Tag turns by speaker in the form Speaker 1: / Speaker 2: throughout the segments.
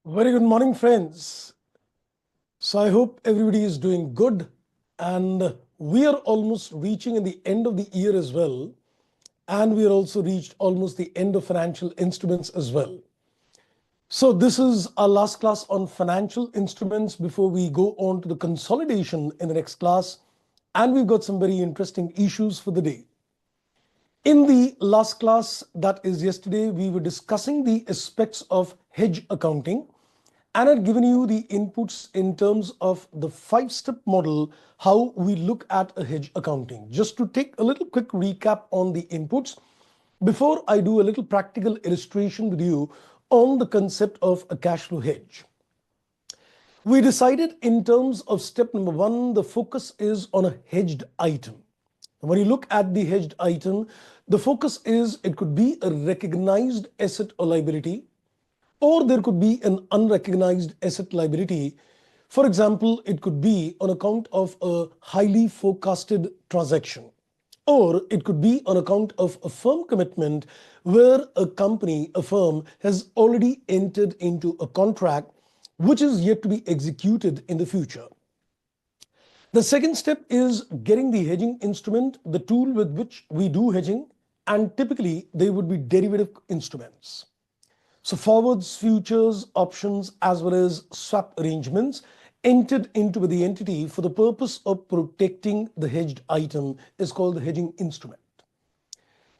Speaker 1: Very good morning, friends. So I hope everybody is doing good, and we are almost reaching in the end of the year as well, and we are also reached almost the end of financial instruments as well. So this is our last class on financial instruments before we go on to the consolidation in the next class, and we've got some very interesting issues for the day. In the last class, that is yesterday, we were discussing the aspects of hedge accounting and had given you the inputs in terms of the 5-step model, how we look at a hedge accounting. Just to take a little quick recap on the inputs, before I do a little practical illustration with you on the concept of a cash flow hedge. We decided in terms of step number 1, the focus is on a hedged item. When you look at the hedged item, the focus is it could be a recognized asset or liability, or there could be an unrecognized asset liability. For example, it could be on account of a highly forecasted transaction, or it could be on account of a firm commitment where a company, a firm, has already entered into a contract which is yet to be executed in the future. The second step is getting the hedging instrument, the tool with which we do hedging, and typically they would be derivative instruments. So forwards, futures, options, as well as swap arrangements entered into the entity for the purpose of protecting the hedged item is called the hedging instrument.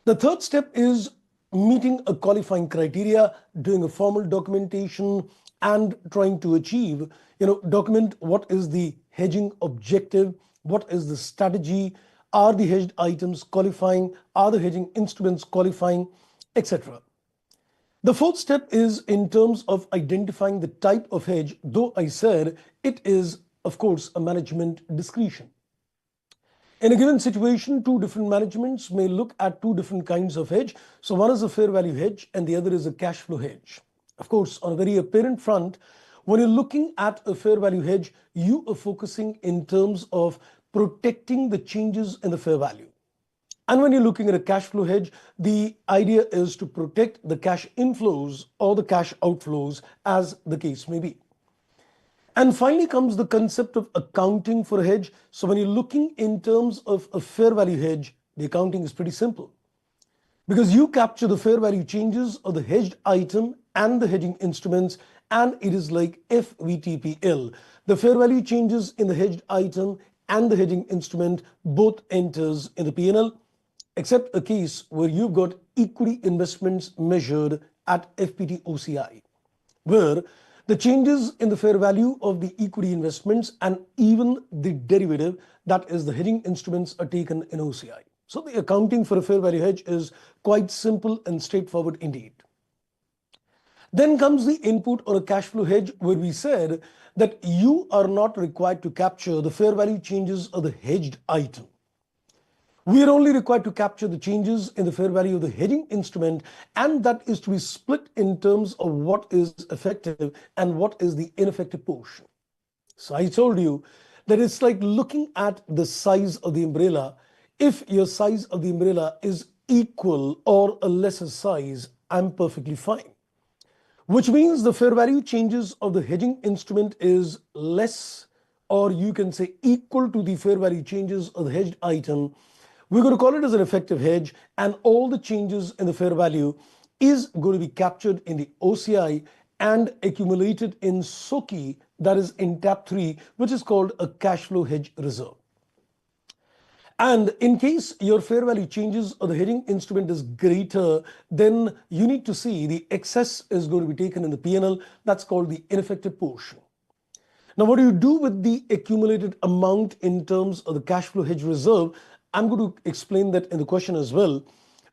Speaker 1: The third step is meeting a qualifying criteria, doing a formal documentation and trying to achieve, document what is the hedging objective, what is the strategy, are the hedged items qualifying, are the hedging instruments qualifying, etc. The fourth step is in terms of identifying the type of hedge, though I said it is, of course, a management discretion. In a given situation, two different managements may look at two different kinds of hedge. So one is a fair value hedge and the other is a cash flow hedge. Of course, on a very apparent front, when you're looking at a fair value hedge, you are focusing in terms of protecting the changes in the fair value. And when you're looking at a cash flow hedge, the idea is to protect the cash inflows or the cash outflows, as the case may be. And finally comes the concept of accounting for a hedge. So when you're looking in terms of a fair value hedge, the accounting is pretty simple, because you capture the fair value changes of the hedged item and the hedging instruments, and it is like FVTPL. The fair value changes in the hedged item and the hedging instrument both enters in the P&L, except a case where you've got equity investments measured at FPT OCI, where the changes in the fair value of the equity investments and even the derivative, that is the hedging instruments, are taken in OCI. So the accounting for a fair value hedge is quite simple and straightforward indeed. Then comes the input on a cash flow hedge, where we said that you are not required to capture the fair value changes of the hedged item. We are only required to capture the changes in the fair value of the hedging instrument, and that is to be split in terms of what is effective and what is the ineffective portion. So I told you that it's like looking at the size of the umbrella. If your size of the umbrella is equal or a lesser size, I'm perfectly fine. Which means the fair value changes of the hedging instrument is less, or you can say equal to the fair value changes of the hedged item. We're going to call it as an effective hedge, and all the changes in the fair value is going to be captured in the OCI and accumulated in SOKI, that is in tab 3, which is called a cash flow hedge reserve. And in case your fair value changes or the hedging instrument is greater, then you need to see the excess is going to be taken in the P&L. That's called the ineffective portion. Now, what do you do with the accumulated amount in terms of the cash flow hedge reserve? I'm going to explain that in the question as well.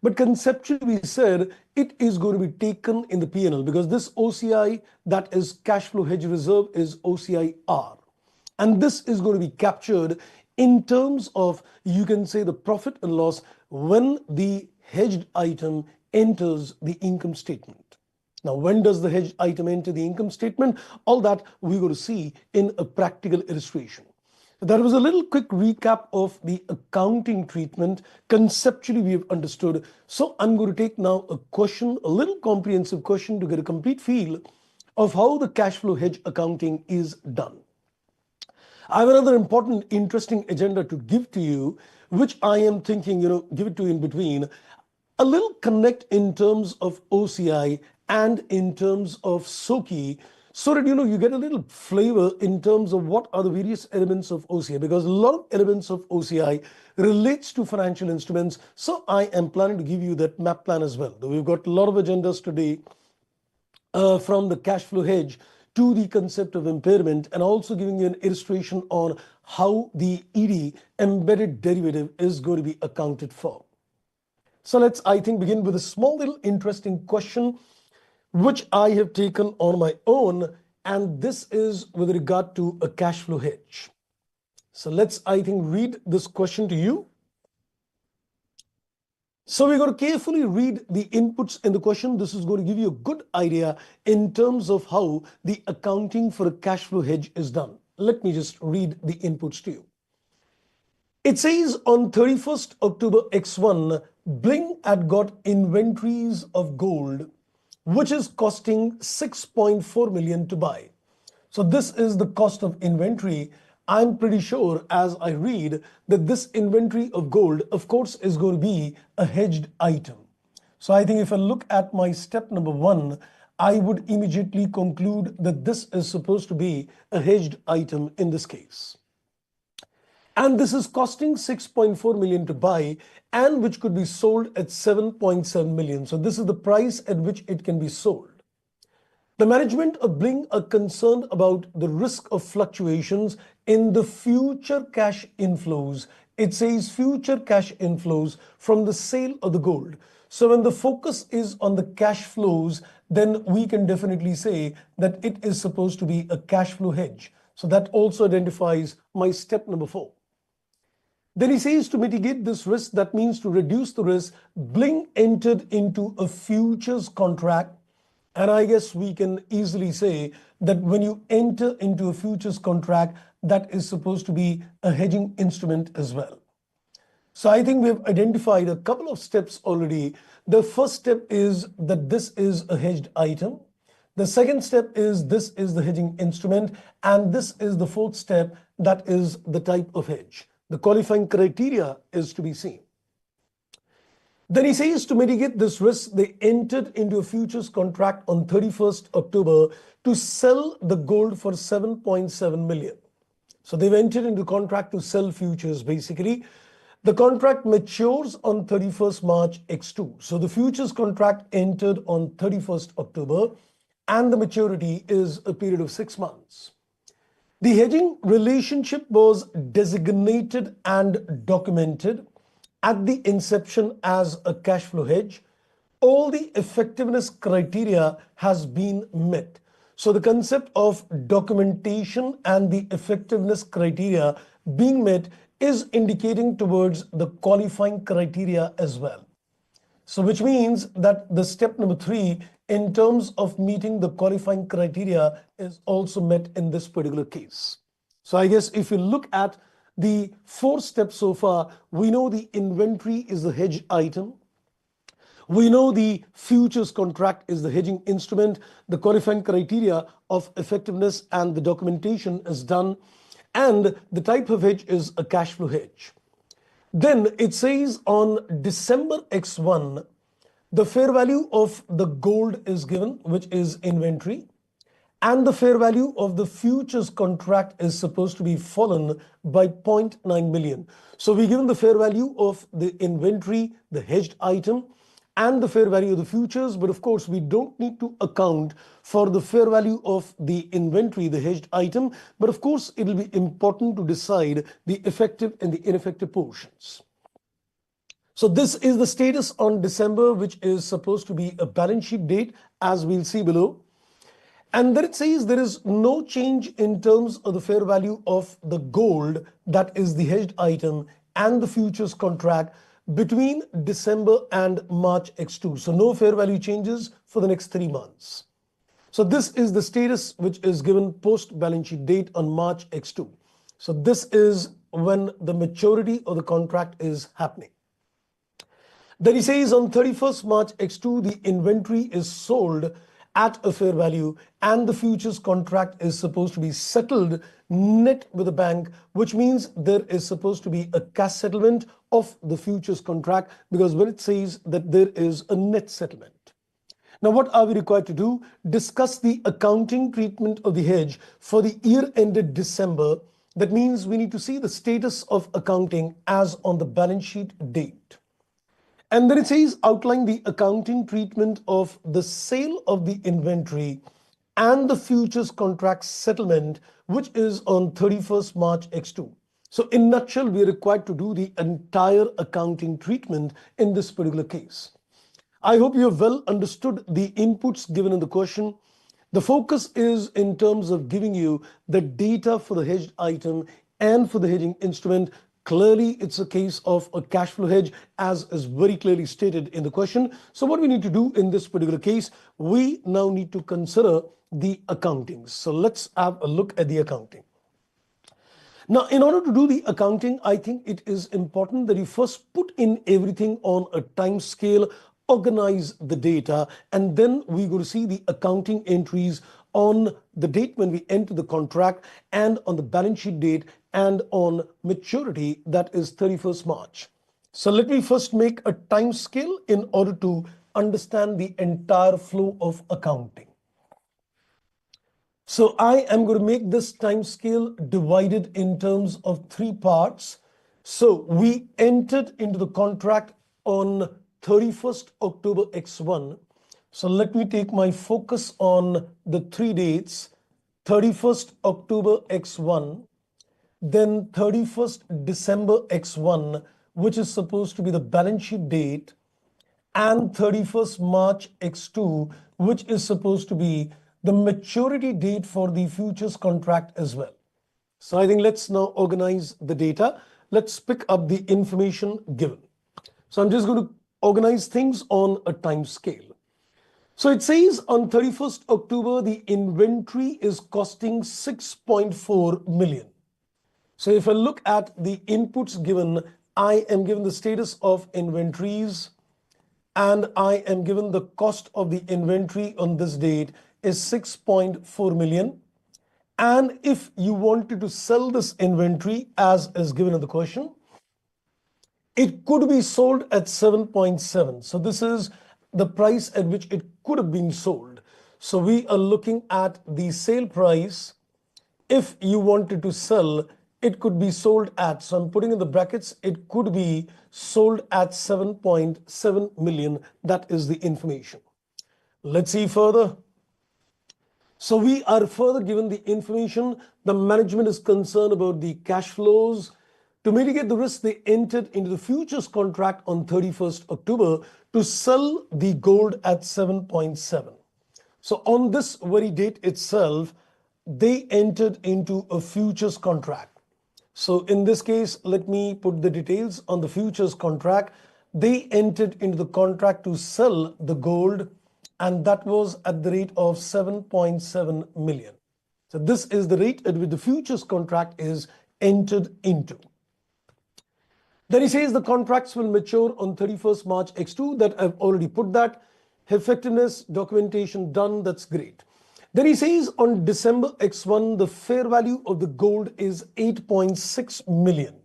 Speaker 1: But conceptually, we said it is going to be taken in the P&L, because this OCI, that is cash flow hedge reserve, is OCI-R. And this is going to be captured in terms of, you can say, the profit and loss when the hedged item enters the income statement. Now, when does the hedged item enter the income statement? All that we're going to see in a practical illustration. That was a little quick recap of the accounting treatment. Conceptually, we have understood. So I'm going to take now a question, a little comprehensive question, to get a complete feel of how the cash flow hedge accounting is done. I have another important, interesting agenda to give to you, which I am thinking, give it to you in between. A little connect in terms of OCI and in terms of SOKI, so that you get a little flavor in terms of what are the various elements of OCI, because a lot of elements of OCI relates to financial instruments. So I am planning to give you that map plan as well. We've got a lot of agendas today, from the cash flow hedge to the concept of impairment, and also giving you an illustration on how the ED, embedded derivative, is going to be accounted for. So let's, I think, begin with a small little interesting question which I have taken on my own, and this is with regard to a cash flow hedge. So let's, I think, read this question to you. So we're going to carefully read the inputs in the question. This is going to give you a good idea in terms of how the accounting for a cash flow hedge is done. Let me just read the inputs to you. It says on 31st October X1, Bling had got inventories of gold, which is costing 6.4 million to buy. So this is the cost of inventory. I'm pretty sure as I read that this inventory of gold, of course, is going to be a hedged item. So I think if I look at my step number 1, I would immediately conclude that this is supposed to be a hedged item in this case. And this is costing 6.4 million to buy, and which could be sold at 7.7 million. So this is the price at which it can be sold. The management of Bling are concerned about the risk of fluctuations in the future cash inflows. It says future cash inflows from the sale of the gold. So when the focus is on the cash flows, then we can definitely say that it is supposed to be a cash flow hedge. So that also identifies my step number 4. Then he says to mitigate this risk, that means to reduce the risk, Bling entered into a futures contract. And I guess we can easily say that when you enter into a futures contract, that is supposed to be a hedging instrument as well. So I think we've identified a couple of steps already. The first step is that this is a hedged item. The second step is this is the hedging instrument. And this is the fourth step, that is the type of hedge. The qualifying criteria is to be seen. Then he says to mitigate this risk, they entered into a futures contract on 31st October to sell the gold for 7.7 million. So they've entered into a contract to sell futures basically. The contract matures on 31st March X2. So the futures contract entered on 31st October and the maturity is a period of 6 months. The hedging relationship was designated and documented at the inception as a cash flow hedge. All the effectiveness criteria has been met. So the concept of documentation and the effectiveness criteria being met is indicating towards the qualifying criteria as well. So which means that the step number 3 in terms of meeting the qualifying criteria is also met in this particular case. So I guess if you look at the 4 steps so far, we know the inventory is the hedge item. We know the futures contract is the hedging instrument. The qualifying criteria of effectiveness and the documentation is done. And the type of hedge is a cash flow hedge. Then it says on December X1, the fair value of the gold is given, which is inventory. And the fair value of the futures contract is supposed to be fallen by 0.9 million. So we're given the fair value of the inventory, the hedged item, and the fair value of the futures. But of course, we don't need to account for the fair value of the inventory, the hedged item. But of course, it will be important to decide the effective and the ineffective portions. So this is the status on December, which is supposed to be a balance sheet date, as we'll see below. And then it says there is no change in terms of the fair value of the gold, that is the hedged item, and the futures contract between December and March X2. So no fair value changes for the next 3 months. So this is the status which is given post balance sheet date on March X2. So this is when the maturity of the contract is happening. Then he says on 31st March X2, the inventory is sold at a fair value, and the futures contract is supposed to be settled net with the bank, which means there is supposed to be a cash settlement of the futures contract, because when it says that there is a net settlement. Now, what are we required to do? Discuss the accounting treatment of the hedge for the year ended December. That means we need to see the status of accounting as on the balance sheet date. And then it says outline the accounting treatment of the sale of the inventory and the futures contract settlement, which is on 31st March X2. So in a nutshell, we are required to do the entire accounting treatment in this particular case. I hope you have well understood the inputs given in the question. The focus is in terms of giving you the data for the hedged item and for the hedging instrument. Clearly, it's a case of a cash flow hedge, as is very clearly stated in the question. So what we need to do in this particular case, we now need to consider the accounting. So let's have a look at the accounting. Now, in order to do the accounting, I think it is important that you first put in everything on a time scale, organize the data, and then we go to see the accounting entries on the date when we enter the contract, and on the balance sheet date, and on maturity, that is 31st March. So let me first make a time scale in order to understand the entire flow of accounting. So I am going to make this time scale divided in terms of 3 parts. So we entered into the contract on 31st October X1. So let me take my focus on the 3 dates: 31st October X1, then 31st December X1, which is supposed to be the balance sheet date, and 31st March X2, which is supposed to be the maturity date for the futures contract as well. So I think let's now organize the data. Let's pick up the information given. So I'm just going to organize things on a time scale. So it says on 31st October, the inventory is costing 6.4 million. So if I look at the inputs given, I am given the status of inventories, and I am given the cost of the inventory on this date is 6.4 million. And if you wanted to sell this inventory as is given in the question, it could be sold at 7.7. So this is the price at which it could have been sold. So we are looking at the sale price. If you wanted to sell, it could be sold at, so I'm putting in the brackets, it could be sold at 7.7 million. That is the information. Let's see further. So we are further given the information. The management is concerned about the cash flows. To mitigate the risk, they entered into the futures contract on 31st October to sell the gold at 7.7. So on this very date itself, they entered into a futures contract. So in this case, let me put the details on the futures contract. They entered into the contract to sell the gold, and that was at the rate of 7.7 million. So this is the rate at which the futures contract is entered into. Then he says the contracts will mature on 31st March X2. That I've already put that. Effectiveness, documentation done. That's great. Then he says on December X1, the fair value of the gold is 8.6 million.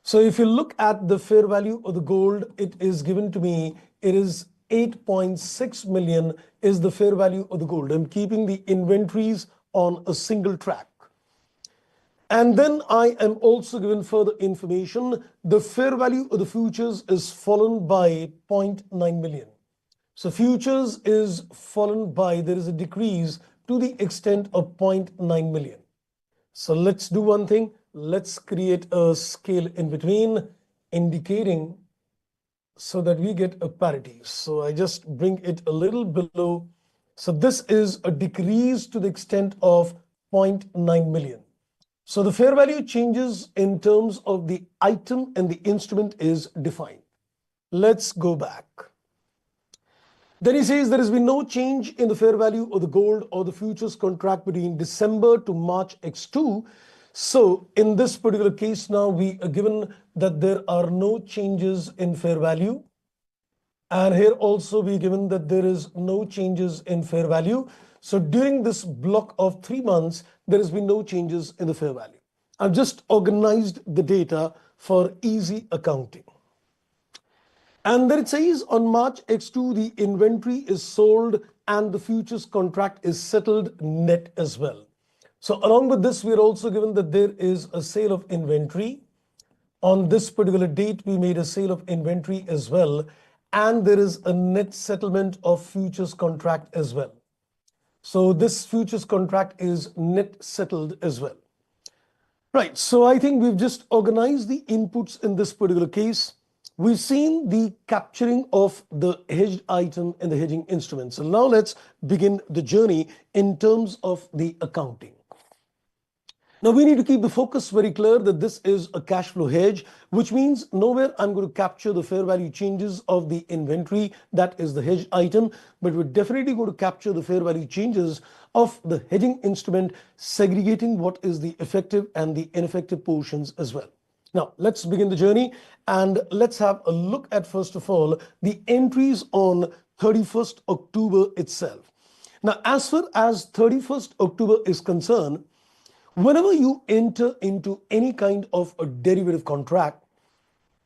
Speaker 1: So if you look at the fair value of the gold, it is given to me, it is 8.6 million is the fair value of the gold. I'm keeping the inventories on a single track. And then I am also given further information. The fair value of the futures is fallen by 0.9 million. So futures is fallen by, there is a decrease to the extent of 0.9 million. So let's do one thing. Let's create a scale in between indicating so that we get a parity. So I just bring it a little below. So this is a decrease to the extent of 0.9 million. So the fair value changes in terms of the item and the instrument is defined. Let's go back. Then he says there has been no change in the fair value of the gold or the futures contract between December to March X2. So in this particular case now we are given that there are no changes in fair value. And here also we given that there is no changes in fair value. So during this block of 3 months, there has been no changes in the fair value. I've just organized the data for easy accounting. And then it says on March X2, the inventory is sold and the futures contract is settled net as well. So along with this, we're also given that there is a sale of inventory. On this particular date, we made a sale of inventory as well. And there is a net settlement of futures contract as well. So this futures contract is net settled as well. Right, so I think we've just organized the inputs in this particular case. We've seen the capturing of the hedged item in the hedging instrument. So now let's begin the journey in terms of the accounting. Now we need to keep the focus very clear that this is a cash flow hedge, which means nowhere I'm going to capture the fair value changes of the inventory, that is the hedged item, but we're definitely going to capture the fair value changes of the hedging instrument, segregating what is the effective and the ineffective portions as well. Now let's begin the journey and let's have a look at, first of all, the entries on 31st October itself. Now as far as 31st October is concerned, whenever you enter into any kind of a derivative contract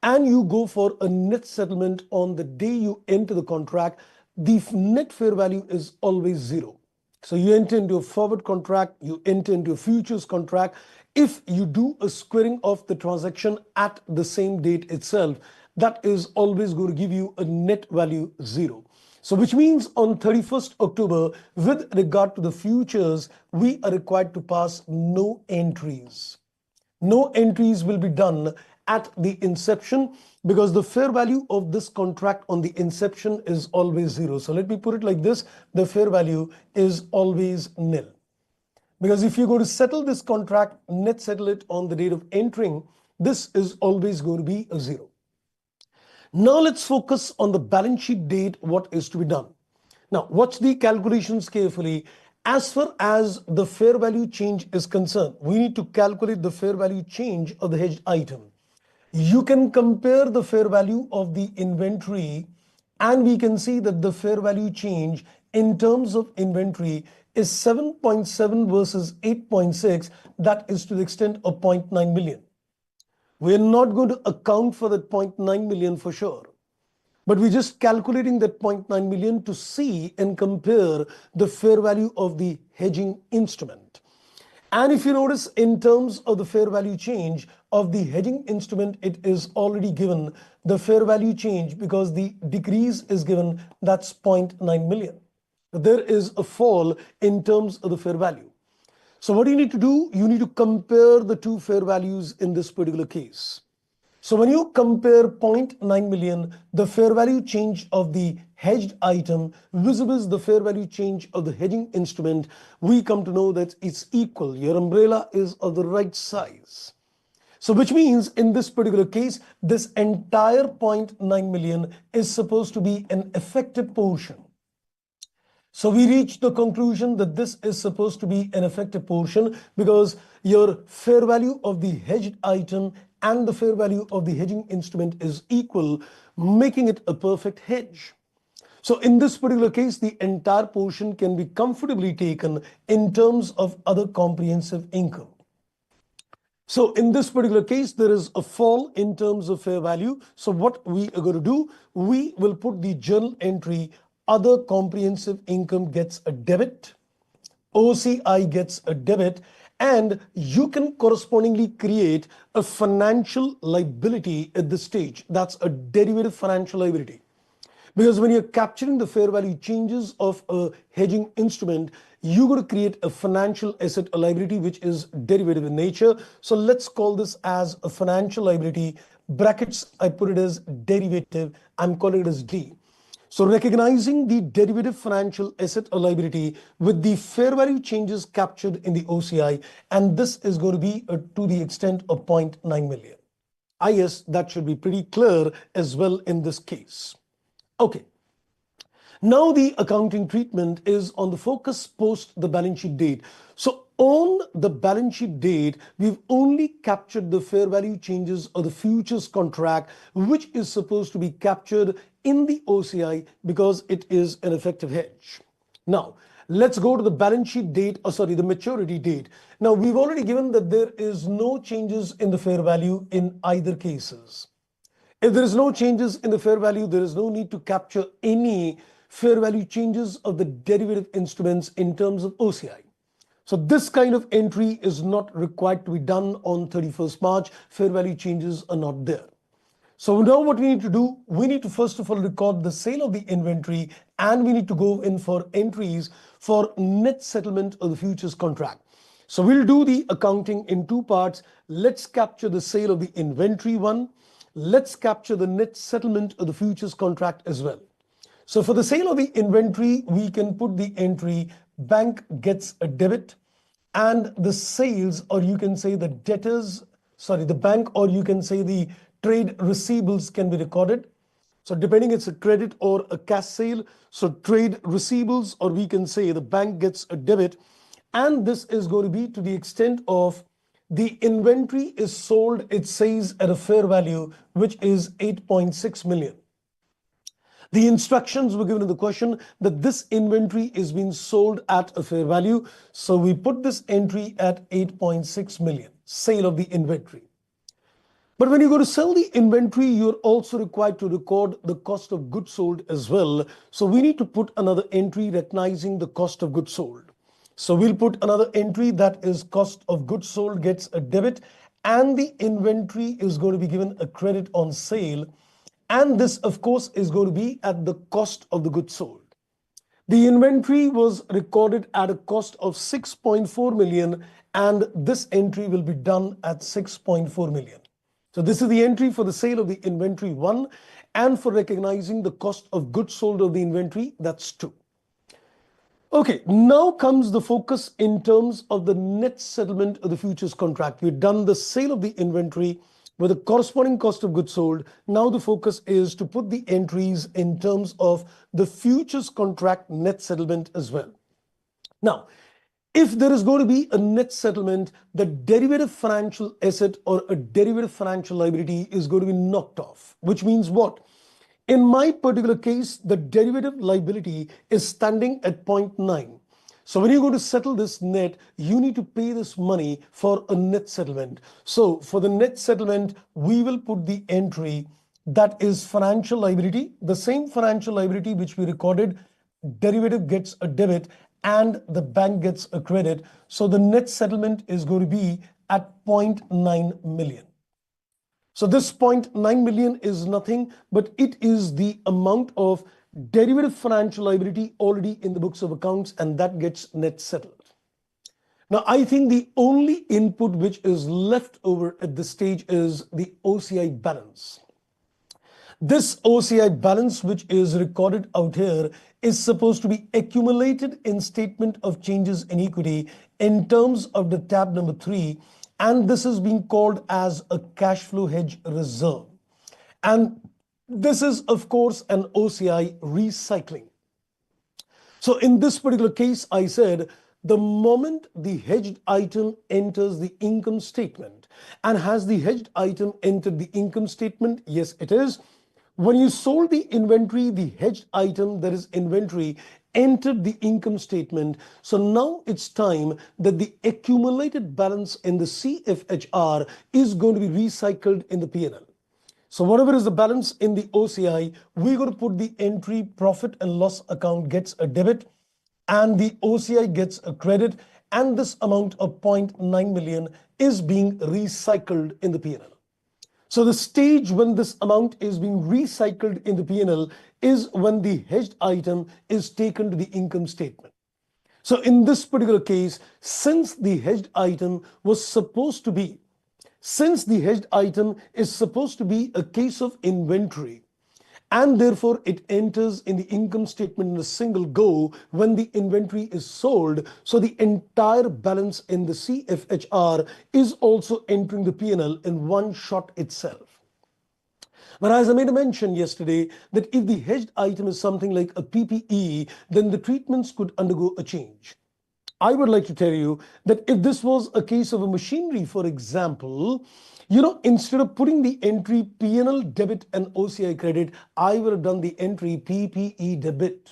Speaker 1: and you go for a net settlement on the day you enter the contract, the net fair value is always zero. So you enter into a forward contract, you enter into a futures contract. If you do a squaring of the transaction at the same date itself, that is always going to give you a net value zero. So which means on 31st October, with regard to the futures, we are required to pass no entries. No entries will be done at the inception because the fair value of this contract on the inception is always zero. So let me put it like this, the fair value is always nil. Because if you're going to settle this contract, net settle it on the date of entering, this is always going to be a zero. Now let's focus on the balance sheet date, what is to be done. Now watch the calculations carefully. As far as the fair value change is concerned, we need to calculate the fair value change of the hedged item. You can compare the fair value of the inventory and we can see that the fair value change in terms of inventory is 7.7 versus 8.6. That is to the extent of 0.9 million. We're not going to account for that 0.9 million for sure. But we're just calculating that 0.9 million to see and compare the fair value of the hedging instrument. And if you notice in terms of the fair value change of the hedging instrument, it is already given the fair value change because the decrease is given, that's 0.9 million. There is a fall in terms of the fair value. So what do you need to do? You need to compare the two fair values in this particular case. So when you compare 0.9 million, the fair value change of the hedged item vis-a-vis the fair value change of the hedging instrument, we come to know that it's equal. Your umbrella is of the right size. So which means in this particular case, this entire 0.9 million is supposed to be an effective portion. So we reach the conclusion that this is supposed to be an effective portion because your fair value of the hedged item and the fair value of the hedging instrument is equal, making it a perfect hedge. So in this particular case, the entire portion can be comfortably taken in terms of other comprehensive income. So in this particular case, there is a fall in terms of fair value. So what we are going to do, we will put the journal entry, other comprehensive income gets a debit, OCI gets a debit, and you can correspondingly create a financial liability at this stage. That's a derivative financial liability. Because when you're capturing the fair value changes of a hedging instrument, you're going to create a financial asset, a liability which is derivative in nature. So let's call this as a financial liability. Brackets, I put it as derivative. I'm calling it as D. So recognizing the derivative financial asset or liability with the fair value changes captured in the OCI, and this is going to be to the extent of 0.9 million. I guess that should be pretty clear as well in this case. Okay. Now the accounting treatment is on the focus post the balance sheet date. So on the balance sheet date, we've only captured the fair value changes of the futures contract, which is supposed to be captured in the OCI because it is an effective hedge. Now, let's go to the balance sheet date, the maturity date. Now, we've already given that there is no changes in the fair value in either cases. If there is no changes in the fair value, there is no need to capture any fair value changes of the derivative instruments in terms of OCI. So this kind of entry is not required to be done on 31st March. Fair value changes are not there. So now what we need to do, we need to first of all record the sale of the inventory, and we need to go in for entries for net settlement of the futures contract. So we'll do the accounting in two parts. Let's capture the sale of the inventory one. Let's capture the net settlement of the futures contract as well. So for the sale of the inventory, we can put the entry bank gets a debit, and the sales, or you can say the debtors, the bank, or you can say the trade receivables can be recorded. So depending it's a credit or a cash sale, so trade receivables, or we can say the bank gets a debit, and this is going to be to the extent of the inventory is sold, it says, at a fair value, which is 8.6 million. The instructions were given in the question that this inventory is being sold at a fair value. So we put this entry at 8.6 million, sale of the inventory. But when you go to sell the inventory, you're also required to record the cost of goods sold as well. So we need to put another entry recognizing the cost of goods sold. So we'll put another entry that is cost of goods sold gets a debit, and the inventory is going to be given a credit on sale. And this, of course, is going to be at the cost of the goods sold. The inventory was recorded at a cost of 6.4 million, and this entry will be done at 6.4 million. So this is the entry for the sale of the inventory 1, and for recognizing the cost of goods sold of the inventory, that's 2. Okay, now comes the focus in terms of the net settlement of the futures contract. We've done the sale of the inventory with a corresponding cost of goods sold. Now the focus is to put the entries in terms of the futures contract net settlement as well. Now, if there is going to be a net settlement, the derivative financial asset or a derivative financial liability is going to be knocked off, which means what? In my particular case, the derivative liability is standing at 0.9. So when you go to settle this net, you need to pay this money for a net settlement. So for the net settlement, we will put the entry that is financial liability, the same financial liability which we recorded, derivative gets a debit and the bank gets a credit. So the net settlement is going to be at 0.9 million. So this 0.9 million is nothing, but it is the amount of derivative financial liability already in the books of accounts, and that gets net settled. Now, I think the only input which is left over at this stage is the OCI balance. This OCI balance, which is recorded out here, is supposed to be accumulated in statement of changes in equity in terms of the tab number 3, and this is being called as a cash flow hedge reserve. And this is, of course, an OCI recycling. So in this particular case, I said the moment the hedged item enters the income statement, and has the hedged item entered the income statement? Yes, it is. When you sold the inventory, the hedged item, that is inventory, entered the income statement. So now it's time that the accumulated balance in the CFHR is going to be recycled in the P&L. So whatever is the balance in the OCI, we're going to put the entry profit and loss account gets a debit, and the OCI gets a credit, and this amount of 0.9 million is being recycled in the P&L. So the stage when this amount is being recycled in the P&L is when the hedged item is taken to the income statement. So in this particular case, since the hedged item is supposed to be a case of inventory, and therefore it enters in the income statement in a single go when the inventory is sold. So the entire balance in the CFHR is also entering the P&L in one shot itself. But as I made a mention yesterday, that if the hedged item is something like a PPE, then the treatments could undergo a change. I would like to tell you that if this was a case of a machinery, for example, Instead of putting the entry P&L debit and OCI credit, I would have done the entry PPE debit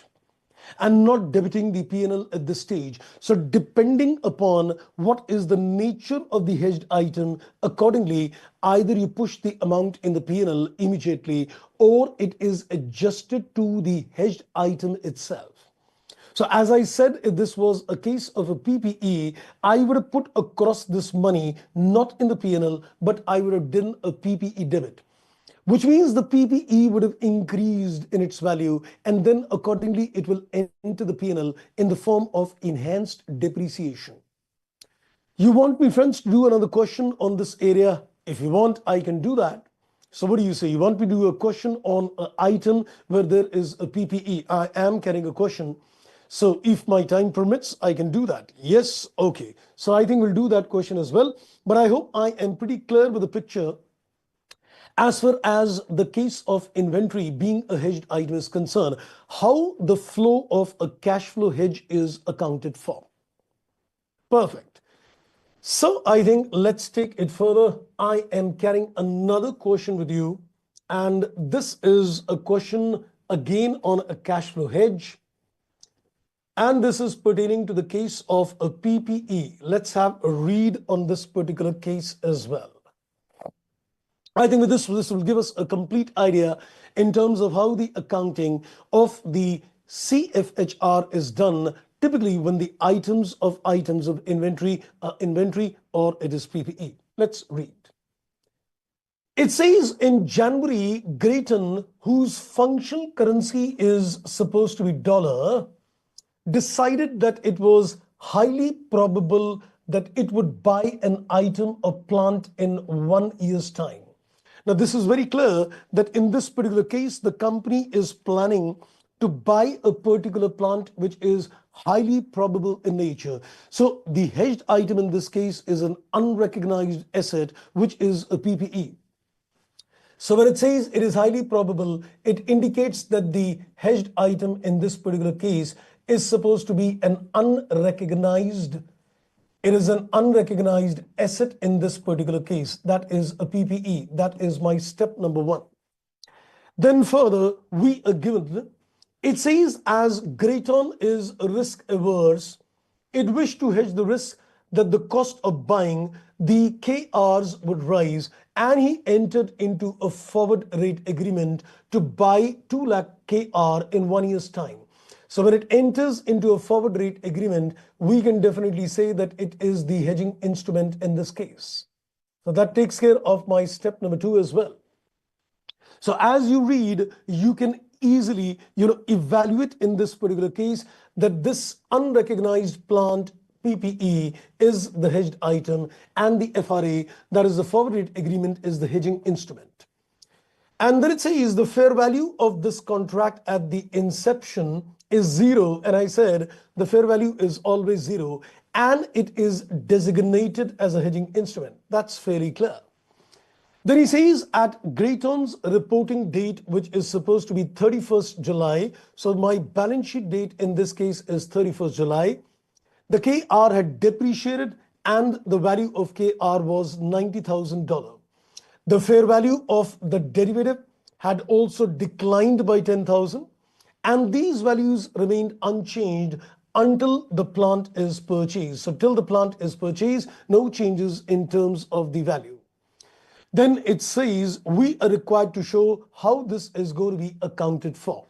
Speaker 1: and not debiting the P&L at this stage. So depending upon what is the nature of the hedged item, accordingly, either you push the amount in the P&L immediately or it is adjusted to the hedged item itself. So as I said, if this was a case of a PPE, I would have put across this money not in the P&L, but I would have done a PPE debit, which means the PPE would have increased in its value, and then accordingly it will enter the P&L in the form of enhanced depreciation. You want me, friends, to do another question on this area? If you want, I can do that. So what do you say? You want me to do a question on an item where there is a PPE? I am carrying a question. So if my time permits, I can do that. Yes, okay. So I think we'll do that question as well. But I hope I am pretty clear with the picture as far as the case of inventory being a hedged item is concerned, how the flow of a cash flow hedge is accounted for. Perfect. So I think let's take it further. I am carrying another question with you, and this is a question again on a cash flow hedge. And this is pertaining to the case of a PPE. Let's have a read on this particular case as well. I think with this will give us a complete idea in terms of how the accounting of the CFHR is done, typically when the items of inventory are inventory or it is PPE. Let's read. It says in January, Grayton, whose functional currency is supposed to be dollar, decided that it was highly probable that it would buy an item or plant in 1 year's time. Now, this is very clear that in this particular case, the company is planning to buy a particular plant which is highly probable in nature. So the hedged item in this case is an unrecognized asset, which is a PPE. So when it says it is highly probable, it indicates that the hedged item in this particular case is supposed to be an unrecognized. It is an unrecognized asset in this particular case. That is a PPE. That is my step number one. Then further, we are given, it says as Grayton is risk averse, it wished to hedge the risk that the cost of buying the KRs would rise, and he entered into a forward rate agreement to buy 2 lakh KR in 1 year's time. So when it enters into a forward rate agreement, we can definitely say that it is the hedging instrument in this case. So that takes care of my step number 2 as well. So as you read, you can easily, evaluate in this particular case that this unrecognized plant PPE is the hedged item and the FRA, that is the forward rate agreement, is the hedging instrument. And then it says the fair value of this contract at the inception is 0. And I said the fair value is always 0 and it is designated as a hedging instrument. That's fairly clear. Then he says at Grayton's reporting date, which is supposed to be 31st July. So my balance sheet date in this case is 31st July. The KR had depreciated and the value of KR was $90,000. The fair value of the derivative had also declined by 10,000, and these values remained unchanged until the plant is purchased. So till the plant is purchased, no changes in terms of the value. Then it says we are required to show how this is going to be accounted for.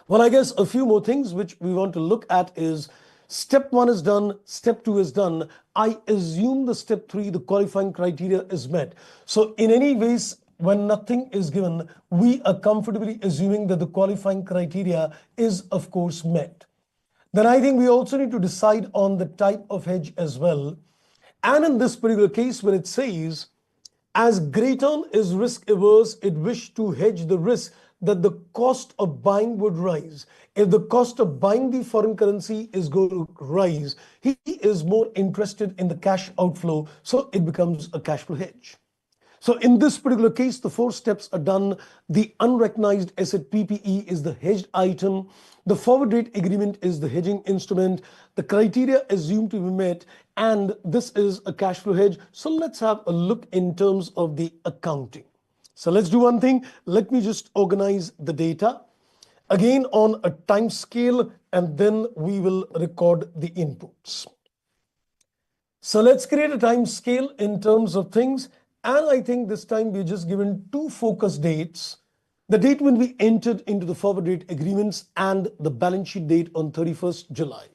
Speaker 1: Well, I guess a few more things which we want to look at is step 1 is done, step 2 is done. I assume the step 3, the qualifying criteria, is met. So in any ways, when nothing is given, we are comfortably assuming that the qualifying criteria is of course met. Then I think we also need to decide on the type of hedge as well. And in this particular case, when it says, as Grayton is risk averse, it wished to hedge the risk that the cost of buying would rise. If the cost of buying the foreign currency is going to rise, he is more interested in the cash outflow, so it becomes a cash flow hedge. So in this particular case, the 4 steps are done. The unrecognized asset PPE is the hedged item. The forward rate agreement is the hedging instrument. The criteria assumed to be met, and this is a cash flow hedge. So let's have a look in terms of the accounting. So let's do one thing. Let me just organize the data again on a time scale, and then we will record the inputs. So let's create a time scale in terms of things. And I think this time we're just given two focus dates. The date when we entered into the forward rate agreements and the balance sheet date on 31st July.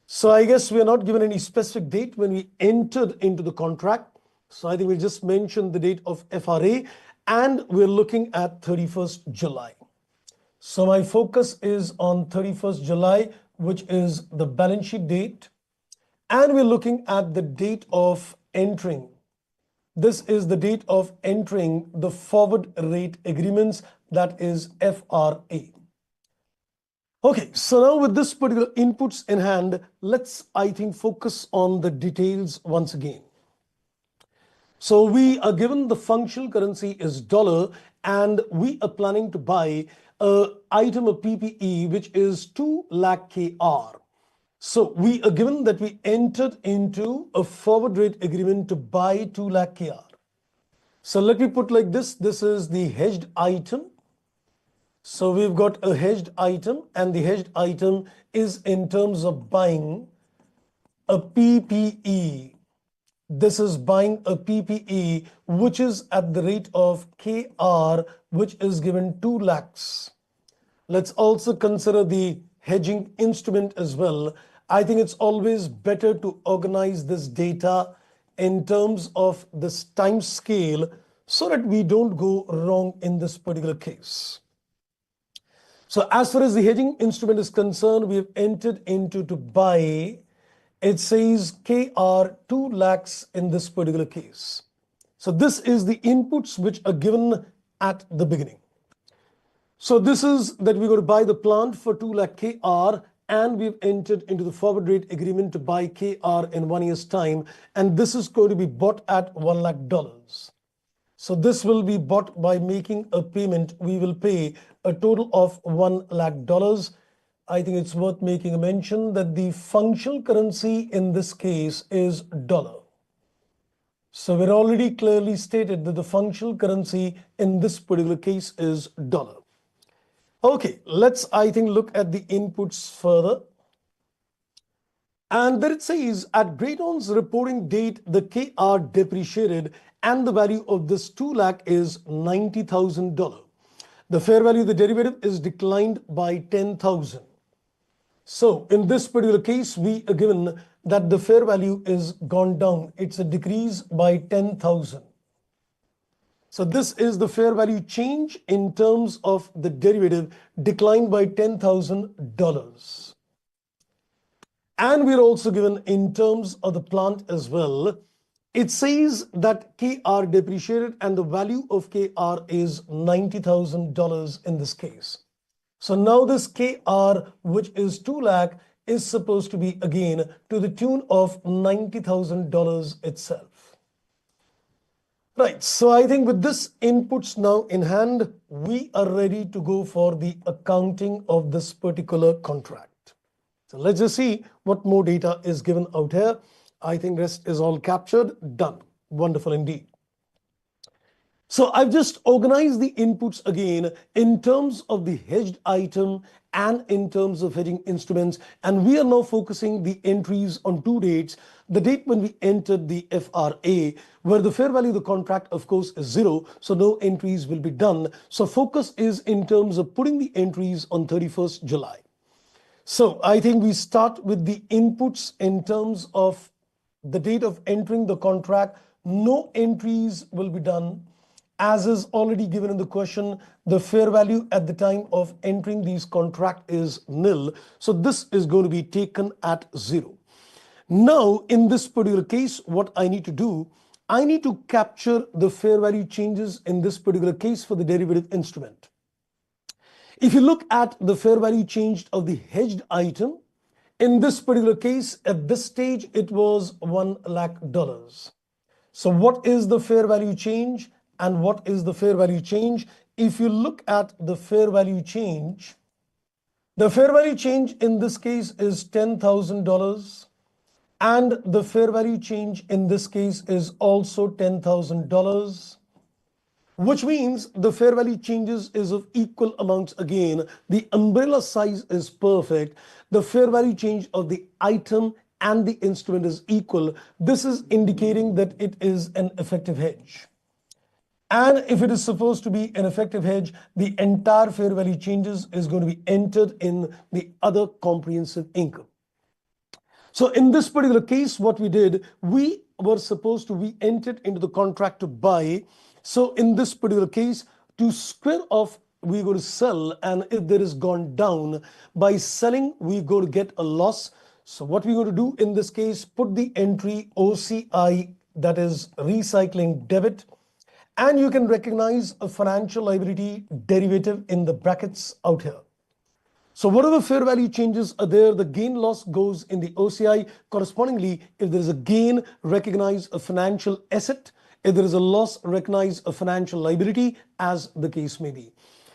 Speaker 1: So I guess we are not given any specific date when we entered into the contract. So I think we'll just mention the date of FRA, and we're looking at 31st July. So my focus is on 31st July, which is the balance sheet date. And we're looking at the date of entering. This is the date of entering the forward rate agreements, that is FRA. Okay, so now with this particular inputs in hand, let's, I think, focus on the details once again. So we are given the functional currency is dollar, and we are planning to buy an item of PPE, which is 2 lakh KR. So we are given that we entered into a forward rate agreement to buy 2 lakh KR. So let me put like this. This is the hedged item. So we've got a hedged item, and the hedged item is in terms of buying a PPE. This is buying a PPE, which is at the rate of KR, which is given 2 lakhs. Let's also consider the hedging instrument as well. I think it's always better to organize this data in terms of this time scale so that we don't go wrong in this particular case. So as far as the hedging instrument is concerned, we have entered into to buy, it says KR 2 lakhs in this particular case. So this is the inputs which are given at the beginning. So this is that we're going to buy the plant for 2 lakh KR, and we've entered into the forward rate agreement to buy KR in 1 year's time. And this is going to be bought at $1 lakh. So this will be bought by making a payment. We will pay a total of $1 lakh. I think it's worth making a mention that the functional currency in this case is dollar. So we're already clearly stated that the functional currency in this particular case is dollar. Okay, let's, I think, look at the inputs further. And there it says, at Great Dawn's reporting date, the KR depreciated, and the value of this 2 lakh is $90,000. The fair value of the derivative is declined by 10,000. So in this particular case, we are given that the fair value is gone down. It's a decrease by 10,000. So this is the fair value change in terms of the derivative, declined by $10,000. And we're also given in terms of the plant as well. It says that KR depreciated, and the value of KR is $90,000 in this case. So now this KR, which is 2 lakh, is supposed to be again to the tune of $90,000 itself. Right, so I think with this inputs now in hand, we are ready to go for the accounting of this particular contract. So let's just see what more data is given out here. I think rest is all captured. Done. Wonderful indeed. So I've just organized the inputs again in terms of the hedged item and in terms of hedging instruments. And we are now focusing the entries on two dates. The date when we entered the FRA, where the fair value of the contract, of course, is 0. So no entries will be done. So focus is in terms of putting the entries on 31st July. So I think we start with the inputs in terms of the date of entering the contract. No entries will be done. As is already given in the question, the fair value at the time of entering these contract is nil. So this is going to be taken at 0. Now, in this particular case, what I need to do, I need to capture the fair value changes in this particular case for the derivative instrument. If you look at the fair value changed of the hedged item, in this particular case, at this stage, it was $1 lakh. So what is the fair value change? And what is the fair value change? If you look at the fair value change in this case is $10,000. And the fair value change in this case is also $10,000, which means the fair value changes is of equal amounts again. The umbrella size is perfect. The fair value change of the item and the instrument is equal. This is indicating that it is an effective hedge. And if it is supposed to be an effective hedge, the entire fair value changes is going to be entered in the other comprehensive income. So in this particular case, what we did, we were supposed to, we entered into the contract to buy. So in this particular case, to square off, we're going to sell. And if there is gone down, by selling, we're going to get a loss. So what we're going to do in this case, put the entry OCI, that is recycling debit. And you can recognize a financial liability derivative in the brackets out here. So whatever fair value changes are there, the gain loss goes in the OCI. Correspondingly, if there is a gain, recognize a financial asset. If there is a loss, recognize a financial liability, as the case may be.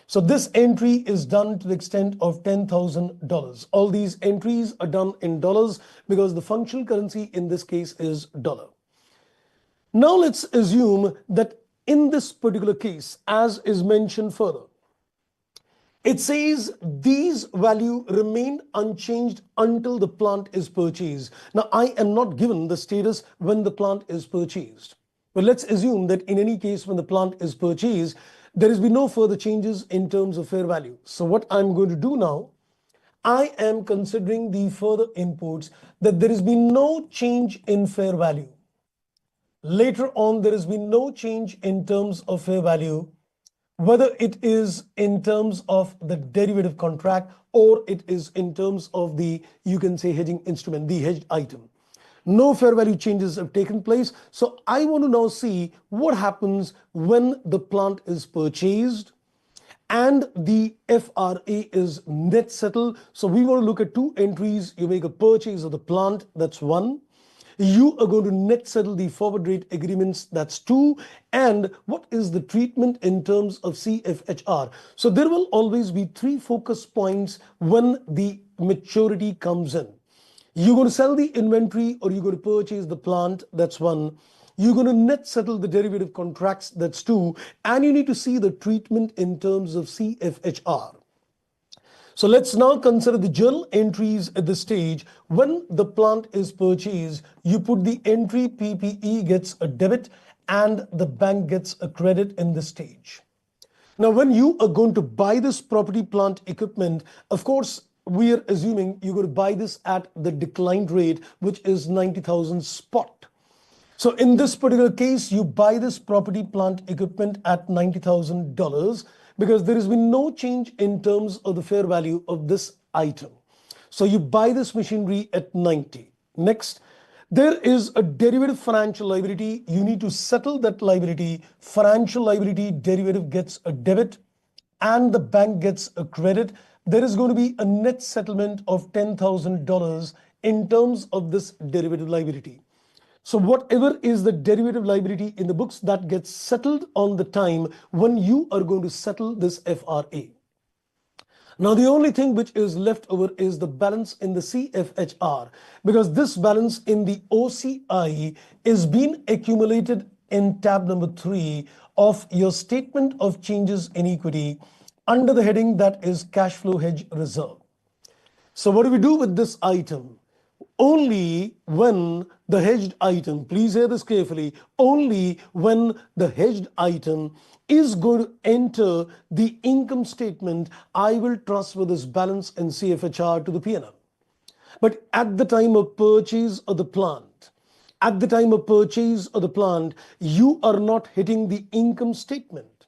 Speaker 1: So this entry is done to the extent of $10,000. All these entries are done in dollars because the functional currency in this case is dollar. Now let's assume that in this particular case, as is mentioned further, it says these value remain unchanged until the plant is purchased. Now, I am not given the status when the plant is purchased. But let's assume that in any case, when the plant is purchased, there has been no further changes in terms of fair value. So what I'm going to do now, I am considering the further inputs that there has been no change in fair value. Later on, there has been no change in terms of fair value, whether it is in terms of the derivative contract or it is in terms of the, you can say, hedging instrument, the hedged item. No fair value changes have taken place. So I want to now see what happens when the plant is purchased and the FRA is net settled. So we want to look at two entries. You make a purchase of the plant, that's one. You are going to net settle the forward rate agreements, that's two. And what is the treatment in terms of CFHR? So there will always be three focus points when the maturity comes in. You're going to sell the inventory or you're going to purchase the plant, that's one. You're going to net settle the derivative contracts, that's two. And you need to see the treatment in terms of CFHR. So let's now consider the journal entries at this stage. When the plant is purchased, you put the entry PPE gets a debit and the bank gets a credit in this stage. Now, when you are going to buy this property, plant, equipment, of course, we are assuming you're going to buy this at the declined rate, which is 90,000 spot. So in this particular case, you buy this property, plant, equipment at $90,000 because there has been no change in terms of the fair value of this item. So you buy this machinery at 90. Next, there is a derivative financial liability. You need to settle that liability. Financial liability derivative gets a debit and the bank gets a credit. There is going to be a net settlement of $10,000 in terms of this derivative liability. So whatever is the derivative liability in the books, that gets settled on the time when you are going to settle this FRA. Now, the only thing which is left over is the balance in the CFHR, because this balance in the OCI is being accumulated in tab number 3 of your statement of changes in equity under the heading that is cash flow hedge reserve. So what do we do with this item? Only when the hedged item, please hear this carefully, only when the hedged item is going to enter the income statement, I will transfer this balance in CFHR to the P&L. But at the time of purchase of the plant, you are not hitting the income statement.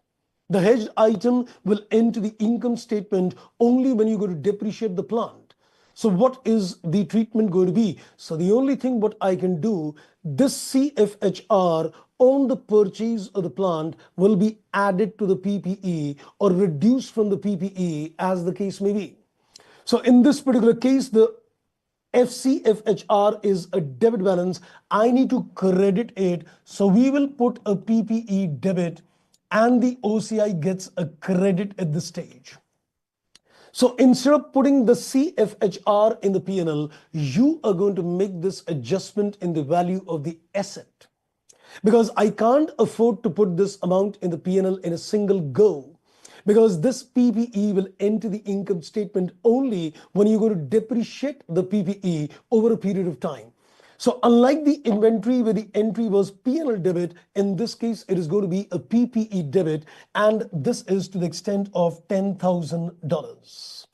Speaker 1: The hedged item will enter the income statement only when you go to depreciate the plant. So what is the treatment going to be? So the only thing what I can do, this CFHR on the purchase of the plant will be added to the PPE or reduced from the PPE, as the case may be. So in this particular case, the FCFHR is a debit balance. I need to credit it. So we will put a PPE debit and the OCI gets a credit at this stage. So instead of putting the CFHR in the P&L, you are going to make this adjustment in the value of the asset. Because I can't afford to put this amount in the P&L in a single go. Because this PPE will enter the income statement only when you're going to depreciate the PPE over a period of time. So unlike the inventory where the entry was P&L debit, in this case it is going to be a PPE debit, and this is to the extent of $10,000.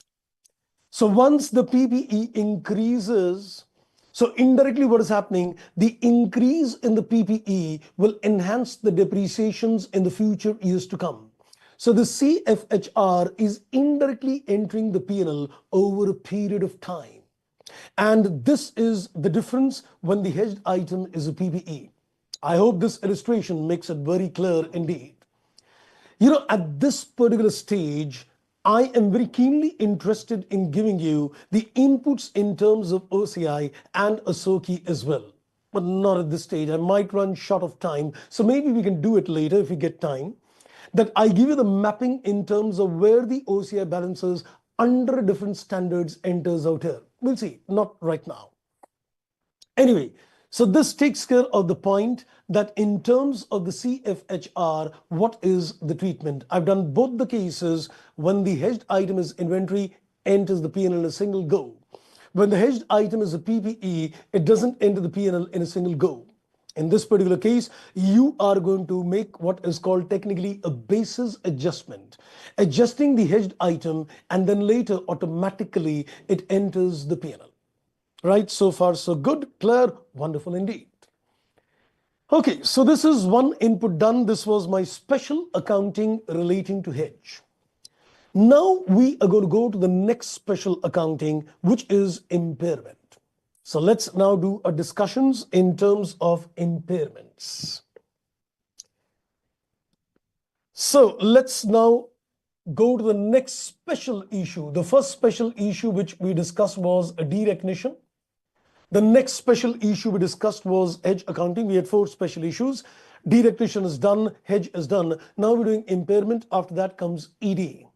Speaker 1: So once the PPE increases, so indirectly what is happening, the increase in the PPE will enhance the depreciations in the future years to come. So the CFHR is indirectly entering the P&L over a period of time. And this is the difference when the hedged item is a PPE. I hope this illustration makes it very clear indeed. At this particular stage, I am very keenly interested in giving you the inputs in terms of OCI and ASOKI as well. But not at this stage. I might run short of time, so maybe we can do it later if we get time. That I give you the mapping in terms of where the OCI balances under different standards enters out here. We'll see, not right now. Anyway, so this takes care of the point that in terms of the CFHR, what is the treatment? I've done both the cases. When the hedged item is inventory, enters the P&L in a single go. When the hedged item is a PPE, it doesn't enter the P&L in a single go. In this particular case, you are going to make what is called technically a basis adjustment, adjusting the hedged item, and then later automatically it enters the P&L. Right? So far, so good, clear, wonderful indeed. Okay, so this is one input done. This was my special accounting relating to hedge. Now we are going to go to the next special accounting, which is impairment. So let's now do a discussions in terms of impairments. So let's now go to the next special issue. The first special issue which we discussed was a derecognition. The next special issue we discussed was hedge accounting. We had 4 special issues. Derecognition is done, hedge is done. Now we're doing impairment. After that comes ED.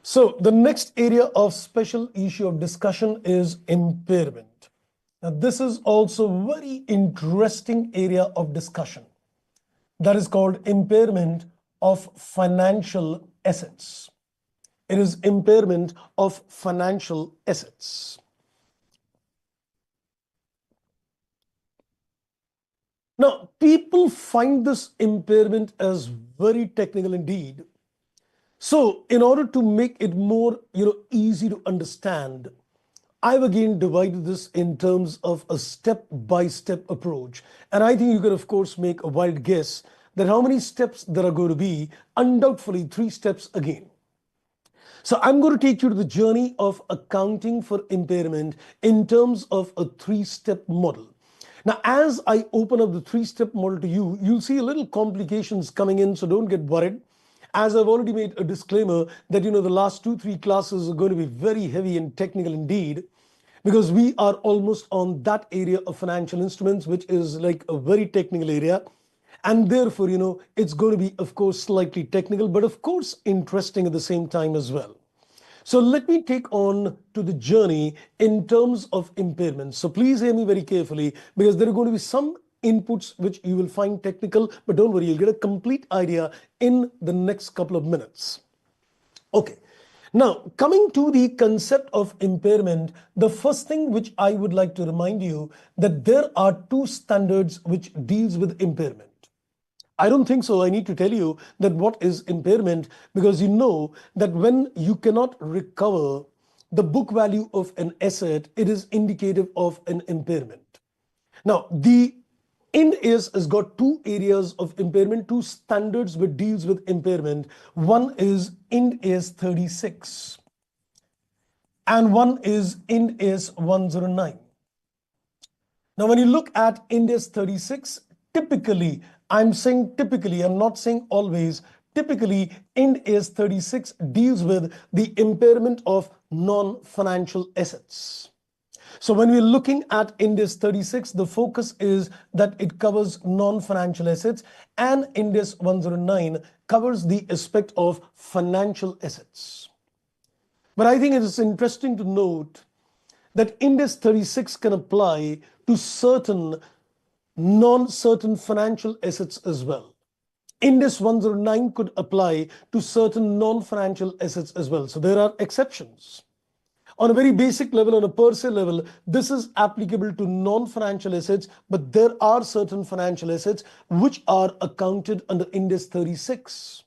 Speaker 1: So the next area of special issue of discussion is impairment. Now this is also very interesting area of discussion. That is called impairment of financial assets. It is impairment of financial assets. Now, people find this impairment as very technical indeed. So, in order to make it more, easy to understand, I've again divided this in terms of a step-by-step approach. And I think you can, of course, make a wild guess that how many steps there are going to be. Undoubtedly, 3 steps again. So I'm going to take you to the journey of accounting for impairment in terms of a 3-step model. Now, as I open up the 3-step model to you, you'll see a little complications coming in, so don't get worried. As I've already made a disclaimer that, the last 2-3 classes are going to be very heavy and technical indeed, because we are almost on that area of financial instruments, which is like a very technical area. And therefore, it's going to be, of course, slightly technical, but of course, interesting at the same time as well. So let me take on to the journey in terms of impairment. So please hear me very carefully, because there are going to be some inputs which you will find technical, but don't worry, you'll get a complete idea in the next couple of minutes. Okay. Now, coming to the concept of impairment, the first thing which I would like to remind you that there are 2 standards which deals with impairment. I don't think so. I need to tell you that what is impairment, because you know that when you cannot recover the book value of an asset, it is indicative of an impairment. Now, the Ind AS has got 2 areas of impairment, 2 standards which deals with impairment. One is Ind AS 36 and one is Ind AS 109. Now, when you look at Ind AS 36, typically, I'm saying typically, I'm not saying always, typically Ind AS 36 deals with the impairment of non-financial assets. So when we're looking at Ind AS 36, the focus is that it covers non-financial assets, and Ind AS 109 covers the aspect of financial assets. But I think it is interesting to note that Ind AS 36 can apply to certain non-certain financial assets as well. Ind AS 109 could apply to certain non-financial assets as well. So there are exceptions. On a very basic level, on a per se level, this is applicable to non-financial assets, but there are certain financial assets which are accounted under Ind AS 36.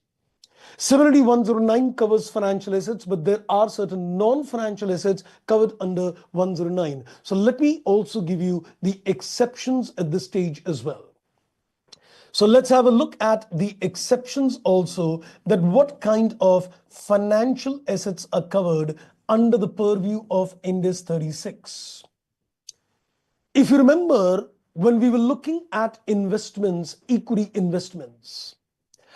Speaker 1: Similarly, 109 covers financial assets, but there are certain non-financial assets covered under 109. So let me also give you the exceptions at this stage as well. So let's have a look at the exceptions also, that what kind of financial assets are covered under the purview of Ind AS 36. If you remember, when we were looking at investments, equity investments,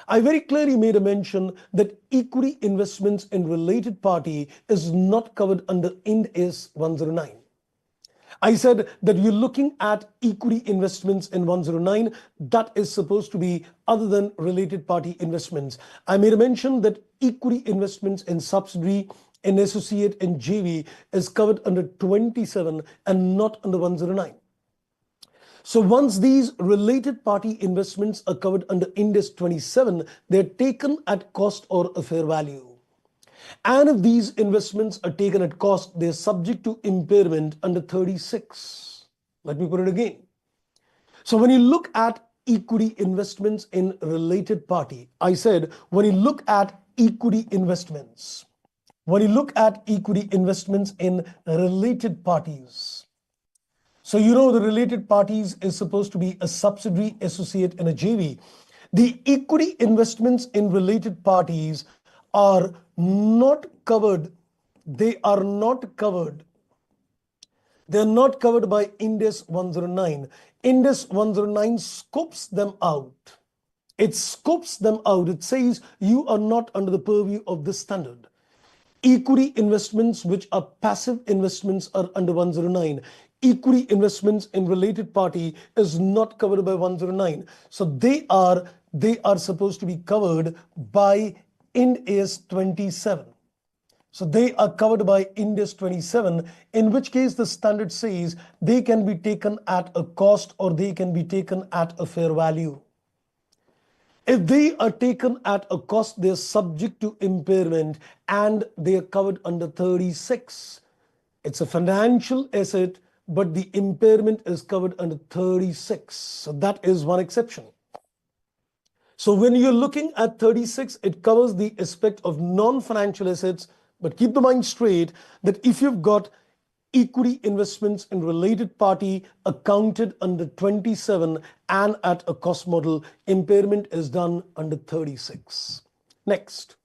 Speaker 1: I very clearly made a mention that equity investments in related party is not covered under Ind AS 109. I said that you're looking at equity investments in 109 that is supposed to be other than related party investments. I made a mention that equity investments in subsidiary, in associate, and JV is covered under 27 and not under 109. So once these related party investments are covered under Ind AS 27, they're taken at cost or a fair value. And if these investments are taken at cost, they're subject to impairment under 36. Let me put it again. So when you look at equity investments in related party, I said when you look at equity investments, when you look at equity investments in related parties, so you know the related parties is supposed to be a subsidiary, associate, and a JV. The equity investments in related parties are not covered. They are not covered. They are not covered by Ind AS 109. Ind AS 109 scopes them out. It scopes them out. It says you are not under the purview of this standard. Equity investments which are passive investments are under 109. Equity investments in related party is not covered by 109. So they are supposed to be covered by Ind AS 27. So they are covered by Ind AS 27, in which case the standard says they can be taken at a cost or they can be taken at a fair value. If they are taken at a cost, they are subject to impairment and they are covered under 36. It's a financial asset, but the impairment is covered under 36. So that is one exception. So when you're looking at 36, it covers the aspect of non-financial assets, but keep the mind straight that if you've got equity investments in related party accounted under 27 and at a cost model, impairment is done under 36. Next,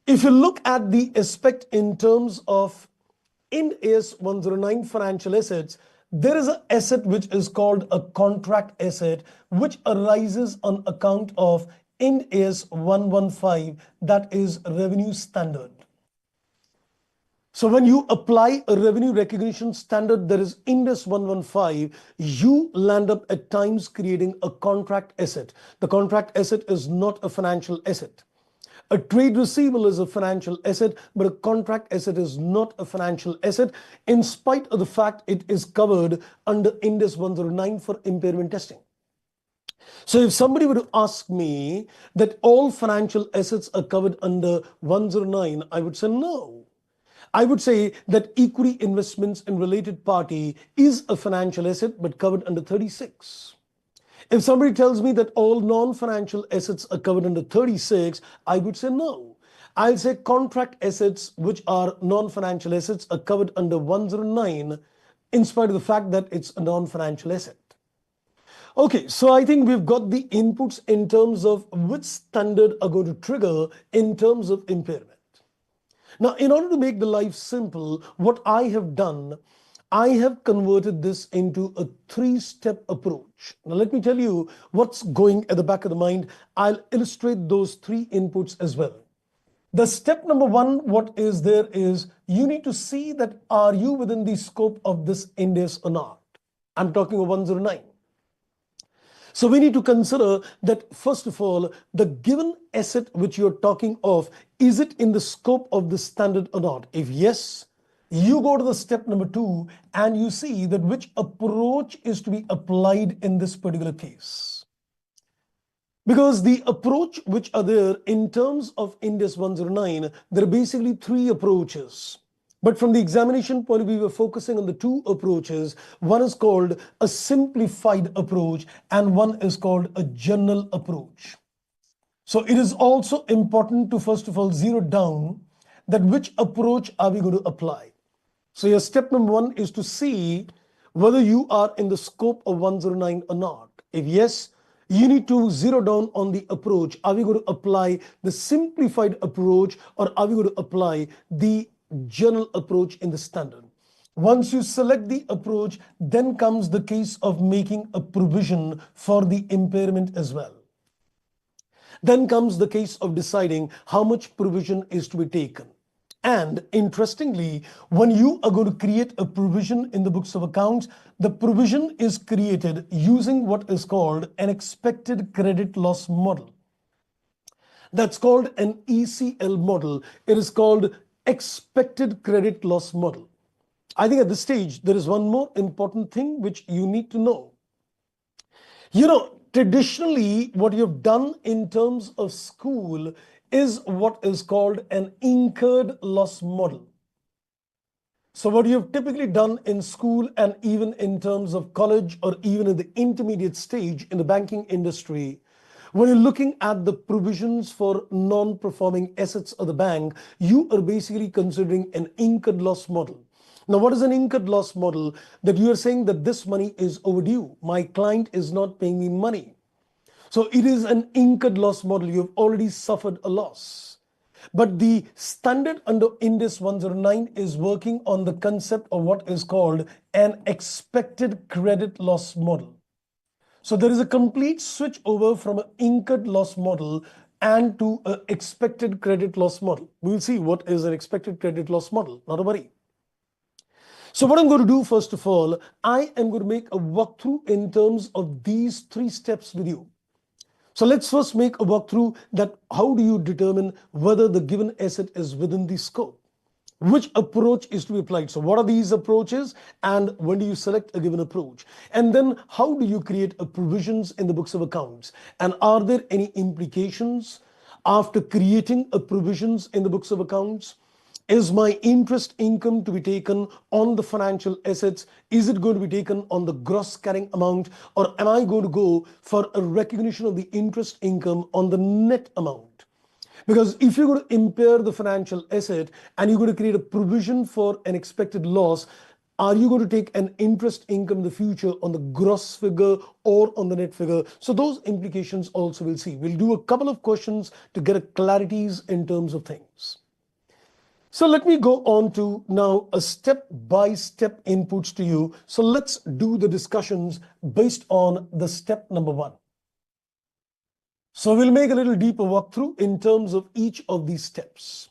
Speaker 1: if you look at the aspect in terms of Ind AS 109 financial assets, there is an asset which is called a contract asset, which arises on account of Ind AS 115, that is revenue standard. So when you apply a revenue recognition standard, there is Ind AS 115, you land up at times creating a contract asset. The contract asset is not a financial asset. A trade receivable is a financial asset, but a contract asset is not a financial asset, in spite of the fact it is covered under Ind AS 109 for impairment testing. So if somebody were to ask me that all financial assets are covered under 109, I would say no. I would say that equity investments in related party is a financial asset, but covered under 36. If somebody tells me that all non-financial assets are covered under 36, I would say no. I'll say contract assets, which are non-financial assets, are covered under 109, in spite of the fact that it's a non-financial asset. Okay, so I think we've got the inputs in terms of which standard are going to trigger in terms of impairment. Now, in order to make the life simple, what I have done, I have converted this into a three-step approach. Now, let me tell you what's going at the back of the mind. I'll illustrate those three inputs as well. The step number one, what is there is you need to see that are you within the scope of this Ind AS or not. I'm talking of 109. So we need to consider that, first of all, the given asset which you're talking of, is it in the scope of the standard or not? If yes, you go to the step number 2 and you see that which approach is to be applied in this particular case. Because the approach which are there in terms of Ind AS 109, there are basically 3 approaches. But from the examination point of view, we're focusing on the 2 approaches. One is called a simplified approach and one is called a general approach. So it is also important to, first of all, zero down that which approach are we going to apply. So your step number 1 is to see whether you are in the scope of 109 or not. If yes, you need to zero down on the approach. Are we going to apply the simplified approach or are we going to apply the general approach in the standard? Once you select the approach, then comes the case of making a provision for the impairment as well. Then comes the case of deciding how much provision is to be taken. And interestingly, when you are going to create a provision in the books of accounts, the provision is created using what is called an expected credit loss model. That's called an ECL model. It is called expected credit loss model. I think at this stage, there is one more important thing which you need to know. Traditionally, what you've done in terms of school is what is called an incurred loss model. So what you've typically done in school and even in terms of college or even in the intermediate stage in the banking industry, when you're looking at the provisions for non-performing assets of the bank, you are basically considering an incurred loss model. Now, what is an incurred loss model? That you are saying that this money is overdue. My client is not paying me money. So it is an incurred loss model. You've already suffered a loss. But the standard under Ind AS 109 is working on the concept of what is called an expected credit loss model. So there is a complete switch over from an incurred loss model and to an expected credit loss model. We'll see what is an expected credit loss model, not a worry. So what I'm going to do, first of all, I am going to make a walkthrough in terms of these 3 steps with you. So let's first make a walkthrough that how do you determine whether the given asset is within the scope? Which approach is to be applied? So what are these approaches and when do you select a given approach? And then how do you create a provisions in the books of accounts? And are there any implications after creating a provisions in the books of accounts? Is my interest income to be taken on the financial assets? Is it going to be taken on the gross carrying amount? Or am I going to go for a recognition of the interest income on the net amount? Because if you're going to impair the financial asset and you're going to create a provision for an expected loss, are you going to take an interest income in the future on the gross figure or on the net figure? So those implications also we'll see. We'll do a couple of questions to get a clarities in terms of things. So let me go on to now a step-by-step inputs to you. So let's do the discussions based on the step number 1. So we'll make a little deeper walkthrough in terms of each of these steps.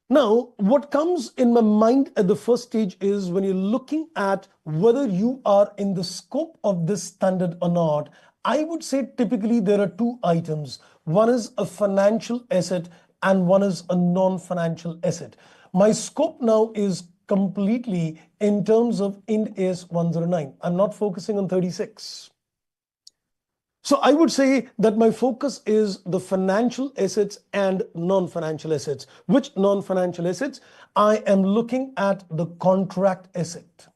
Speaker 1: Now, what comes in my mind at the first stage is when you're looking at whether you are in the scope of this standard or not, I would say typically there are 2 items. One is a financial asset and one is a non-financial asset. My scope now is completely in terms of Ind AS 109. I'm not focusing on 36. So I would say that my focus is the financial assets and non-financial assets. Which non-financial assets? I am looking at the contract asset.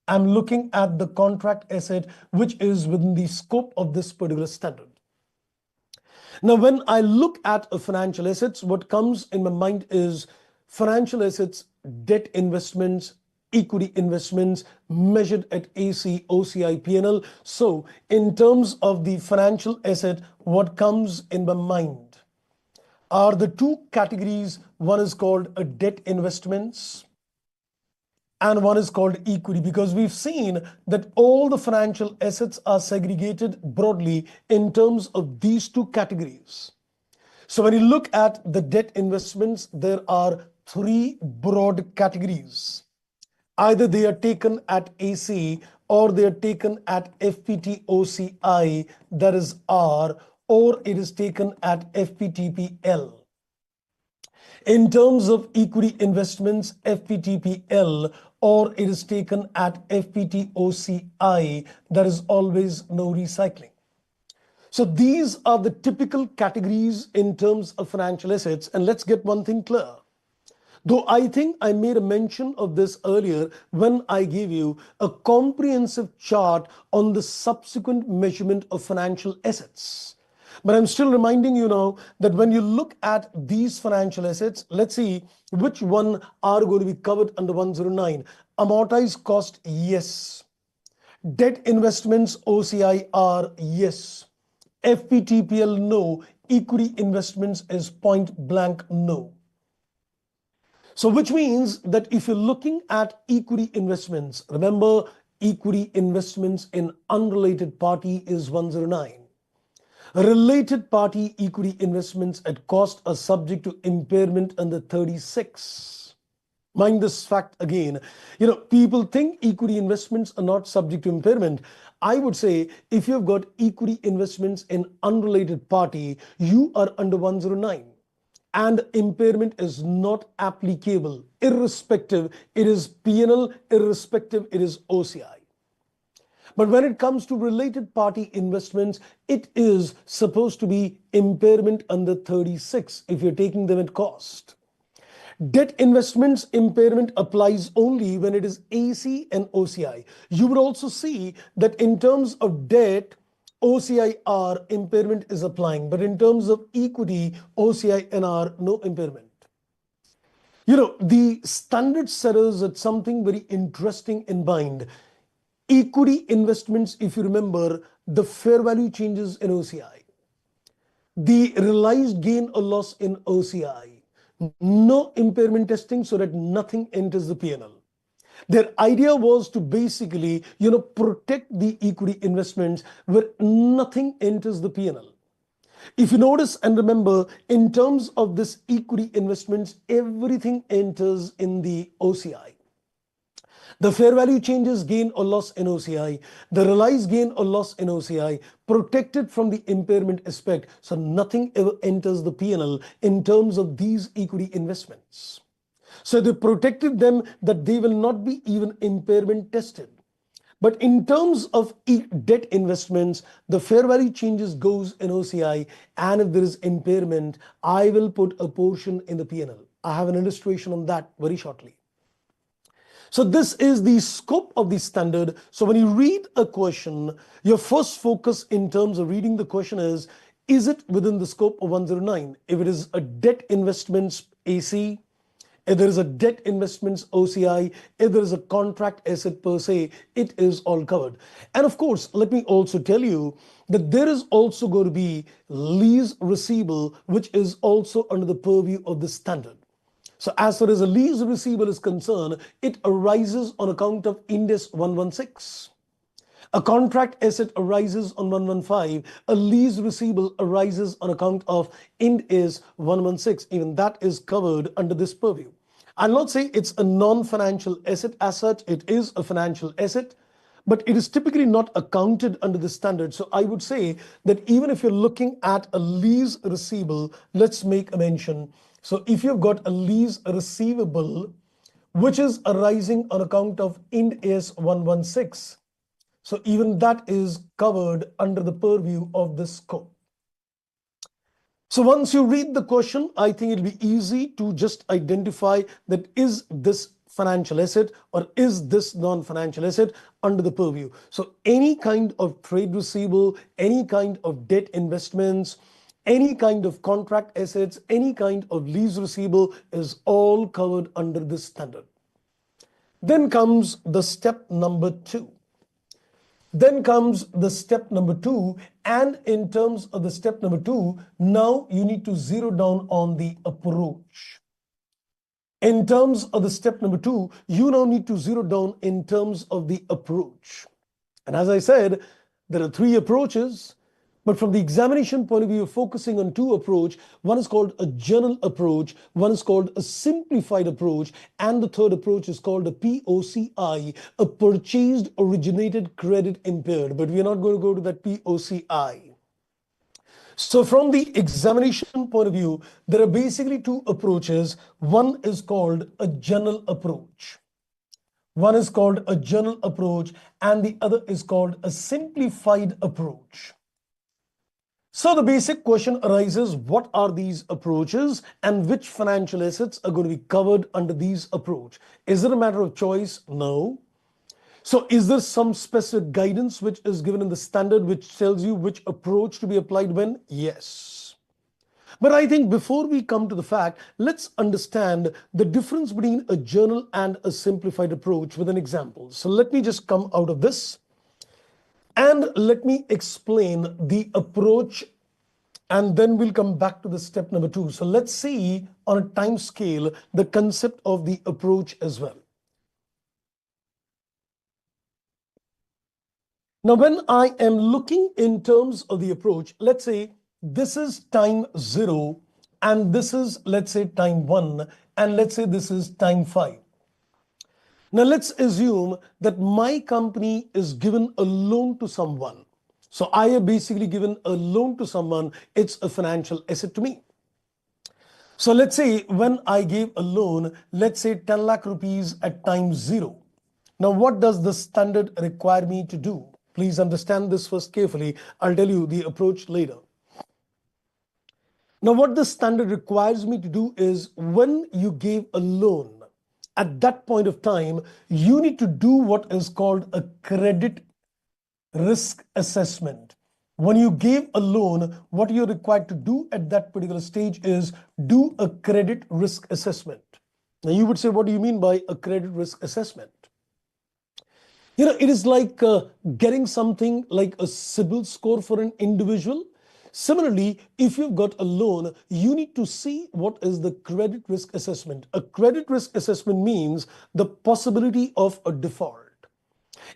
Speaker 1: I'm looking at the contract asset which is within the scope of this particular standard. Now, when I look at a financial assets, what comes in my mind is financial assets, debt investments, equity investments measured at AC, OCI, P&L. So in terms of the financial asset, what comes in my mind are the 2 categories. One is called a debt investments and one is called equity, because we've seen that all the financial assets are segregated broadly in terms of these 2 categories. So when you look at the debt investments, there are 3 broad categories. Either they are taken at AC or they are taken at FVTOCI, that is R, or it is taken at FVTPL. In terms of equity investments, FVTPL, or it is taken at FVTOCI, there is always no recycling. So these are the typical categories in terms of financial assets. And let's get one thing clear. Though I think I made a mention of this earlier when I gave you a comprehensive chart on the subsequent measurement of financial assets. But I'm still reminding you now that when you look at these financial assets, let's see which one are going to be covered under 109. Amortized cost, yes. Debt investments, OCI are yes. FVTPL, no. Equity investments is point blank no. So which means that if you're looking at equity investments, remember equity investments in unrelated party is 109. Related party equity investments at cost are subject to impairment under 36. Mind this fact again. People think equity investments are not subject to impairment. I would say if you've got equity investments in unrelated party, you are under 109. And impairment is not applicable, irrespective it is P&L, irrespective it is OCI. But when it comes to related party investments, it is supposed to be impairment under 36 if you're taking them at cost. Debt investments impairment applies only when it is AC and OCI. You would also see that in terms of debt, OCI-R impairment is applying, but in terms of equity, OCI-NR, no impairment. The standard setters had something very interesting in mind. Equity investments, if you remember, the fair value changes in OCI, the realized gain or loss in OCI, no impairment testing so that nothing enters the P&L. Their idea was to basically, protect the equity investments where nothing enters the P&L. If you notice and remember, in terms of this equity investments, everything enters in the OCI. The fair value changes gain or loss in OCI, the realized gain or loss in OCI, protected from the impairment aspect, so nothing ever enters the P&L in terms of these equity investments. So they protected them that they will not be even impairment tested. But in terms of debt investments, the fair value changes goes in OCI, and if there is impairment, I will put a portion in the P&L. I have an illustration on that very shortly. So this is the scope of the standard. So when you read a question, your first focus in terms of reading the question is it within the scope of 109? If it is a debt investments AC, if there is a debt investments OCI, if there is a contract asset per se, it is all covered. And of course, let me also tell you that there is also going to be lease receivable, which is also under the purview of the standard. So as far as a lease receivable is concerned, it arises on account of Ind AS 116. A contract asset arises on 115. A lease receivable arises on account of Ind AS 116. Even that is covered under this purview. I'll not say it's a non-financial asset as such. It is a financial asset, but it is typically not accounted under the standard. So I would say that even if you're looking at a lease receivable, let's make a mention. So if you've got a lease receivable, which is arising on account of Ind AS 116, so even that is covered under the purview of this scope. So once you read the question, I think it'll be easy to just identify that is this financial asset or is this non-financial asset under the purview. So any kind of trade receivable, any kind of debt investments, any kind of contract assets, any kind of lease receivable is all covered under this standard. Then comes the step number 2. And in terms of the step number 2, now you need to zero down on the approach. In terms of the step number 2, you now need to zero down in terms of the approach. And as I said, there are 3 approaches. But from the examination point of view, you're focusing on two approaches. One is called a general approach, one is called a simplified approach, and the third approach is called a POCI, a purchased originated credit impaired. But we're not going to go to that POCI. So from the examination point of view, there are basically two approaches. One is called a general approach. One is called a general approach, and the other is called a simplified approach. So the basic question arises, what are these approaches and which financial assets are going to be covered under these approach? Is it a matter of choice? No. So is there some specific guidance which is given in the standard which tells you which approach to be applied when? Yes. But I think before we come to the fact, let's understand the difference between a general and a simplified approach with an example. So let me just come out of this and let me explain the approach, and then we'll come back to the step number 2. So let's see on a time scale the concept of the approach as well. Now, when I am looking in terms of the approach, let's say this is time 0 and this is, let's say, time 1, and let's say this is time 5. Now, let's assume that my company is given a loan to someone. So I have basically given a loan to someone. It's a financial asset to me. So let's say when I gave a loan, let's say 10 lakh rupees at time 0. Now, what does the standard require me to do? Please understand this first carefully. I'll tell you the approach later. Now, what the standard requires me to do is when you gave a loan, at that point of time, you need to do what is called a credit risk assessment. When you gave a loan, what you're required to do at that particular stage is do a credit risk assessment. Now, you would say, what do you mean by a credit risk assessment? You know, it is like getting something like a CIBIL score for an individual. Similarly, if you've got a loan, you need to see what is the credit risk assessment. A credit risk assessment means the possibility of a default.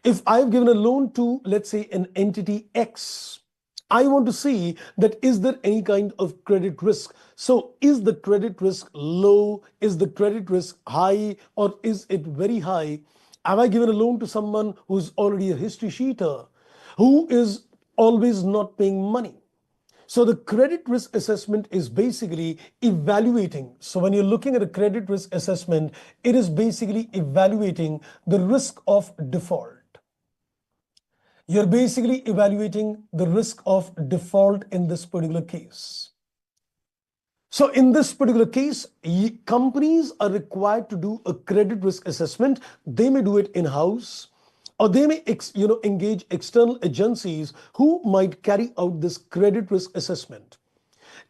Speaker 1: If I've given a loan to, let's say, an entity X, I want to see that is there any kind of credit risk. So is the credit risk low? Is the credit risk high? Or is it very high? Have I given a loan to someone who's already a history sheeter, who is always not paying money? So the credit risk assessment is basically evaluating. So when you're looking at a credit risk assessment, it is basically evaluating the risk of default. You're basically evaluating the risk of default in this particular case. So in this particular case, companies are required to do a credit risk assessment. They may do it in-house, or they may engage external agencies who might carry out this credit risk assessment.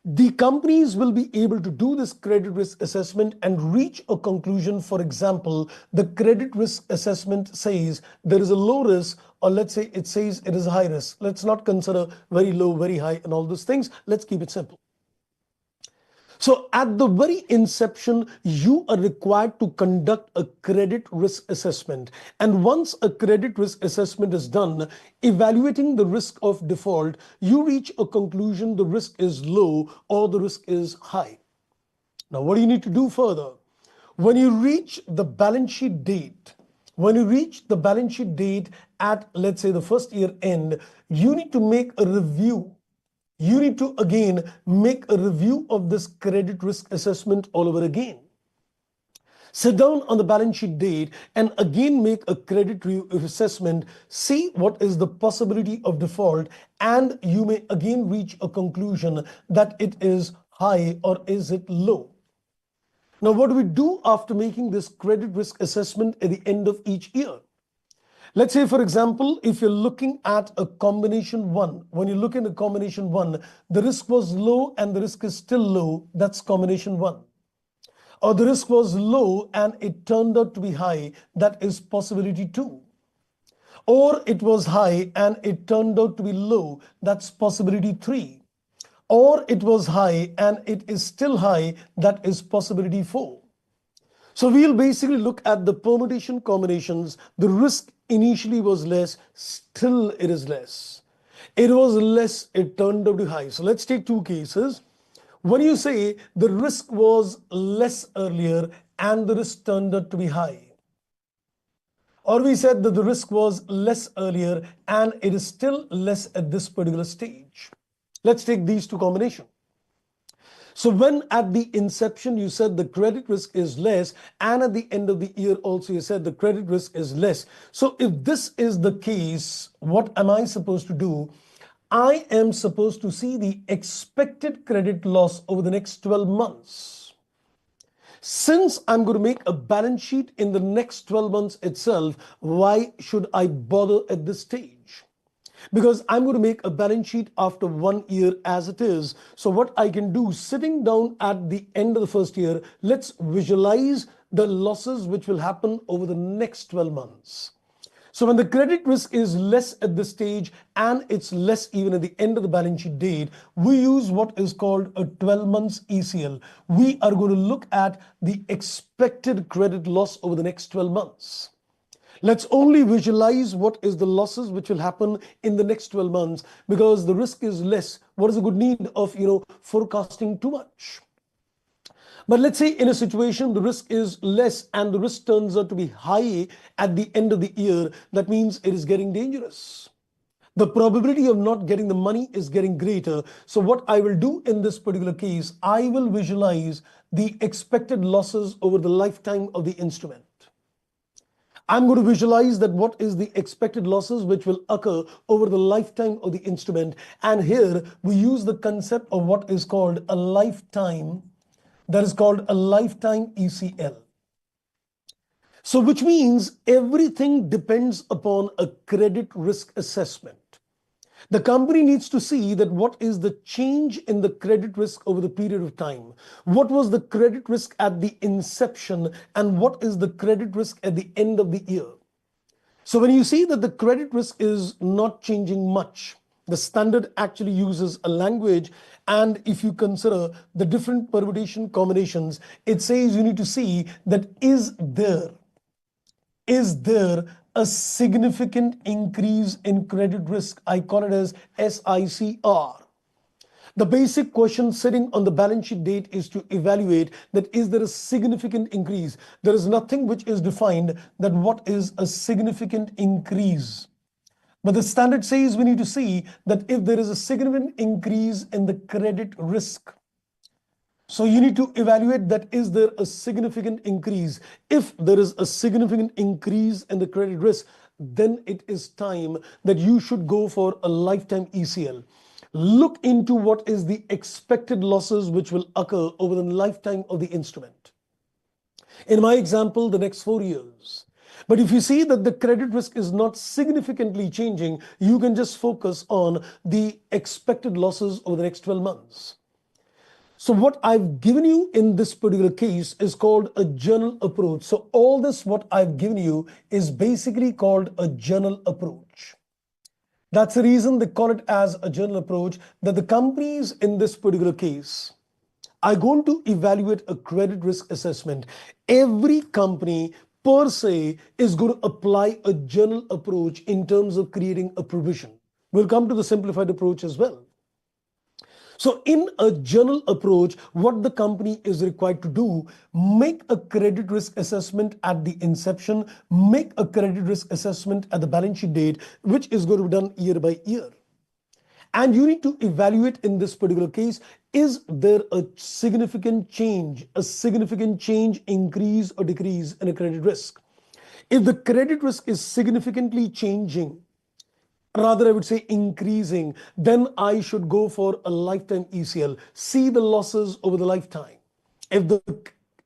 Speaker 1: The companies will be able to do this credit risk assessment and reach a conclusion. For example, the credit risk assessment says there is a low risk, or let's say it says it is a high risk. Let's not consider very low, very high, and all those things. Let's keep it simple. So at the very inception, you are required to conduct a credit risk assessment. And once a credit risk assessment is done, evaluating the risk of default, you reach a conclusion the risk is low or the risk is high. Now, what do you need to do further? When you reach the balance sheet date, at, let's say, the first year end, you need to make a review. You need to again make a review of this credit risk assessment all over again. Sit down on the balance sheet date and again make a credit assessment, see what is the possibility of default, and you may again reach a conclusion that it is high or is it low. Now, what do we do after making this credit risk assessment at the end of each year? Let's say, for example, if you're looking at a combination 1, when you look in a combination 1, the risk was low and the risk is still low, that's combination 1. Or the risk was low and it turned out to be high, that is possibility 2. Or it was high and it turned out to be low, that's possibility 3. Or it was high and it is still high, that is possibility 4. So we'll basically look at the permutation combinations. The risk initially was less, still it is less. It was less, it turned out to be high. So let's take two cases. When you say the risk was less earlier and the risk turned out to be high, or we said that the risk was less earlier and it is still less at this particular stage. Let's take these two combinations. So when at the inception you said the credit risk is less, and at the end of the year also you said the credit risk is less. So if this is the case, what am I supposed to do? I am supposed to see the expected credit loss over the next 12 months. Since I'm going to make a balance sheet in the next 12 months itself, why should I bother at this stage? Because I'm going to make a balance sheet after 1 year as it is. So what I can do, sitting down at the end of the first year, let's visualize the losses which will happen over the next 12 months. So when the credit risk is less at this stage and it's less even at the end of the balance sheet date, we use what is called a 12 months ECL. We are going to look at the expected credit loss over the next 12 months. Let's only visualize what is the losses which will happen in the next 12 months, because the risk is less. What is the good need of, forecasting too much? But let's say in a situation the risk is less and the risk turns out to be high at the end of the year. That means it is getting dangerous. The probability of not getting the money is getting greater. So what I will do in this particular case, I will visualize the expected losses over the lifetime of the instrument. I'm going to visualize that what is the expected losses which will occur over the lifetime of the instrument. And here we use the concept of what is called a lifetime, that is called a lifetime ECL. So which means everything depends upon a credit risk assessment. The company needs to see that what is the change in the credit risk over the period of time. What was the credit risk at the inception and what is the credit risk at the end of the year. So when you see that the credit risk is not changing much, the standard actually uses a language, and if you consider the different permutation combinations, it says you need to see that is there a significant increase in credit risk. I call it as SICR. The basic question sitting on the balance sheet date is to evaluate that is there a significant increase. There is nothing which is defined that what is a significant increase. But the standard says we need to see that if there is a significant increase in the credit risk. So you need to evaluate that is there a significant increase. If there is a significant increase in the credit risk, then it is time that you should go for a lifetime ECL. Look into what is the expected losses which will occur over the lifetime of the instrument. In my example, the next 4 years. But if you see that the credit risk is not significantly changing, you can just focus on the expected losses over the next 12 months. So what I've given you in this particular case is called a general approach. So all this what I've given you is basically called a general approach. That's the reason they call it as a general approach, that the companies in this particular case are going to evaluate a credit risk assessment. Every company per se is going to apply a general approach in terms of creating a provision. We'll come to the simplified approach as well. So in a general approach, what the company is required to do, make a credit risk assessment at the inception, make a credit risk assessment at the balance sheet date, which is going to be done year by year. And you need to evaluate in this particular case, is there a significant change, increase or decrease in a credit risk? If the credit risk is significantly changing, rather I would say increasing, then I should go for a lifetime ECL. See the losses over the lifetime. If the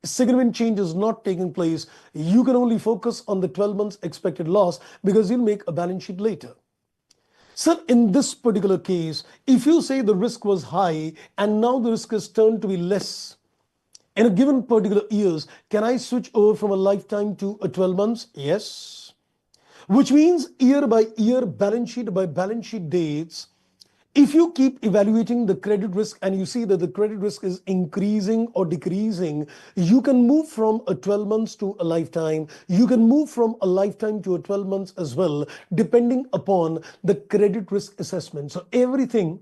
Speaker 1: significant change is not taking place, you can only focus on the 12 months expected loss because you'll make a balance sheet later. So in this particular case, if you say the risk was high and now the risk has turned to be less, in a given particular years, can I switch over from a lifetime to a 12 months? Yes. Which means year by year, balance sheet by balance sheet dates, If you keep evaluating the credit risk and you see that the credit risk is increasing or decreasing, you can move from a 12 months to a lifetime. You can move from a lifetime to a 12 months as well, depending upon the credit risk assessment. So everything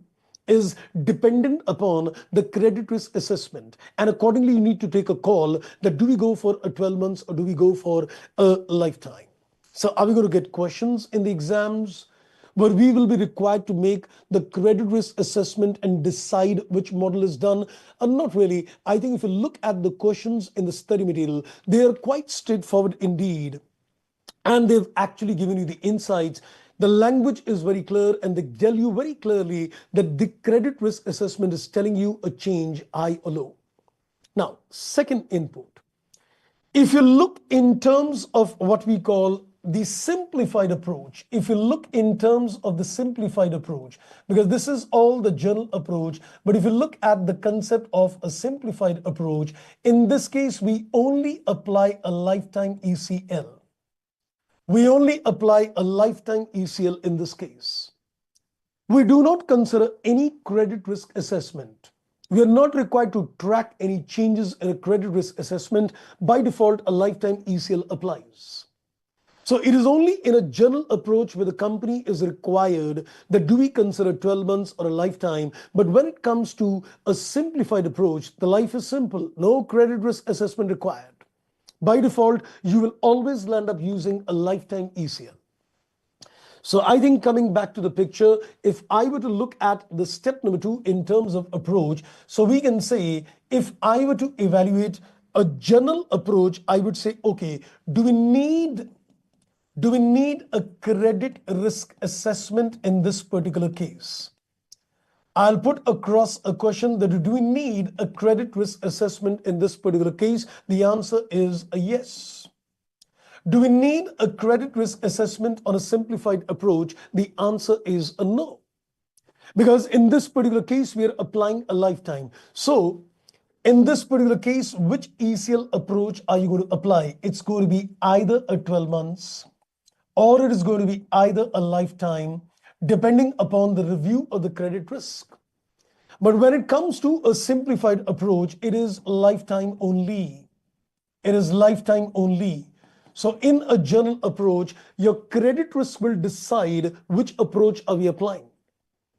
Speaker 1: is dependent upon the credit risk assessment. And accordingly, you need to take a call that do we go for a 12 months or do we go for a lifetime? So are we going to get questions in the exams where we will be required to make the credit risk assessment and decide which model is done? Not really. I think if you look at the questions in the study material, they are quite straightforward indeed. And they've actually given you the insights. The language is very clear and they tell you very clearly that the credit risk assessment is telling you a change, high or low. Now, second input. If you look in terms of what we call the simplified approach, if you look in terms of the simplified approach, because this is all the general approach, but if you look at the concept of a simplified approach, in this case, we only apply a lifetime ECL. We only apply a lifetime ECL in this case. We do not consider any credit risk assessment. We are not required to track any changes in a credit risk assessment. By default, a lifetime ECL applies. So it is only in a general approach where the company is required that do we consider 12 months or a lifetime. But when it comes to a simplified approach, the life is simple. No credit risk assessment required. By default, you will always land up using a lifetime ECL. So I think coming back to the picture, if I were to look at the step number 2 in terms of approach, so we can say if I were to evaluate a general approach, I would say, okay, do we need a credit risk assessment in this particular case? I'll put across a question that do we need a credit risk assessment in this particular case? The answer is a yes. Do we need a credit risk assessment on a simplified approach? The answer is a no. Because in this particular case, we are applying a lifetime. So in this particular case, which ECL approach are you going to apply? It's going to be either a 12 months or it is going to be either a lifetime, depending upon the review of the credit risk. But when it comes to a simplified approach, it is lifetime only. It is lifetime only. So in a general approach, your credit risk will decide which approach are we applying.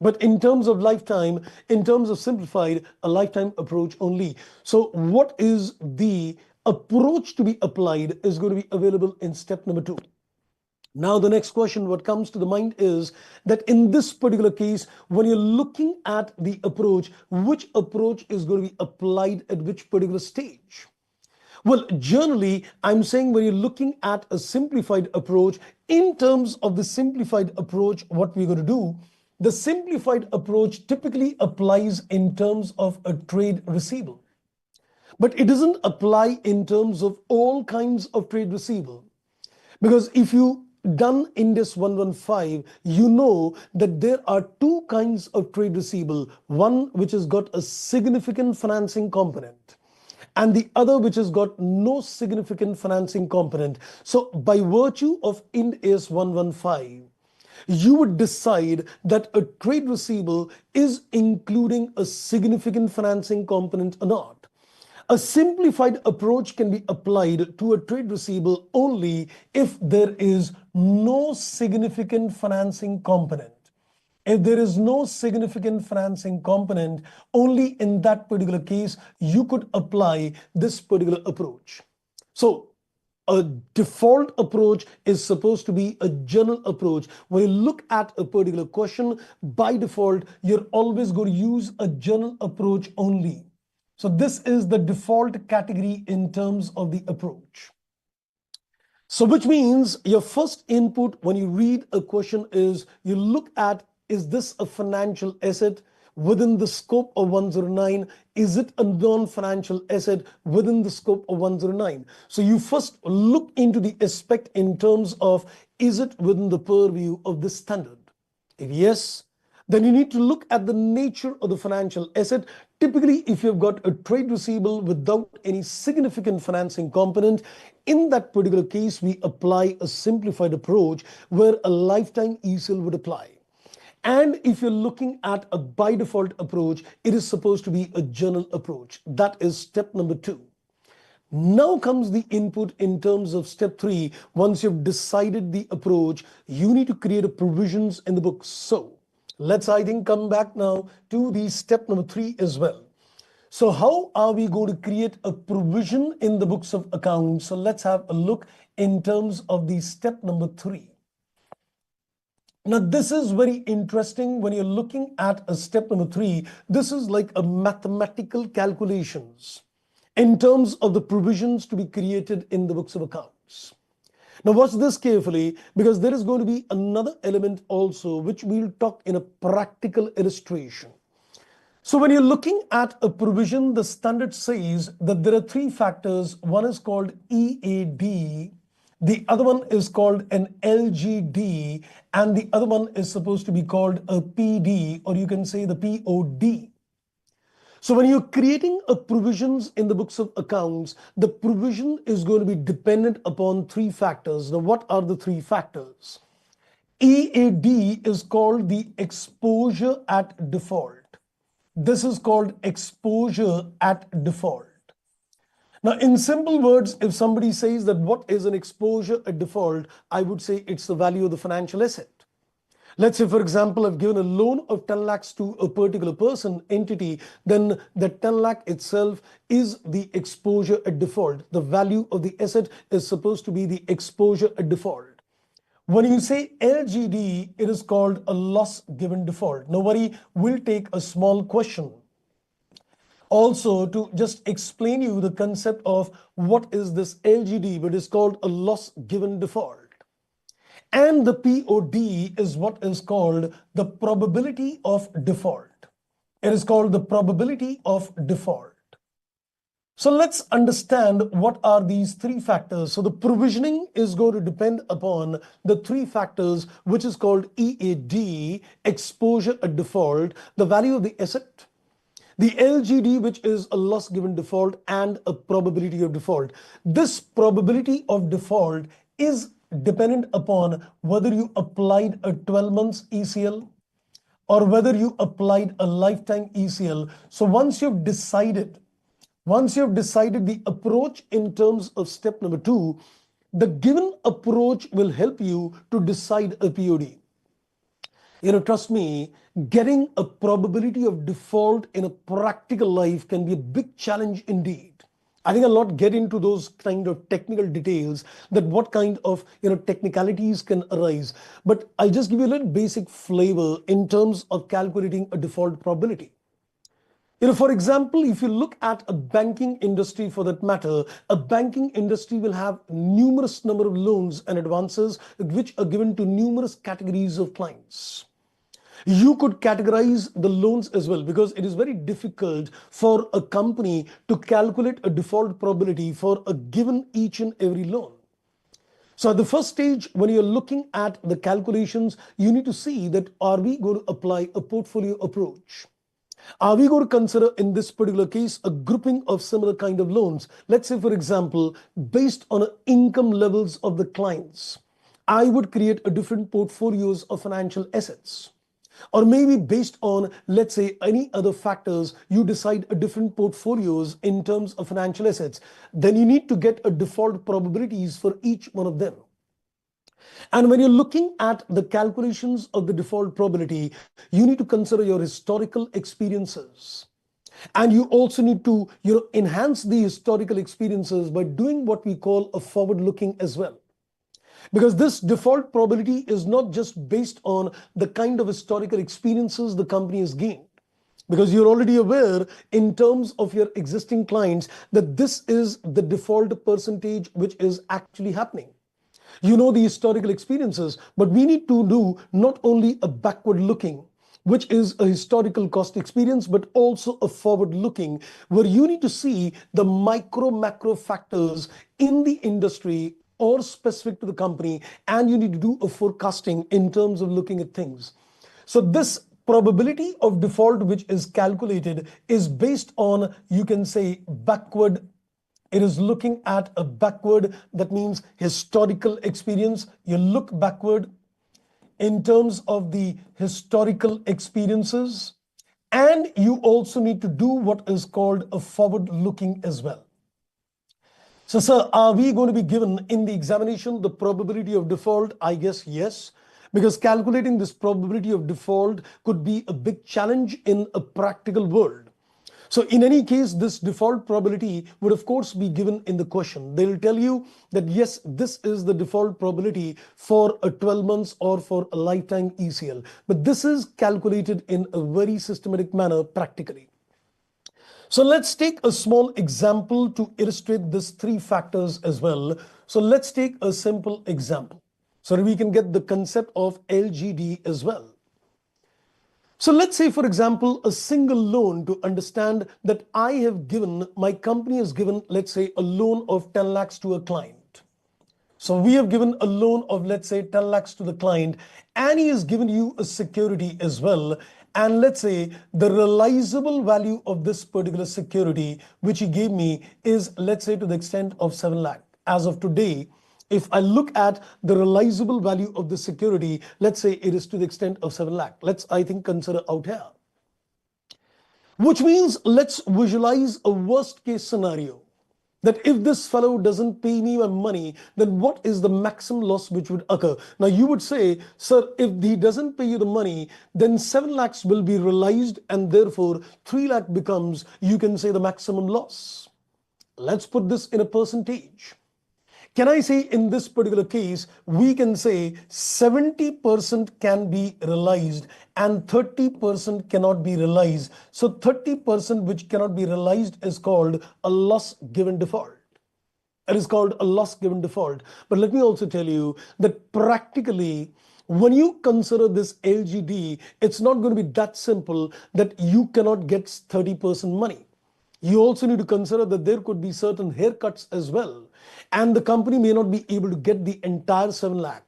Speaker 1: But in terms of lifetime, in terms of simplified, a lifetime approach only. So what is the approach to be applied is going to be available in step number 2. Now, the next question, what comes to the mind is that in this particular case, when you're looking at the approach, which approach is going to be applied at which particular stage? Well, generally, I'm saying when you're looking at a simplified approach, in terms of the simplified approach, what we're going to do, the simplified approach typically applies in terms of a trade receivable. But it doesn't apply in terms of all kinds of trade receivable. Because if you done Index 115, you know that there are 2 kinds of trade receivable. One which has got a significant financing component, and the other which has got no significant financing component. So by virtue of Ind AS 115, you would decide that a trade receivable is including a significant financing component or not. A simplified approach can be applied to a trade receivable only if there is no significant financing component. If there is no significant financing component, only in that particular case, you could apply this particular approach. So a default approach is supposed to be a general approach. When you look at a particular question, by default, you're always going to use a general approach only. So this is the default category in terms of the approach. So which means your first input when you read a question is you look at, is this a financial asset within the scope of 109? Is it a non-financial asset within the scope of 109? So you first look into the aspect in terms of, is it within the purview of this standard? If yes, then you need to look at the nature of the financial asset. Typically, if you've got a trade receivable without any significant financing component, in that particular case, we apply a simplified approach where a lifetime ECL would apply. And if you're looking at a by default approach, it is supposed to be a journal approach. That is step number 2. Now comes the input in terms of step 3. Once you've decided the approach, you need to create a provisions in the books. So let's, I think, come back now to the step number 3 as well. So how are we going to create a provision in the books of accounts? So let's have a look in terms of the step number 3. Now, this is very interesting when you're looking at a step number 3. This is like a mathematical calculations in terms of the provisions to be created in the books of accounts. Now, watch this carefully, because there is going to be another element also which we'll talk in a practical illustration. So when you're looking at a provision, the standard says that there are 3 factors. One is called EAD, the other one is called an LGD, and the other one is supposed to be called a PD, or you can say the POD. So when you're creating a provisions in the books of accounts, the provision is going to be dependent upon 3 factors. Now, what are the 3 factors? EAD is called the exposure at default. This is called exposure at default. Now, in simple words, if somebody says that what is an exposure at default, I would say it's the value of the financial asset. Let's say, for example, I've given a loan of 10 lakhs to a particular person, entity, then the 10 lakh itself is the exposure at default. The value of the asset is supposed to be the exposure at default. When you say LGD, it is called a loss given default. Nobody will take a small question. Also, to just explain you the concept of what is this LGD, but it's called a loss given default. And the POD is what is called the probability of default. It is called the probability of default. So let's understand what are these 3 factors. So the provisioning is going to depend upon the 3 factors, which is called EAD, exposure at default, the value of the asset, the LGD, which is a loss given default, and a probability of default. This probability of default is dependent upon whether you applied a 12 months ECL or whether you applied a lifetime ECL. So once you've decided the approach in terms of step number 2, the given approach will help you to decide a POD. Trust me, getting a probability of default in a practical life can be a big challenge indeed. I think I'll not get into those kind of technical details, that what kind of technicalities can arise. But I'll just give you a little basic flavor in terms of calculating a default probability. For example, if you look at a banking industry for that matter, a banking industry will have numerous number of loans and advances which are given to numerous categories of clients. You could categorize the loans as well, because it is very difficult for a company to calculate a default probability for a given each and every loan. So at the first stage, when you're looking at the calculations, you need to see that are we going to apply a portfolio approach? Are we going to consider in this particular case a grouping of similar kind of loans? Let's say, for example, based on income levels of the clients, I would create a different portfolios of financial assets. Or maybe based on, let's say, any other factors, you decide a different portfolios in terms of financial assets. Then you need to get a default probabilities for each one of them. And when you're looking at the calculations of the default probability, you need to consider your historical experiences. And you also need to enhance the historical experiences by doing what we call a forward looking as well. Because this default probability is not just based on the kind of historical experiences the company has gained. Because you're already aware in terms of your existing clients that this is the default percentage which is actually happening. You know the historical experiences, but we need to do not only a backward looking, which is a historical cost experience, but also a forward looking, where you need to see the macro factors in the industry or specific to the company, and you need to do a forecasting in terms of looking at things. So this probability of default which is calculated is based on, you can say, backward. It is looking at a backward, that means historical experience. You look backward. in terms of the historical experiences, and you also need to do what is called a forward looking as well. So, sir, are we going to be given in the examination the probability of default? I guess yes, because calculating this probability of default could be a big challenge in a practical world. So in any case, this default probability would of course be given in the question. They'll tell you that yes, this is the default probability for a 12 months or for a lifetime ECL. But this is calculated in a very systematic manner practically. So let's take a small example to illustrate these three factors as well. So let's take a simple example so that we can get the concept of LGD as well. So let's say, for example, a single loan, to understand that my company has given, let's say, a loan of 10 lakhs to a client. So we have given a loan of, let's say, 10 lakhs to the client, and he has given you a security as well. And let's say the realizable value of this particular security, which he gave me, is, let's say, to the extent of 7 lakh. As of today, if I look at the realizable value of the security, let's say it is to the extent of 7 lakh. Let's, I think, consider out here. Which means let's visualize a worst case scenario, that if this fellow doesn't pay me my money, then what is the maximum loss which would occur? Now you would say, sir, if he doesn't pay you the money, then 7 lakhs will be realized, and therefore 3 lakh becomes, you can say, the maximum loss. Let's put this in a percentage. Can I say in this particular case, we can say 70% can be realized and 30% cannot be realized. So 30% which cannot be realized is called a loss given default. It is called a loss given default. But let me also tell you that practically, when you consider this LGD, it's not going to be that simple that you cannot get 30% money. You also need to consider that there could be certain haircuts as well. And the company may not be able to get the entire 7 lakh.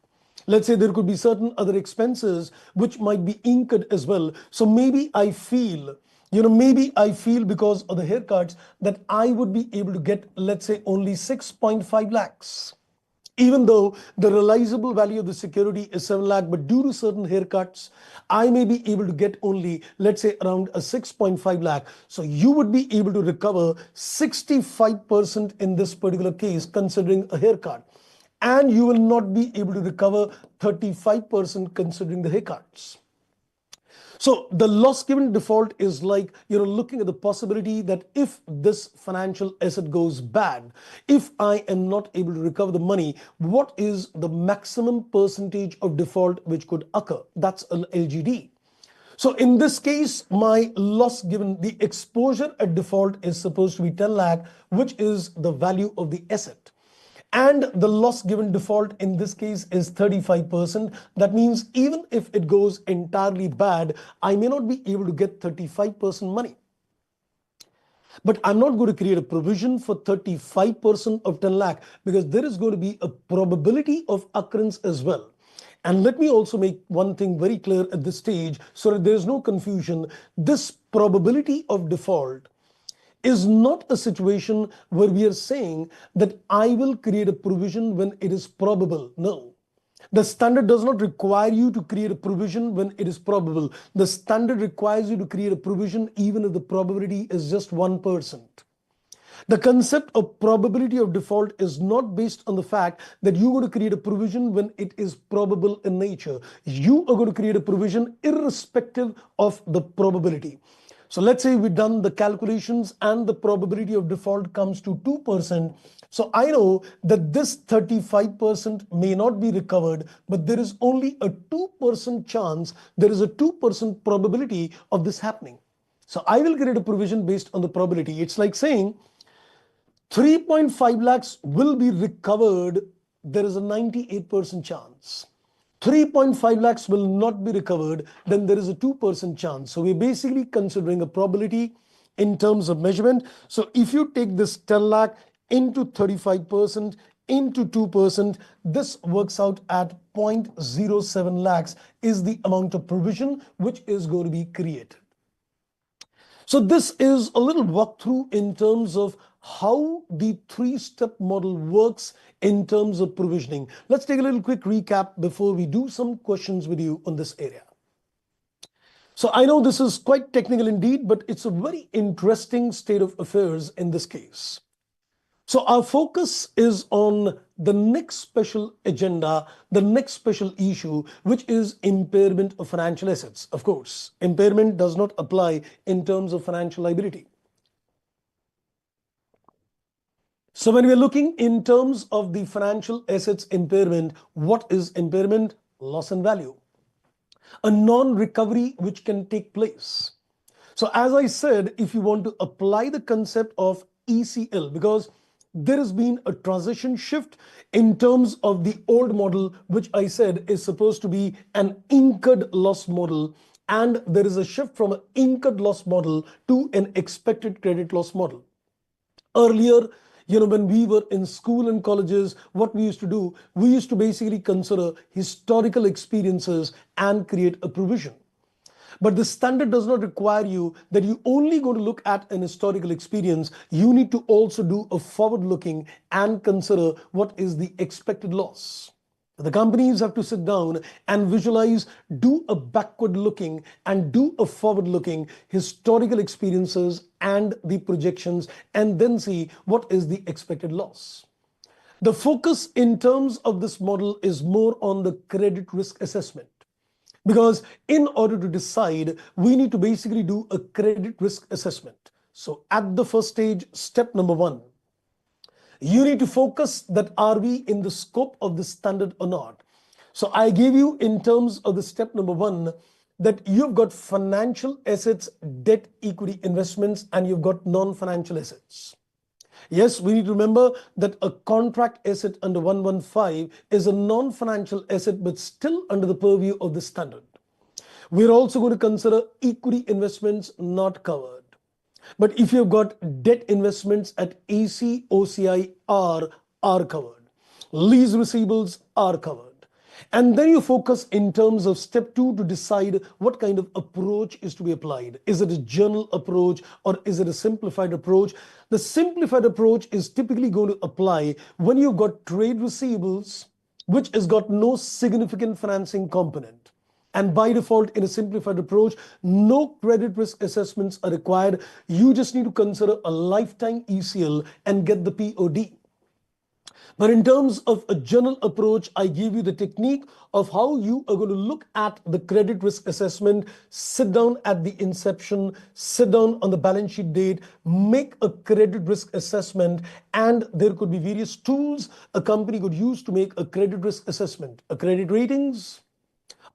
Speaker 1: Let's say there could be certain other expenses which might be incurred as well. So maybe I feel, because of the haircuts that I would be able to get, let's say, only 6.5 lakhs. Even though the realizable value of the security is 7 lakh, but due to certain haircuts, I may be able to get only, let's say, around a 6.5 lakh. So you would be able to recover 65% in this particular case, considering a haircut. And you will not be able to recover 35% considering the haircuts. So the loss given default is like, looking at the possibility that if this financial asset goes bad, if I am not able to recover the money, what is the maximum percentage of default which could occur? That's an LGD. So in this case, my loss given, the exposure at default is supposed to be 10 lakh, which is the value of the asset. And the loss given default in this case is 35%. That means even if it goes entirely bad, I may not be able to get 35% money. But I'm not going to create a provision for 35% of 10 lakh because there is going to be a probability of occurrence as well. And let me also make one thing very clear at this stage so that there is no confusion. This probability of default is not a situation where we are saying that I will create a provision when it is probable. No. The standard does not require you to create a provision when it is probable. The standard requires you to create a provision even if the probability is just 1%. The concept of probability of default is not based on the fact that you're going to create a provision when it is probable in nature. You are going to create a provision irrespective of the probability. So let's say we've done the calculations and the probability of default comes to 2%. So I know that this 35% may not be recovered, but there is only a 2% chance, there is a 2% probability of this happening. So I will create a provision based on the probability. It's like saying 3.5 lakhs will be recovered. There is a 98% chance. 3.5 lakhs will not be recovered, then there is a 2% chance. So we're basically considering a probability in terms of measurement. So if you take this 10 lakh into 35% into 2%, this works out at 0.07 lakhs is the amount of provision which is going to be created. So this is a little walkthrough in terms of how the three-step model works in terms of provisioning. Let's take a little quick recap before we do some questions with you on this area. So I know this is quite technical indeed, but it's a very interesting state of affairs in this case. So our focus is on the next special agenda, the next special issue, which is impairment of financial assets. Of course, impairment does not apply in terms of financial liability. So when we're looking in terms of the financial assets impairment, what is impairment? Loss in value. A non-recovery which can take place. So as I said, if you want to apply the concept of ECL, because there has been a transition shift in terms of the old model, which I said is supposed to be an incurred loss model, and there is a shift from an incurred loss model to an expected credit loss model. Earlier, when we were in school and colleges, what we used to do, we used to basically consider historical experiences and create a provision. But the standard does not require you that you only go to look at an historical experience. You need to also do a forward looking and consider what is the expected loss. The companies have to sit down and visualize, do a backward looking and do a forward looking historical experiences and the projections, and then see what is the expected loss. The focus in terms of this model is more on the credit risk assessment. Because in order to decide, we need to basically do a credit risk assessment. So at the first stage, step number 1, you need to focus that are we in the scope of the standard or not. So I gave you in terms of the step number 1 that you've got financial assets, debt, equity investments, and you've got non-financial assets. Yes, we need to remember that a contract asset under 115 is a non-financial asset, but still under the purview of the standard. We're also going to consider equity investments not covered. But if you've got debt investments at AC, OCI are covered. Lease receivables are covered. And then you focus in terms of step 2 to decide what kind of approach is to be applied. Is it a journal approach or is it a simplified approach? The simplified approach is typically going to apply when you've got trade receivables, which has got no significant financing component. And by default, in a simplified approach, no credit risk assessments are required. You just need to consider a lifetime ECL and get the POD. But in terms of a general approach, I give you the technique of how you are going to look at the credit risk assessment, sit down at the inception, sit down on the balance sheet date, make a credit risk assessment, and there could be various tools a company could use to make a credit risk assessment, a credit ratings,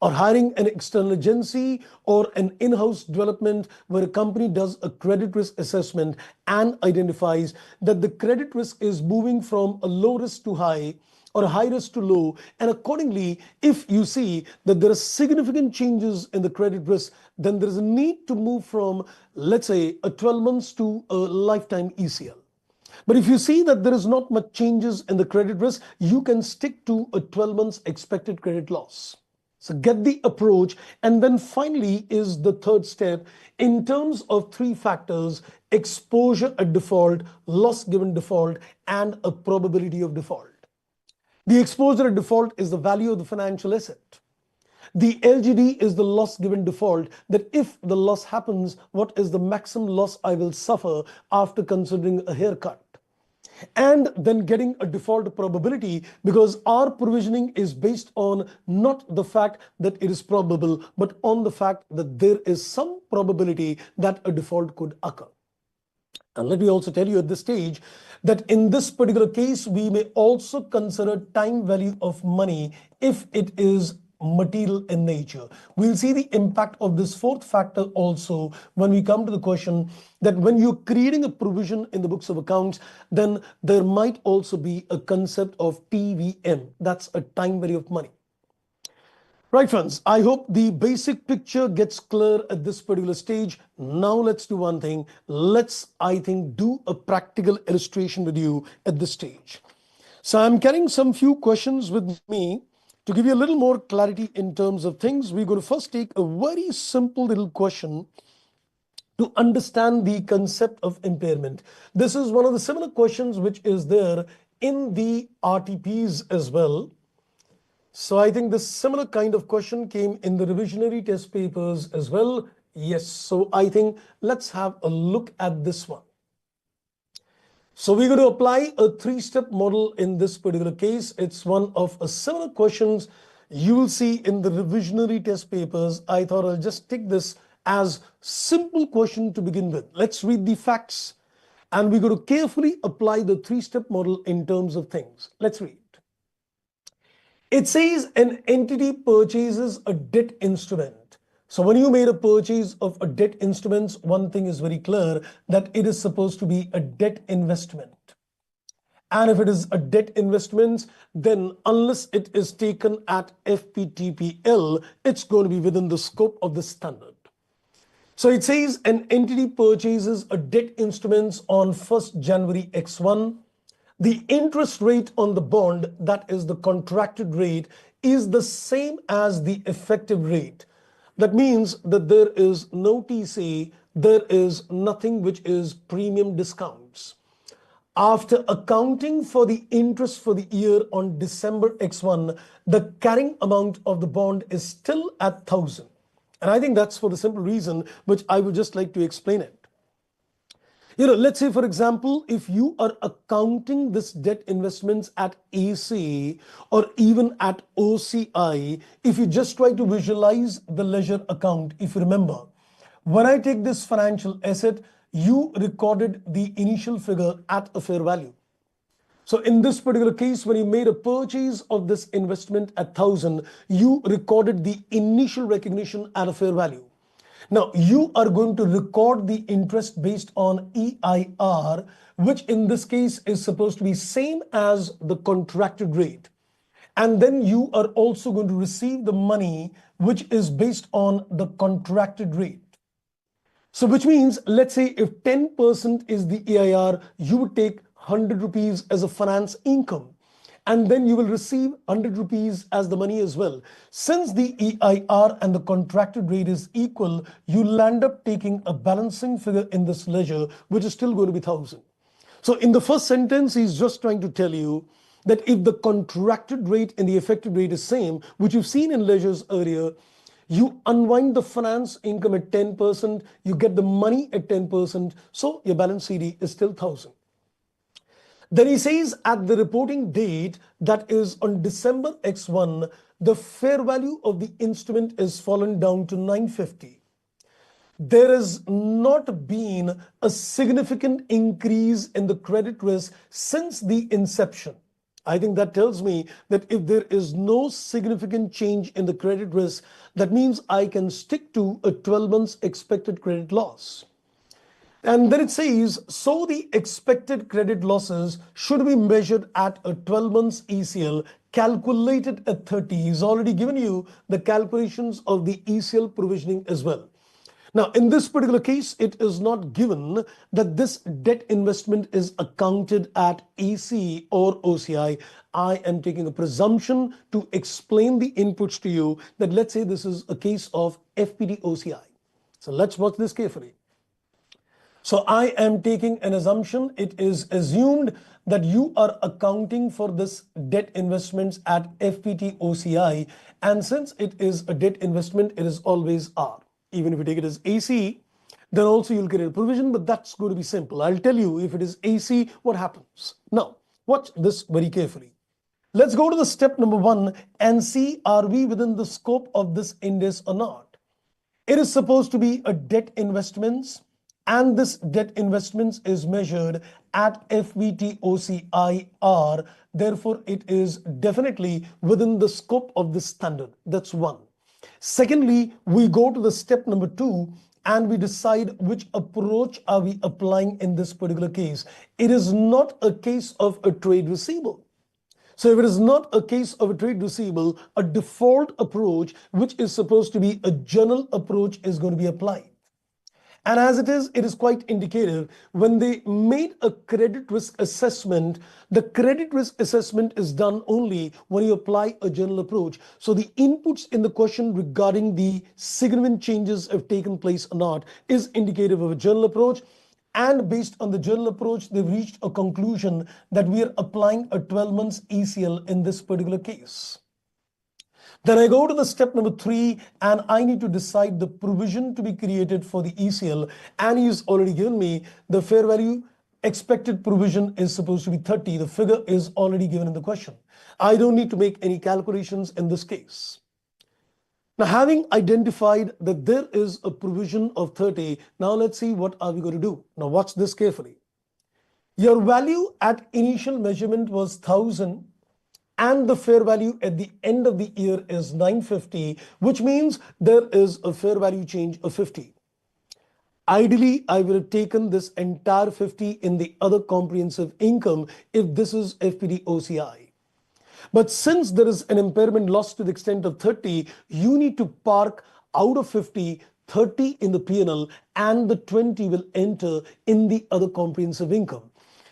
Speaker 1: or hiring an external agency or an in-house development where a company does a credit risk assessment and identifies that the credit risk is moving from a low risk to high or a high risk to low. And accordingly, if you see that there are significant changes in the credit risk, then there is a need to move from, let's say, a 12 months to a lifetime ECL. But if you see that there is not much changes in the credit risk, you can stick to a 12 months expected credit loss. So get the approach. And then finally is the third step in terms of 3 factors: exposure at default, loss given default, and a probability of default. The exposure at default is the value of the financial asset. The LGD is the loss given default, that if the loss happens, what is the maximum loss I will suffer after considering a haircut. And then getting a default probability, because our provisioning is based on not the fact that it is probable, but on the fact that there is some probability that a default could occur. And let me also tell you at this stage that in this particular case, we may also consider time value of money if it is material in nature. We'll see the impact of this 4th factor also when we come to the question that when you're creating a provision in the books of accounts, then there might also be a concept of TVM. That's a time value of money. Right, friends, I hope the basic picture gets clear at this particular stage. Now let's do one thing. Let's, I think, do a practical illustration with you at this stage. So I'm carrying some few questions with me. To give you a little more clarity in terms of things, we're going to first take a very simple little question to understand the concept of impairment. This is one of the similar questions which is there in the RTPs as well. So I think this similar kind of question came in the revisionary test papers as well. Yes, so I think let's have a look at this one. So we're going to apply a three-step model in this particular case. It's one of a similar questions you will see in the revisionary test papers. I thought I'll just take this as simple question to begin with. Let's read the facts and we're going to carefully apply the three-step model in terms of things. Let's read. It says an entity purchases a debt instrument. So when you made a purchase of a debt instrument, one thing is very clear that it is supposed to be a debt investment. And if it is a debt investment, then unless it is taken at FPTPL, it's going to be within the scope of the standard. So it says an entity purchases a debt instrument on 1st January X1. The interest rate on the bond, that is the contracted rate, is the same as the effective rate. That means that there is no TC, there is nothing which is premium discounts. After accounting for the interest for the year on December X1, the carrying amount of the bond is still at 1,000. And I think that's for the simple reason which I would just like to explain it. Let's say, for example, if you are accounting this debt investments at AC or even at OCI, if you just try to visualize the ledger account, if you remember, when I take this financial asset, you recorded the initial figure at a fair value. So in this particular case, when you made a purchase of this investment at 1,000, you recorded the initial recognition at a fair value. Now, you are going to record the interest based on EIR, which in this case is supposed to be same as the contracted rate. And then you are also going to receive the money which is based on the contracted rate. So which means, let's say if 10% is the EIR, you would take 100 rupees as a finance income. And then you will receive 100 rupees as the money as well. Since the EIR and the contracted rate is equal, you land up taking a balancing figure in this ledger, which is still going to be 1,000. So in the first sentence, he's just trying to tell you that if the contracted rate and the effective rate is same, which you've seen in ledgers earlier, you unwind the finance income at 10%, you get the money at 10%, so your balance CD is still 1,000. Then he says at the reporting date, that is on December X1, the fair value of the instrument is fallen down to 950. There has not been a significant increase in the credit risk since the inception. I think that tells me that if there is no significant change in the credit risk, that means I can stick to a 12 months expected credit loss. And then it says, so the expected credit losses should be measured at a 12 months ECL calculated at 30. He's already given you the calculations of the ECL provisioning as well. Now, in this particular case, it is not given that this debt investment is accounted at AC or OCI. I am taking a presumption to explain the inputs to you that let's say this is a case of FPT OCI. So let's watch this carefully. So I am taking an assumption. It is assumed that you are accounting for this debt investments at FPT OCI. And since it is a debt investment, it is always R. Even if you take it as AC, then also you'll get a provision, but that's going to be simple. I'll tell you if it is AC, what happens. Now, watch this very carefully. Let's go to the step number 1 and see are we within the scope of this index or not. It is supposed to be a debt investments, and this debt investments is measured at FVT OCIR. Therefore, it is definitely within the scope of this standard. That's one. Secondly, we go to the step number 2 and we decide which approach are we applying in this particular case. It is not a case of a trade receivable. So if it is not a case of a trade receivable, a default approach, which is supposed to be a general approach, is going to be applied. And as it is quite indicative. When they made a credit risk assessment, the credit risk assessment is done only when you apply a general approach. So the inputs in the question regarding the significant changes have taken place or not is indicative of a general approach. And based on the general approach, they've reached a conclusion that we are applying a 12 months ECL in this particular case. Then I go to the step number 3 and I need to decide the provision to be created for the ECL, and he's already given me the fair value expected provision is supposed to be 30. The figure is already given in the question. I don't need to make any calculations in this case. Now, having identified that there is a provision of 30, now let's see what are we going to do. Now watch this carefully. Your value at initial measurement was 1000 and the fair value at the end of the year is 950, which means there is a fair value change of 50. Ideally, I would have taken this entire 50 in the other comprehensive income if this is FPD OCI. But since there is an impairment loss to the extent of 30, you need to park out of 50, 30 in the P&L and the 20 will enter in the other comprehensive income.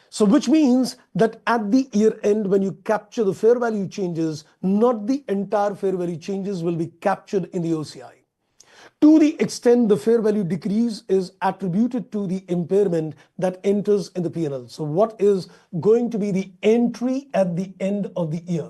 Speaker 1: So which means that at the year end, when you capture the fair value changes, not the entire fair value changes will be captured in the OCI. To the extent the fair value decrease is attributed to the impairment that enters in the P&L. So what is going to be the entry at the end of the year?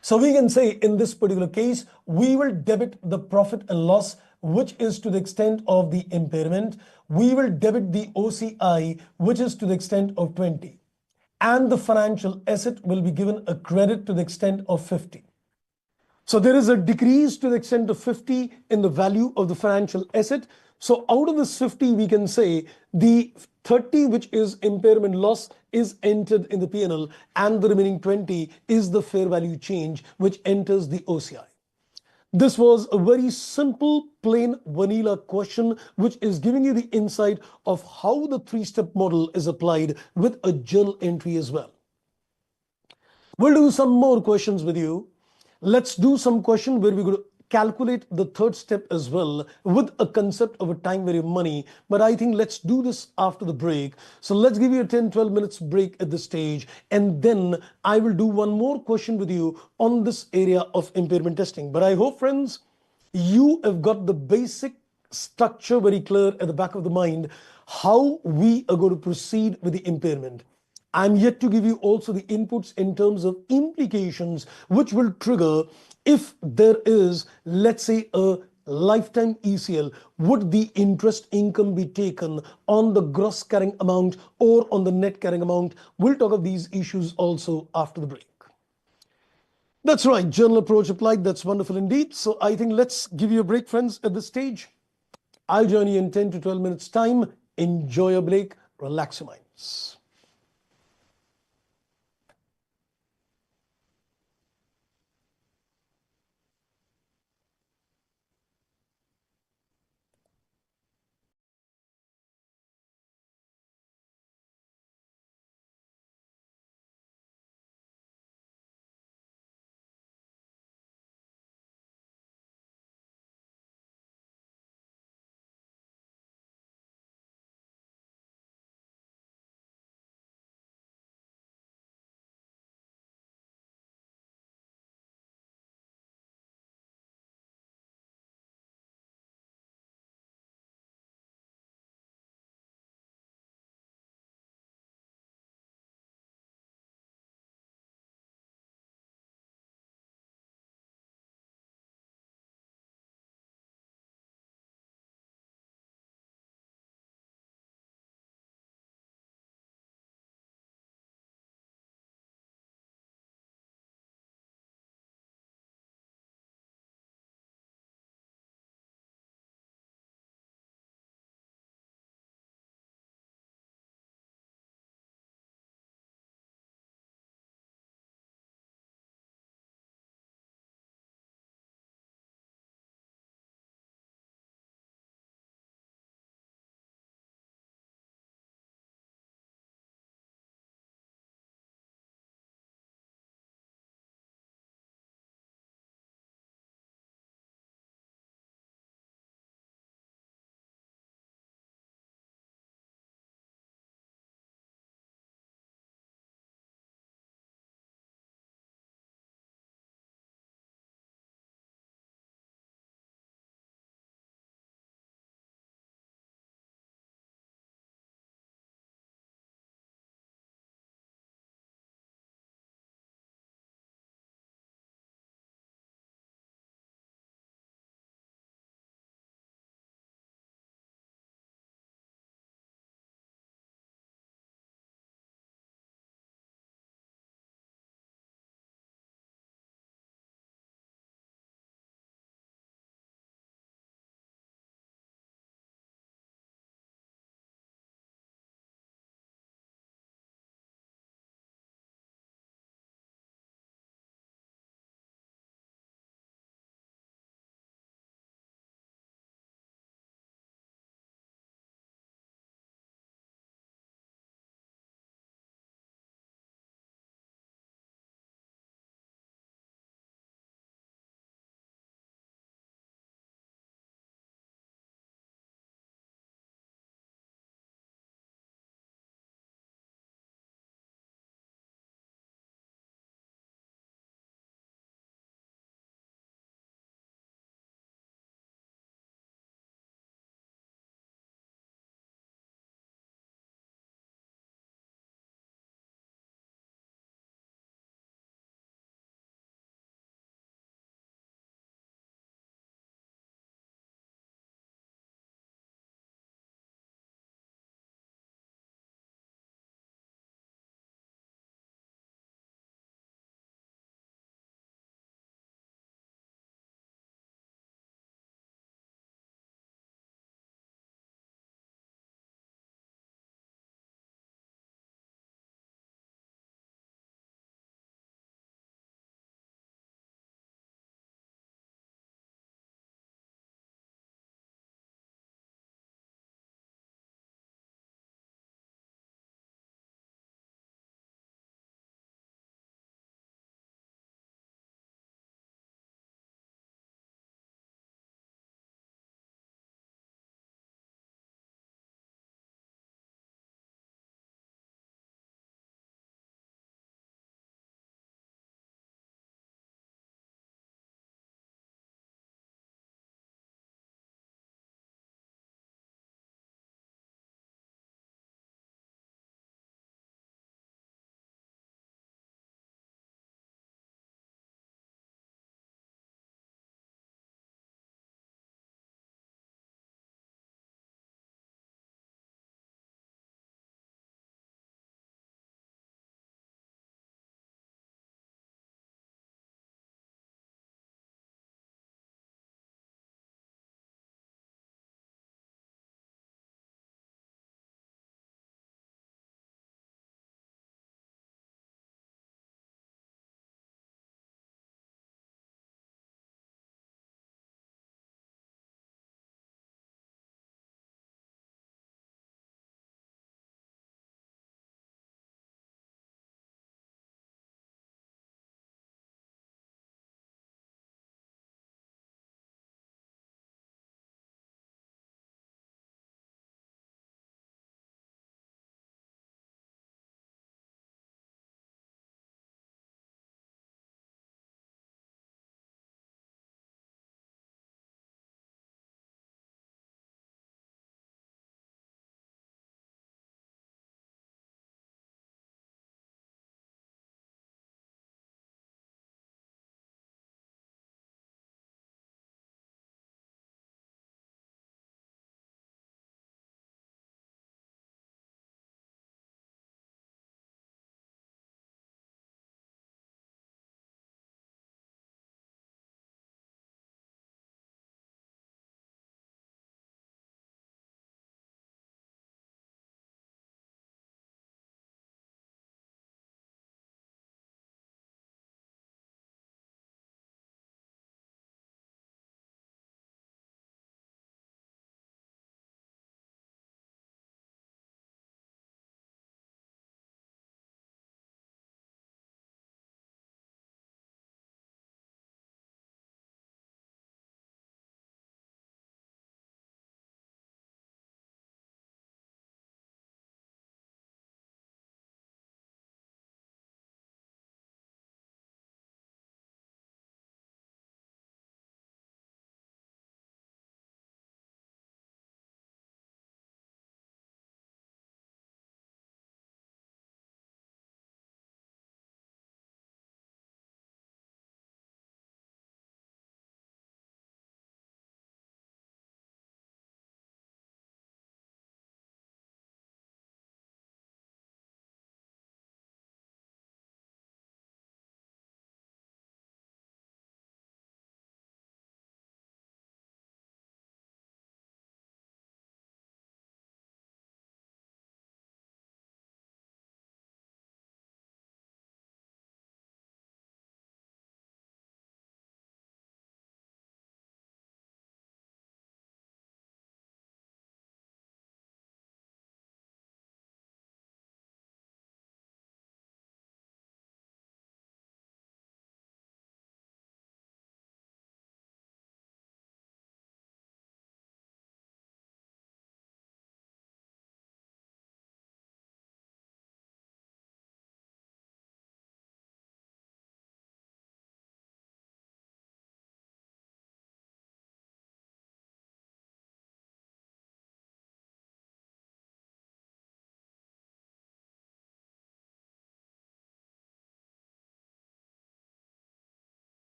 Speaker 1: So we can say in this particular case, we will debit the profit and loss, which is to the extent of the impairment. We will debit the OCI, which is to the extent of 20. And the financial asset will be given a credit to the extent of 50. So there is a decrease to the extent of 50 in the value of the financial asset. So out of this 50, we can say the 30, which is impairment loss, is entered in the P&L, and the remaining 20 is the fair value change, which enters the OCI. This was a very simple, plain vanilla question, which is giving you the insight of how the 3-step model is applied with a journal entry as well. We'll do some more questions with you. Let's do some question where we're going to calculate the 3rd step as well with a concept of a time value of money. But I think let's do this after the break. So let's give you a 10-12 minutes break at this stage. And then I will do one more question with you on this area of impairment testing. But I hope, friends, you have got the basic structure very clear at the back of the mind, how we are going to proceed with the impairment. I'm yet to give you also the inputs in terms of implications which will trigger if there is, let's say, a lifetime ECL. Would the interest income be taken on the gross carrying amount or on the net carrying amount? We'll talk of these issues also after the break. That's right, journal approach applied. That's wonderful indeed. So I think let's give you a break, friends, at this stage. I'll join you in 10 to 12 minutes time. Enjoy your break, relax your minds.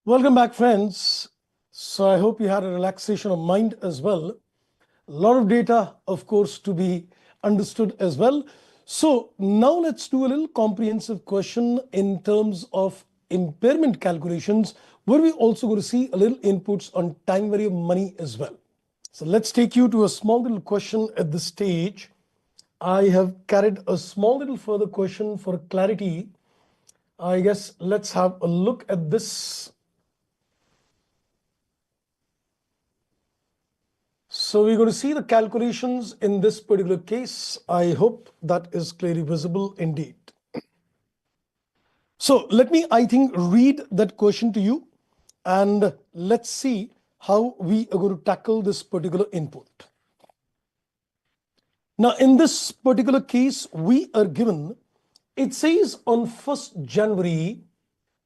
Speaker 1: Welcome back, friends. So I hope you had a relaxation of mind as well. A lot of data, of course, to be understood as well. So now let's do a little comprehensive question in terms of impairment calculations, where we also going to see a little inputs on time value of money as well. So let's take you to a small little question at this stage. I have carried a small little further question for clarity. I guess let's have a look at this. So we're going to see the calculations in this particular case. I hope that is clearly visible indeed. So let me, I think, read that question to you, and let's see how we are going to tackle this particular input. Now, in this particular case, we are given, it says on 1st January,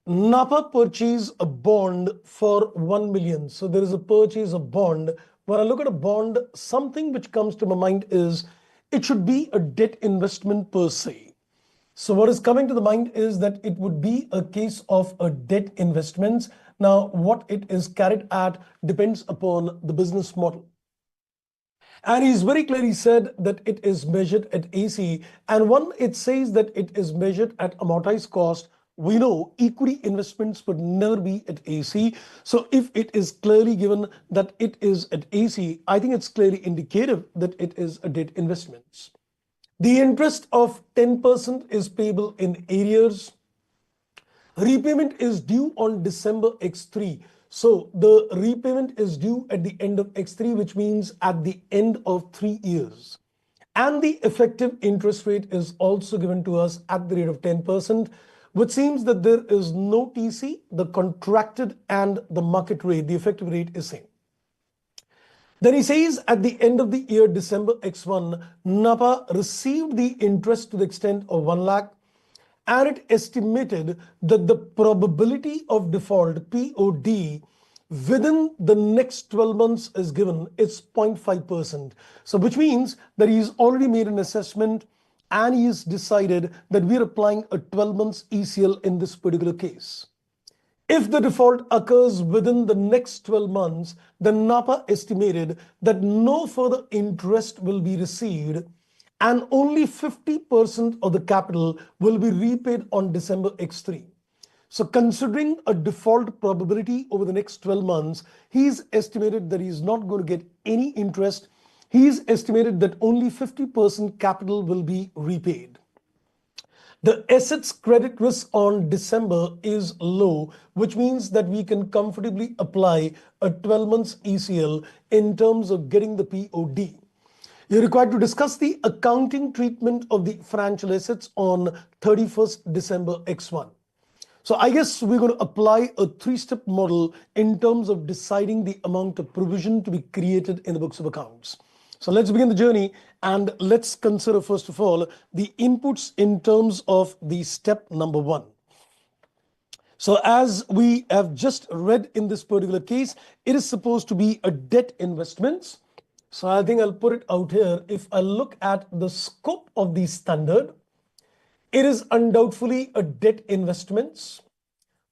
Speaker 1: Napa purchased a bond for 1 million. So there is a purchase of bond. When I look at a bond, something which comes to my mind is it should be a debt investment per se. So what is coming to the mind is that it would be a case of a debt investments. Now, what it is carried at depends upon the business model. And he's very clearly said that it is measured at AC. And when it says that it is measured at amortized cost, we know equity investments would never be at AC. So if it is clearly given that it is at AC, I think it's clearly indicative that it is a debt investments. The interest of 10% is payable in arrears. Repayment is due on December X3. So the repayment is due at the end of X3, which means at the end of 3 years. And the effective interest rate is also given to us at the rate of 10%, which seems that there is no TC, the contracted and the market rate, the effective rate is same. Then he says at the end of the year, December X1, Napa received the interest to the extent of 1 lakh. And it estimated that the probability of default, POD, within the next 12 months is given, it's 0.5%. So which means that he's already made an assessment and he's decided that we're applying a 12 months ECL in this particular case. If the default occurs within the next 12 months, then Napa estimated that no further interest will be received and only 50% of the capital will be repaid on December X3. So considering a default probability over the next 12 months, he's estimated that he's not going to get any interest. He's estimated that only 50% capital will be repaid. The assets credit risk on December is low, which means that we can comfortably apply a 12 months ECL in terms of getting the POD. You're required to discuss the accounting treatment of the financial assets on 31st December X1. So I guess we're going to apply a 3-step model in terms of deciding the amount of provision to be created in the books of accounts. So let's begin the journey and let's consider first of all the inputs in terms of the step number 1. So as we have just read in this particular case, it is supposed to be a debt investments. So I think I'll put it out here. If I look at the scope of the standard, it is undoubtedly a debt investments,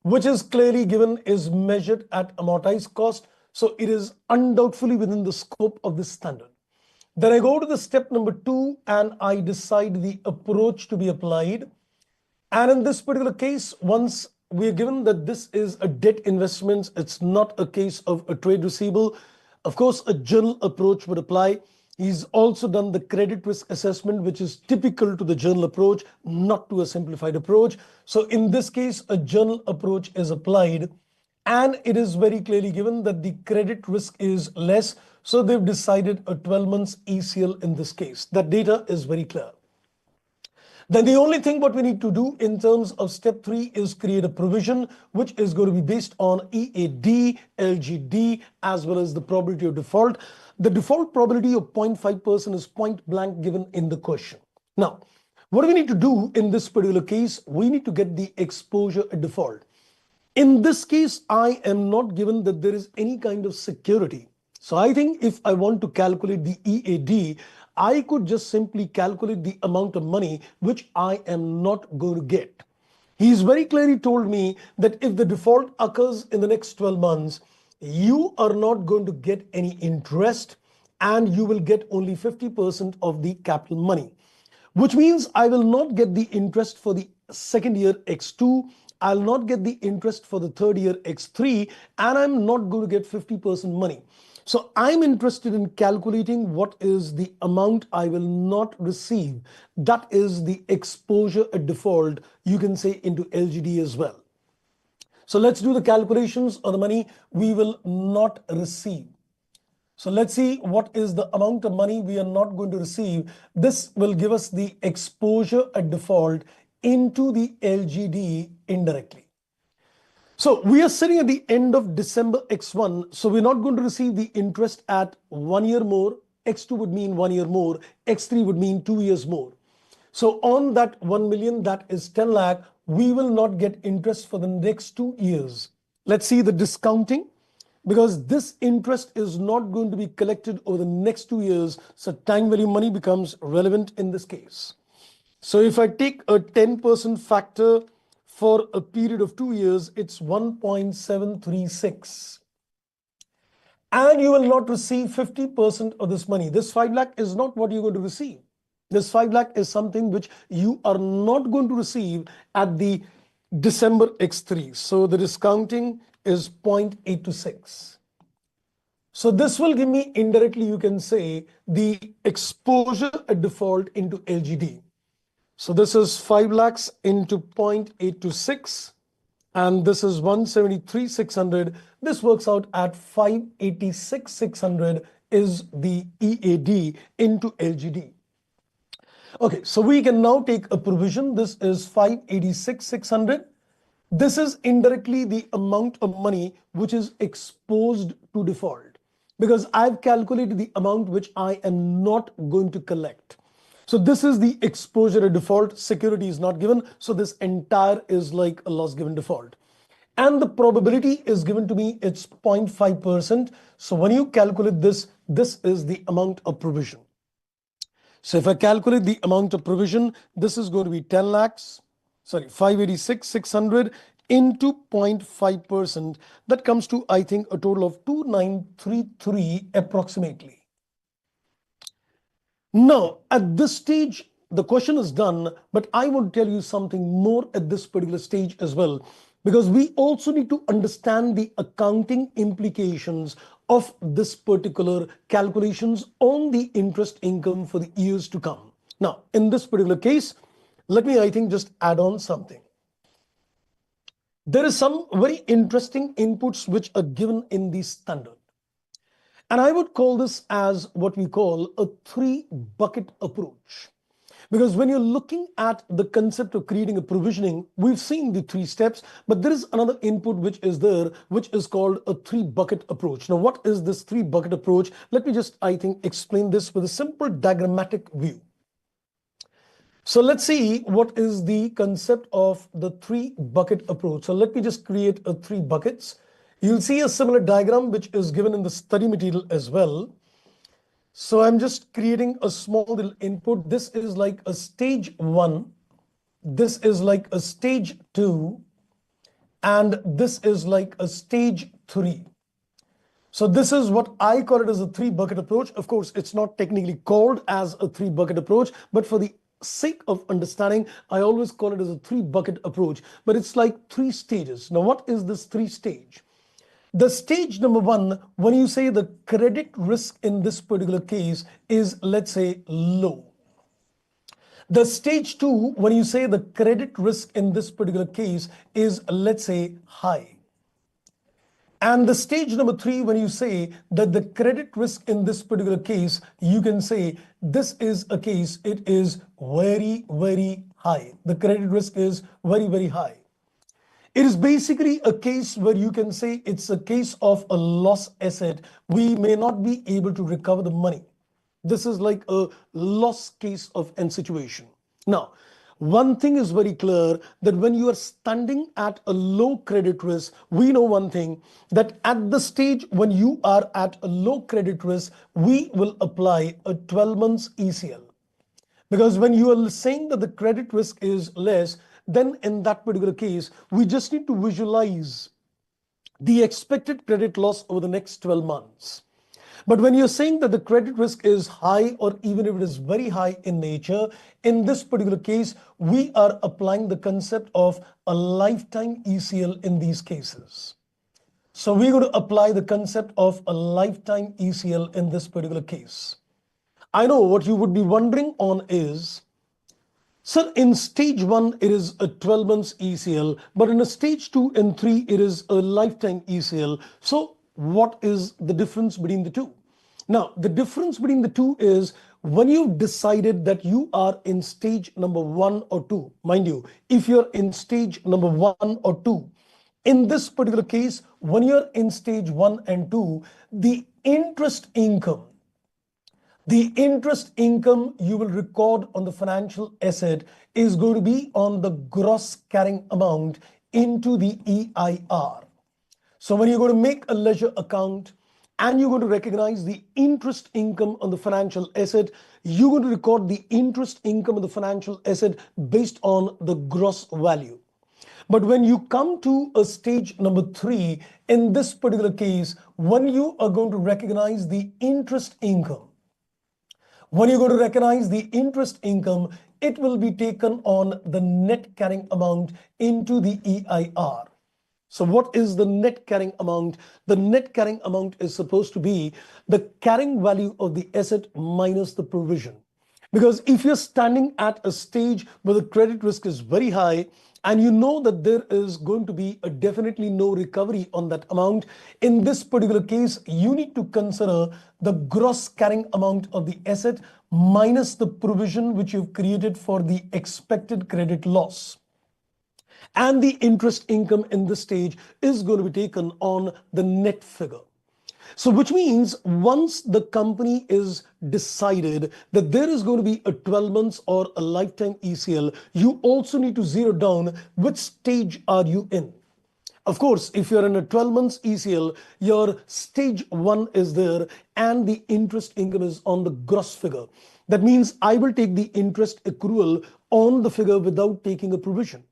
Speaker 1: which is clearly given is measured at amortized cost. So it is undoubtedly within the scope of this standard. Then I go to the step number 2 and I decide the approach to be applied. And in this particular case, once we are given that this is a debt investments, it's not a case of a trade receivable. Of course, a journal approach would apply. He's also done the credit risk assessment, which is typical to the journal approach, not to a simplified approach. So in this case, a journal approach is applied and it is very clearly given that the credit risk is less. So they've decided a 12 months ECL in this case. That data is very clear. Then the only thing what we need to do in terms of step 3 is create a provision, which is going to be based on EAD, LGD, as well as the probability of default. The default probability of 0.5% is point blank given in the question. Now, what do we need to do in this particular case? We need to get the exposure at default. In this case, I am not given that there is any kind of security. So I think if I want to calculate the EAD, I could just simply calculate the amount of money which I am not going to get. He's very clearly told me that if the default occurs in the next 12 months, you are not going to get any interest and you will get only 50% of the capital money, which means I will not get the interest for the second year X2, I'll not get the interest for the third year X3, and I'm not going to get 50% money. So I'm interested in calculating what is the amount I will not receive. That is the exposure at default, you can say, into LGD as well. So let's do the calculations of the money we will not receive. So let's see what is the amount of money we are not going to receive. This will give us the exposure at default into the LGD indirectly. So we are sitting at the end of December X1. So we're not going to receive the interest at 1 year more. X2 would mean 1 year more. X3 would mean 2 years more. So on that 1 million, that is 10 lakh, we will not get interest for the next 2 years. Let's see the discounting, because this interest is not going to be collected over the next 2 years. So time value money becomes relevant in this case. So if I take a 10% factor for a period of 2 years, it's 1.736. And you will not receive 50% of this money. This 5 lakh is not what you're going to receive. This 5 lakh is something which you are not going to receive at the December X3. So the discounting is 0.826. So this will give me indirectly, you can say, the exposure at default into LGD. So this is 5 lakhs into 0.826, and this is 173,600. This works out at 586,600 is the EAD into LGD. Okay, so we can now take a provision. This is 586,600. This is indirectly the amount of money which is exposed to default, because I've calculated the amount which I am not going to collect. So this is the exposure at default. Security is not given. So this entire is like a loss given default. And the probability is given to me, it's 0.5%. So when you calculate this, this is the amount of provision. So if I calculate the amount of provision, this is going to be 10 lakhs, 586,600 into 0.5%. That comes to, I think, a total of 2933 approximately. Now, at this stage, the question is done, but I want to tell you something more at this particular stage as well, because we also need to understand the accounting implications of this particular calculations on the interest income for the years to come. Now, in this particular case, let me, I think, just add on something. There is some very interesting inputs which are given in the standard. And I would call this as what we call a 3-bucket approach. Because when you're looking at the concept of creating a provisioning, we've seen the 3 steps, but there is another input which is there, which is called a 3-bucket approach. Now, what is this 3-bucket approach? Let me just, I think, explain this with a simple diagrammatic view. So let's see what is the concept of the 3-bucket approach. So let me just create a 3 buckets. You'll see a similar diagram which is given in the study material as well. So I'm just creating a small little input. This is like a stage 1. This is like a stage 2. And this is like a stage 3. So this is what I call it as a 3-bucket approach. Of course, it's not technically called as a 3-bucket approach, but for the sake of understanding, I always call it as a 3-bucket approach. But it's like 3 stages. Now, what is this 3 stage? The stage number 1, when you say the credit risk in this particular case is, let's say, low. The stage 2, when you say the credit risk in this particular case is, let's say, high. And the stage number 3, when you say that the credit risk in this particular case, you can say this is a case, it is very, very high. The credit risk is very, very high. It is basically a case where you can say it's a case of a loss asset. We may not be able to recover the money. This is like a loss case of an situation. Now, one thing is very clear, that when you are standing at a low credit risk, we know one thing, that at the stage when you are at a low credit risk, we will apply a 12 months ECL. Because when you are saying that the credit risk is less, then in that particular case, we just need to visualize the expected credit loss over the next 12 months. But when you're saying that the credit risk is high, or even if it is very high in nature, in this particular case, we are applying the concept of a lifetime ECL in these cases. So we're going to apply the concept of a lifetime ECL in this particular case. I know what you would be wondering on is, sir, in stage 1, it is a 12 months ECL, but in a stage 2 and 3, it is a lifetime ECL. So what is the difference between the two? Now, the difference between the two is when you've decided that you are in stage number 1 or 2, mind you, if you're in stage number 1 or 2, in this particular case, when you're in stage 1 and 2, the interest income you will record on the financial asset is going to be on the gross carrying amount into the EIR. So when you're going to make a ledger account and you're going to recognize the interest income on the financial asset, you're going to record the interest income of the financial asset based on the gross value. But when you come to a stage number 3, in this particular case, when you are going to recognize the interest income, it will be taken on the net carrying amount into the EIR. So what is the net carrying amount? The net carrying amount is supposed to be the carrying value of the asset minus the provision. Because if you're standing at a stage where the credit risk is very high, and you know that there is going to be a definitely no recovery on that amount, in this particular case, you need to consider the gross carrying amount of the asset minus the provision which you've created for the expected credit loss. And the interest income in this stage is going to be taken on the net figure. So which means once the company is decided that there is going to be a 12 months or a lifetime ECL, you also need to zero down which stage are you in. Of course, if you're in a 12 months ECL, your stage 1 is there and the interest income is on the gross figure. That means I will take the interest accrual on the figure without taking a provision.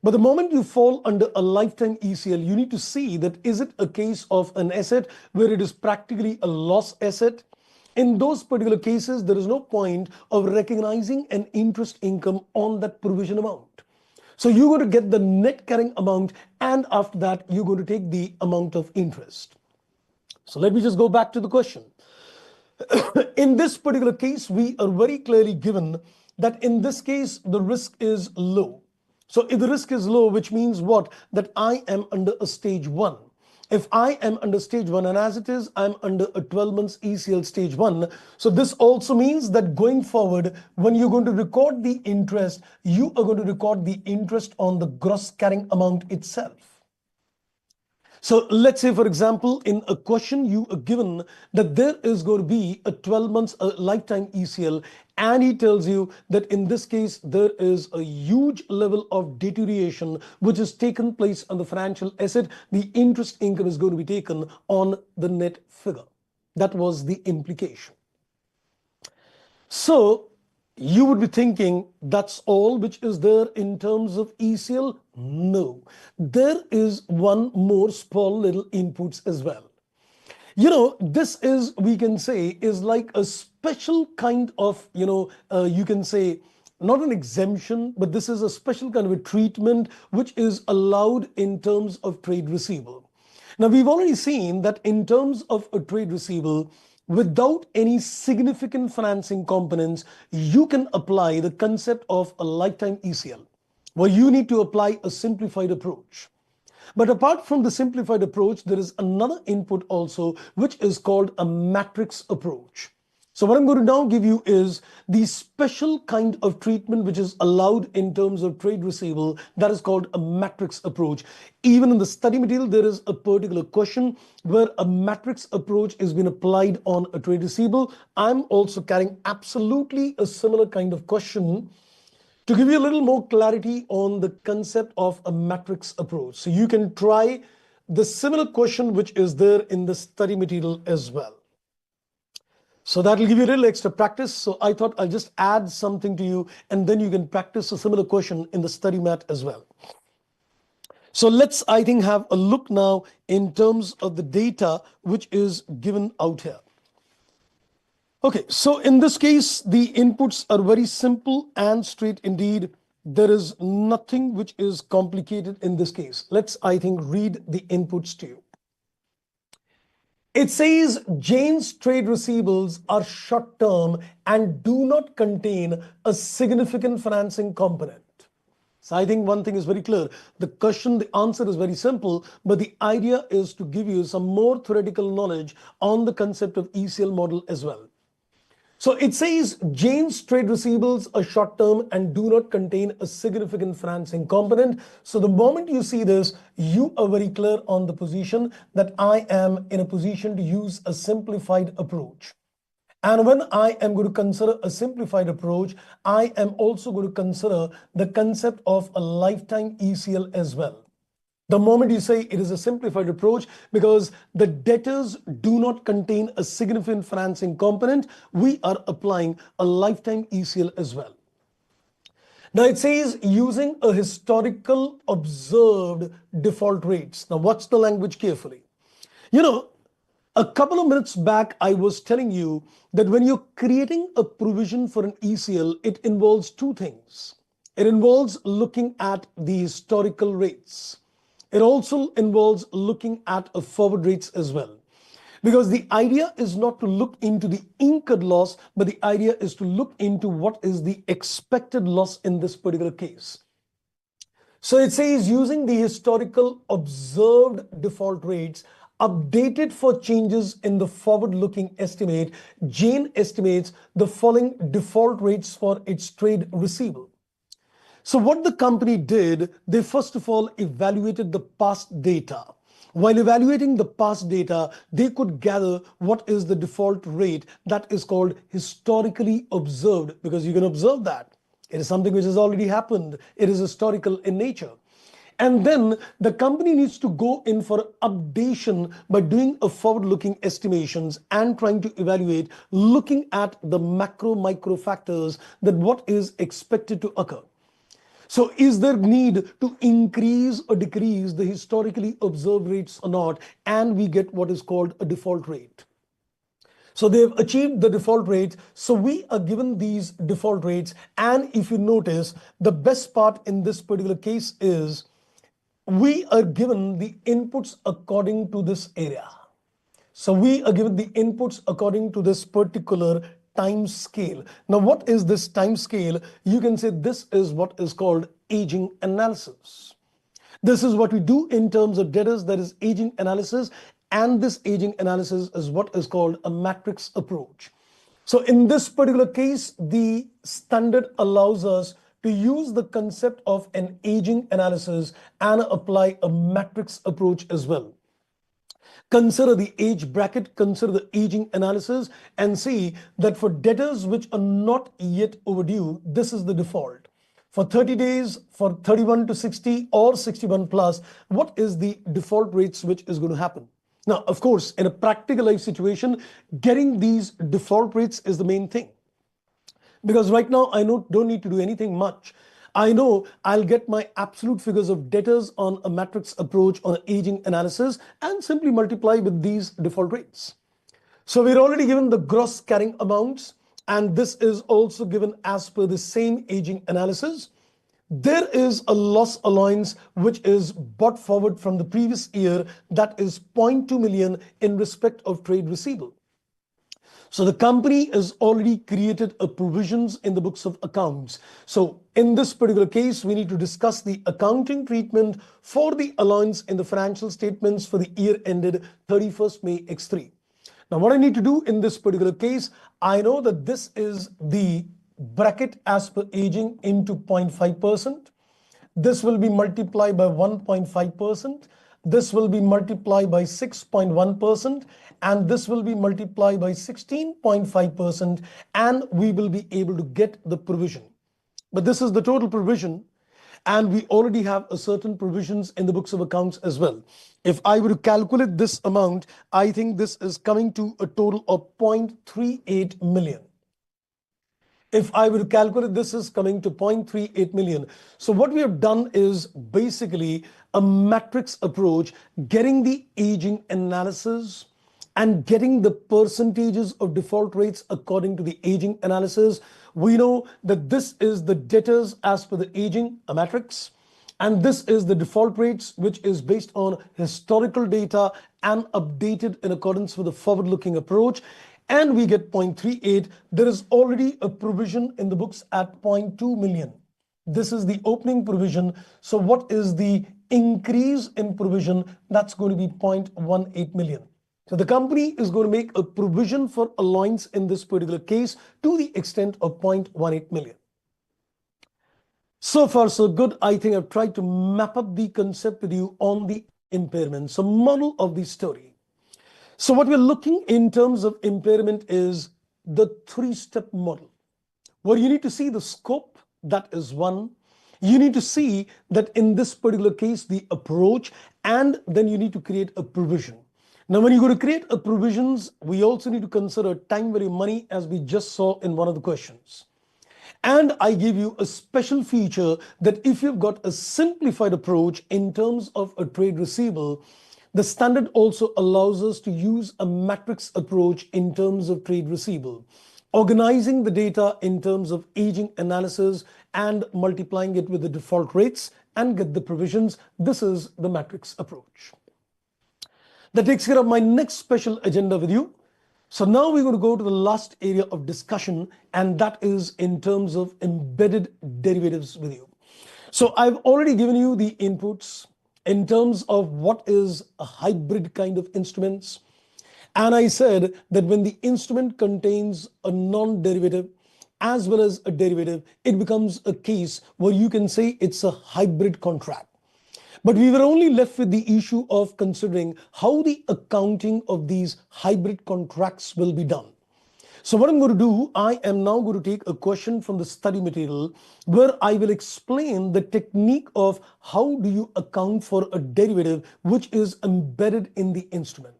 Speaker 1: But the moment you fall under a lifetime ECL, you need to see that is it a case of an asset where it is practically a loss asset? In those particular cases, there is no point of recognizing an interest income on that provision amount. So you're going to get the net carrying amount, and after that, you're going to take the amount of interest. So let me just go back to the question. In this particular case, we are very clearly given that in this case, the risk is low. So if the risk is low, which means what? That I am under a stage 1. If I am under stage 1, and as it is, I'm under a 12 months ECL stage 1. So this also means that going forward, when you're going to record the interest, you are going to record the interest on the gross carrying amount itself. So let's say, for example, in a question you are given that there is going to be a 12 months lifetime ECL, and he tells you that in this case there is a huge level of deterioration which has taken place on the financial asset. The interest income is going to be taken on the net figure. That was the implication. So you would be thinking that's all which is there in terms of ECL. No, there is one more small little inputs as well. You know, this is, we can say, is like a special kind of, you can say, not an exemption, but this is a special kind of a treatment which is allowed in terms of trade receivable. Now, we've already seen that in terms of a trade receivable, without any significant financing components, you can apply the concept of a lifetime ECL, where you need to apply a simplified approach. But apart from the simplified approach, there is another input also, which is called a matrix approach. So what I'm going to now give you is the special kind of treatment which is allowed in terms of trade receivable, that is called a matrix approach. Even in the study material, there is a particular question where a matrix approach is being applied on a trade receivable. I'm also carrying absolutely a similar kind of question to give you a little more clarity on the concept of a matrix approach. So you can try the similar question which is there in the study material as well. So that will give you a little extra practice. So I thought I'll just add something to you, and then you can practice a similar question in the study mat as well. So let's, I think, have a look now in terms of the data which is given out here. Okay, so in this case, the inputs are very simple and straight indeed. There is nothing which is complicated in this case. Let's, I think, read the inputs to you. It says Jane's trade receivables are short-term and do not contain a significant financing component. So I think one thing is very clear. The question, the answer is very simple, but the idea is to give you some more theoretical knowledge on the concept of ECL model as well. So it says Jane's trade receivables are short-term and do not contain a significant financing component. So the moment you see this, you are very clear on the position that I am in a position to use a simplified approach. And when I am going to consider a simplified approach, I am also going to consider the concept of a lifetime ECL as well. The moment you say it is a simplified approach, because the debtors do not contain a significant financing component, we are applying a lifetime ECL as well. Now it says using a historical observed default rates. Now watch the language carefully. You know, a couple of minutes back, I was telling you that when you're creating a provision for an ECL, it involves two things. It involves looking at the historical rates. It also involves looking at a forward rates as well. Because the idea is not to look into the incurred loss, but the idea is to look into what is the expected loss in this particular case. So it says using the historical observed default rates updated for changes in the forward-looking estimate, Jane estimates the following default rates for its trade receivable. So what the company did, they first of all evaluated the past data. While evaluating the past data, they could gather what is the default rate that is called historically observed, because you can observe that. It is something which has already happened. It is historical in nature. And then the company needs to go in for updation by doing a forward-looking estimations and trying to evaluate, looking at the macro micro factors that what is expected to occur. So is there need to increase or decrease the historically observed rates or not? And we get what is called a default rate. So they've achieved the default rate. So we are given these default rates. And if you notice, the best part in this particular case is we are given the inputs according to this area. So we are given the inputs according to this particular time scale. Now, what is this time scale? You can say this is what is called aging analysis. This is what we do in terms of debtors, that is aging analysis. And this aging analysis is what is called a matrix approach. So in this particular case, the standard allows us to use the concept of an aging analysis and apply a matrix approach as well. Consider the age bracket, consider the aging analysis, and see that for debtors which are not yet overdue, this is the default. For 30 days, for 31 to 60 or 61 plus, what is the default rates which is going to happen? Now, of course, in a practical life situation, getting these default rates is the main thing. Because right now, I don't need to do anything much. I know I'll get my absolute figures of debtors on a matrix approach on an aging analysis and simply multiply with these default rates. So we're already given the gross carrying amounts, and this is also given as per the same aging analysis. There is a loss allowance which is brought forward from the previous year, that is 0.2 million in respect of trade receivable. So the company has already created a provisions in the books of accounts. So in this particular case, we need to discuss the accounting treatment for the allowance in the financial statements for the year ended 31st May X3. Now what I need to do in this particular case, I know that this is the bracket as per aging into 0.5%. This will be multiplied by 1.5%. This will be multiplied by 6.1%, and this will be multiplied by 16.5%, and we will be able to get the provision. But this is the total provision. and we already have a certain provisions in the books of accounts as well. If I were to calculate this amount, I think this is coming to a total of 0.38 million. If I were to calculate, this is coming to 0.38 million. So what we have done is basically a matrix approach, getting the aging analysis and getting the percentages of default rates according to the aging analysis. We know that this is the debtors as per the aging, a matrix. And this is the default rates, which is based on historical data and updated in accordance with the forward-looking approach. And we get 0.38. There is already a provision in the books at 0.2 million. This is the opening provision. So what is the increase in provision? That's going to be 0.18 million. So the company is going to make a provision for allowance in this particular case to the extent of 0.18 million. So far, so good. I think I've tried to map up the concept with you on the impairment. So moral of the story. So what we're looking in terms of impairment is the three-step model, where you need to see the scope, that is one. You need to see that in this particular case, the approach, and then you need to create a provision. Now, when you go to create a provisions, we also need to consider time value money, as we just saw in one of the questions. And I give you a special feature that if you've got a simplified approach in terms of a trade receivable, the standard also allows us to use a matrix approach in terms of trade receivable, organizing the data in terms of aging analysis and multiplying it with the default rates and get the provisions. This is the matrix approach. That takes care of my next special agenda with you. So now we're going to go to the last area of discussion, and that is in terms of embedded derivatives with you. So I've already given you the inputs in terms of what is a hybrid kind of instruments. And I said that when the instrument contains a non-derivative as well as a derivative, it becomes a case where you can say it's a hybrid contract. But we were only left with the issue of considering how the accounting of these hybrid contracts will be done. So what I'm going to do, I am now going to take a question from the study material where I will explain the technique of how do you account for a derivative which is embedded in the instrument.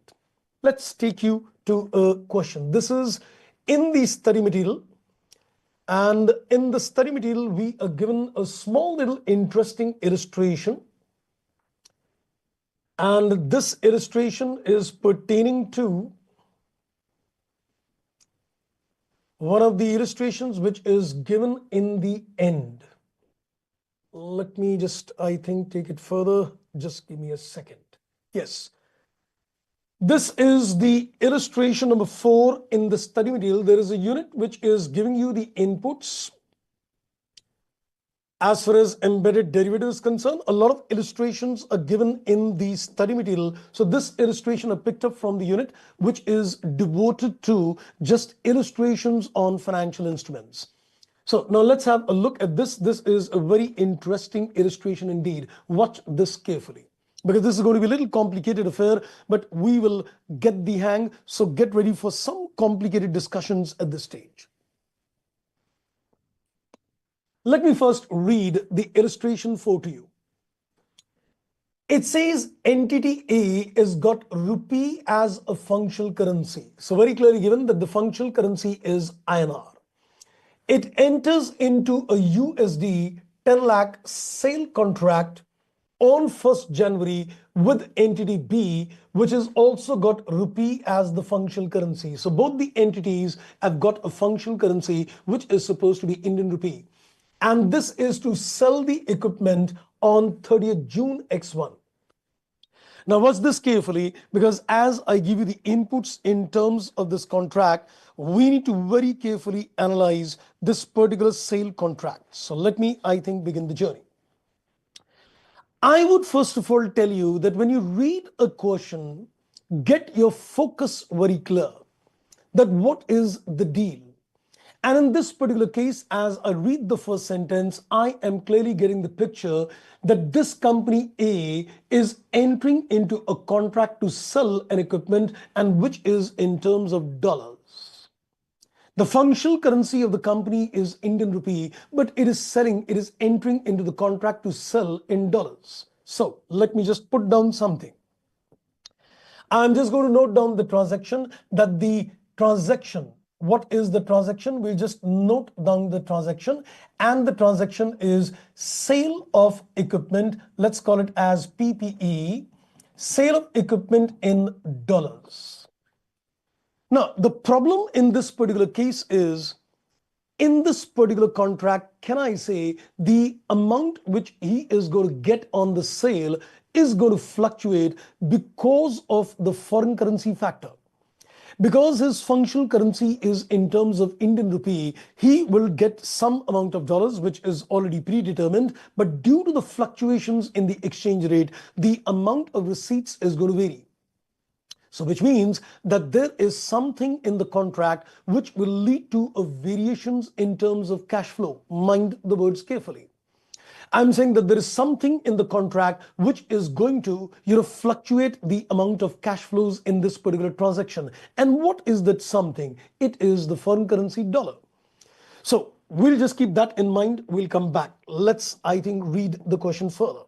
Speaker 1: Let's take you to a question. This is in the study material. And in the study material, we are given a small little interesting illustration. And this illustration is pertaining to one of the illustrations which is given in the end. Let me just, I think, take it further. Just give me a second. Yes. This is the illustration number 4 in the study material. There is a unit which is giving you the inputs. As far as embedded derivative is concerned, a lot of illustrations are given in the study material. So this illustration I picked up from the unit, which is devoted to just illustrations on financial instruments. So now let's have a look at this. This is a very interesting illustration indeed. Watch this carefully, because this is going to be a little complicated affair, but we will get the hang. So get ready for some complicated discussions at this stage. Let me first read the illustration 4 to you. It says entity A has got rupee as a functional currency. So very clearly given that the functional currency is INR. It enters into a USD 10 lakh sale contract on 1st January with entity B, which has also got rupee as the functional currency. So both the entities have got a functional currency which is supposed to be Indian rupee. And this is to sell the equipment on 30th June X1. Now watch this carefully, because as I give you the inputs in terms of this contract, we need to very carefully analyze this particular sale contract. So let me, I think, begin the journey. I would first of all tell you that when you read a question, get your focus very clear, that what is the deal? And in this particular case, as I read the first sentence, I am clearly getting the picture that this company A is entering into a contract to sell an equipment, and which is in terms of dollars. The functional currency of the company is Indian rupee, but it is entering into the contract to sell in dollars. So let me just put down something. I'm just going to note down the transaction, what is the transaction? We'll just note down the transaction, and the transaction is sale of equipment. Let's call it as PPE, sale of equipment in dollars. Now, the problem in this particular case is, in this particular contract, can I say the amount which he is going to get on the sale is going to fluctuate because of the foreign currency factor. Because his functional currency is in terms of Indian rupee, he will get some amount of dollars which is already predetermined, but due to the fluctuations in the exchange rate, the amount of receipts is going to vary. So which means that there is something in the contract which will lead to variations in terms of cash flow. Mind the words carefully. I'm saying that there is something in the contract which is going to, fluctuate the amount of cash flows in this particular transaction. And what is that something? It is the foreign currency dollar. So we'll just keep that in mind. We'll come back. Let's, I think, read the question further.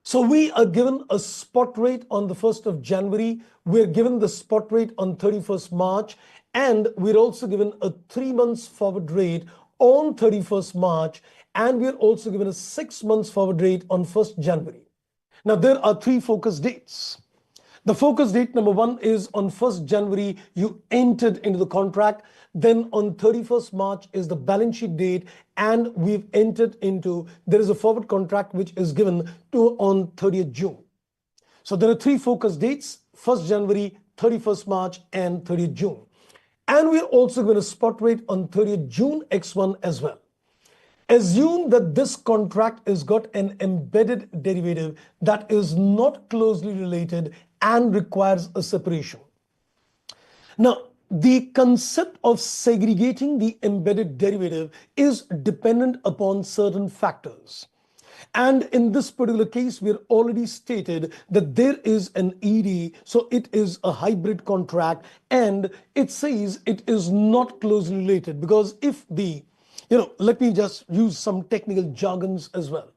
Speaker 1: So we are given a spot rate on the 1st of January. We're given the spot rate on 31st March. And we're also given a 3 months forward rate on 31st March. And we're also given a 6 months forward rate on 1st January. Now, there are 3 focus dates. The focus date number 1 is on 1st January, you entered into the contract. Then on 31st March is the balance sheet date, and we've entered into, there is a forward contract which is given to on 30th June. So there are 3 focus dates: 1st January, 31st March, and 30th June. And we're also given a spot rate on 30th June X1 as well. Assume that this contract has got an embedded derivative that is not closely related and requires a separation. Now, the concept of segregating the embedded derivative is dependent upon certain factors. And in this particular case, we're already stated that there is an ED, so it is a hybrid contract, and it says it is not closely related, because if the let me just use some technical jargons as well.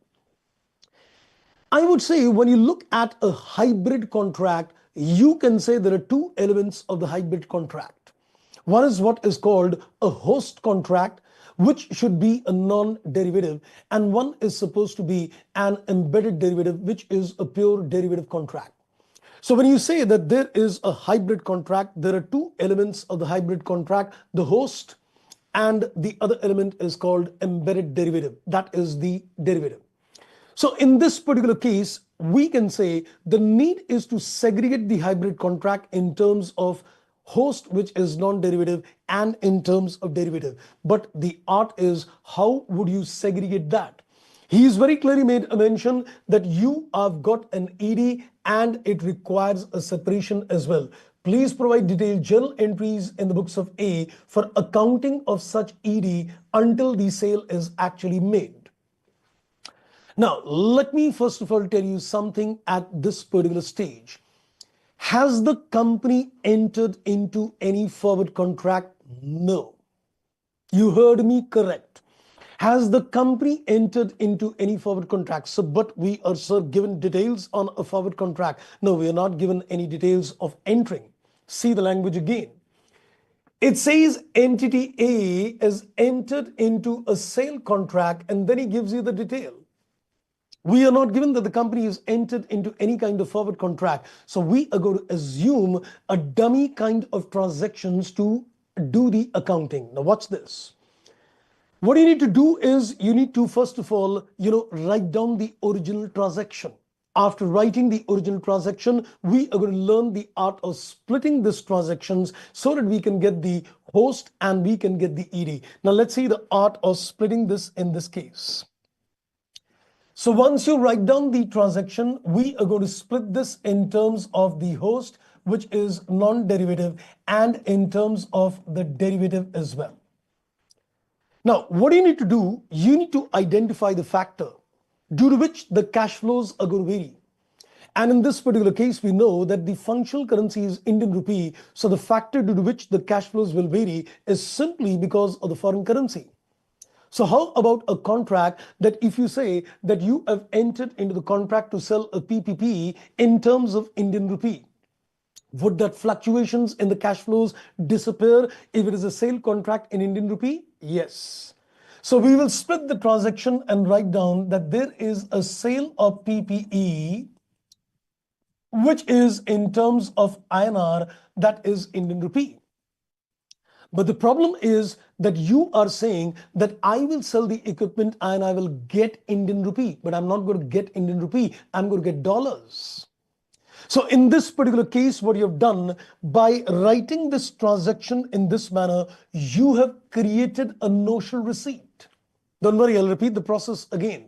Speaker 1: I would say when you look at a hybrid contract, you can say there are 2 elements of the hybrid contract. One is what is called a host contract, which should be a non-derivative, and one is supposed to be an embedded derivative, which is a pure derivative contract. So when you say that there is a hybrid contract, there are 2 elements of the hybrid contract: the host, and the other element is called embedded derivative. That is the derivative. So in this particular case, we can say the need is to segregate the hybrid contract in terms of host, which is non-derivative, and in terms of derivative. But the art is, how would you segregate that? He's very clearly made a mention that you have got an ED and it requires a separation as well. Please provide detailed journal entries in the books of A for accounting of such ED until the sale is actually made. Now, let me first of all tell you something at this particular stage. Has the company entered into any forward contract? No. You heard me correct. Has the company entered into any forward contract? So, but we are, sir, given details on a forward contract. No, we are not given any details of entering. See the language again. It says entity A has entered into a sale contract, and then he gives you the detail. We are not given that the company has entered into any kind of forward contract. So we are going to assume a dummy kind of transactions to do the accounting. Now watch this. What you need to do is you need to first of all, write down the original transaction. After writing the original transaction, we are going to learn the art of splitting these transactions so that we can get the host and we can get the ED. Now let's see the art of splitting this in this case. So once you write down the transaction, we are going to split this in terms of the host, which is non-derivative, and in terms of the derivative as well. Now, what do you need to do? You need to identify the factor due to which the cash flows are going to vary. And in this particular case, we know that the functional currency is Indian rupee. So the factor due to which the cash flows will vary is simply because of the foreign currency. So how about a contract that if you say that you have entered into the contract to sell a PPP in terms of Indian rupee? Would that fluctuations in the cash flows disappear if it is a sale contract in Indian rupee? Yes. So we will split the transaction and write down that there is a sale of PPE, which is in terms of INR, that is Indian rupee. But the problem is that you are saying that I will sell the equipment and I will get Indian rupee, but I'm not going to get Indian rupee, I'm going to get dollars. So in this particular case, what you have done by writing this transaction in this manner, you have created a notional receipt. Don't worry, I'll repeat the process again.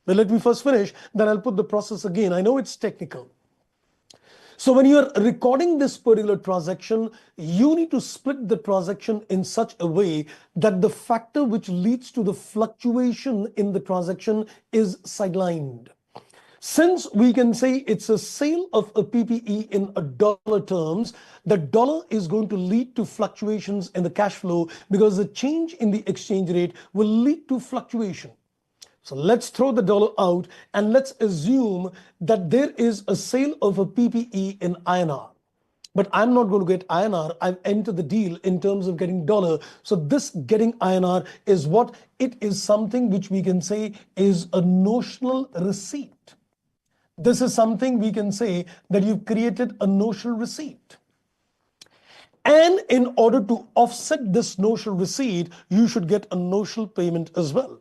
Speaker 1: But let me first finish, then I'll put the process again. I know it's technical. So when you are recording this particular transaction, you need to split the transaction in such a way that the factor which leads to the fluctuation in the transaction is sidelined. Since we can say it's a sale of a PPE in a dollar terms, the dollar is going to lead to fluctuations in the cash flow because the change in the exchange rate will lead to fluctuation. So let's throw the dollar out and let's assume that there is a sale of a PPE in INR. But I'm not going to get INR. I've entered the deal in terms of getting dollar. So this getting INR is what it is, something which we can say is a notional receipt. This is something we can say that you've created a notional receipt. And in order to offset this notional receipt, you should get a notional payment as well.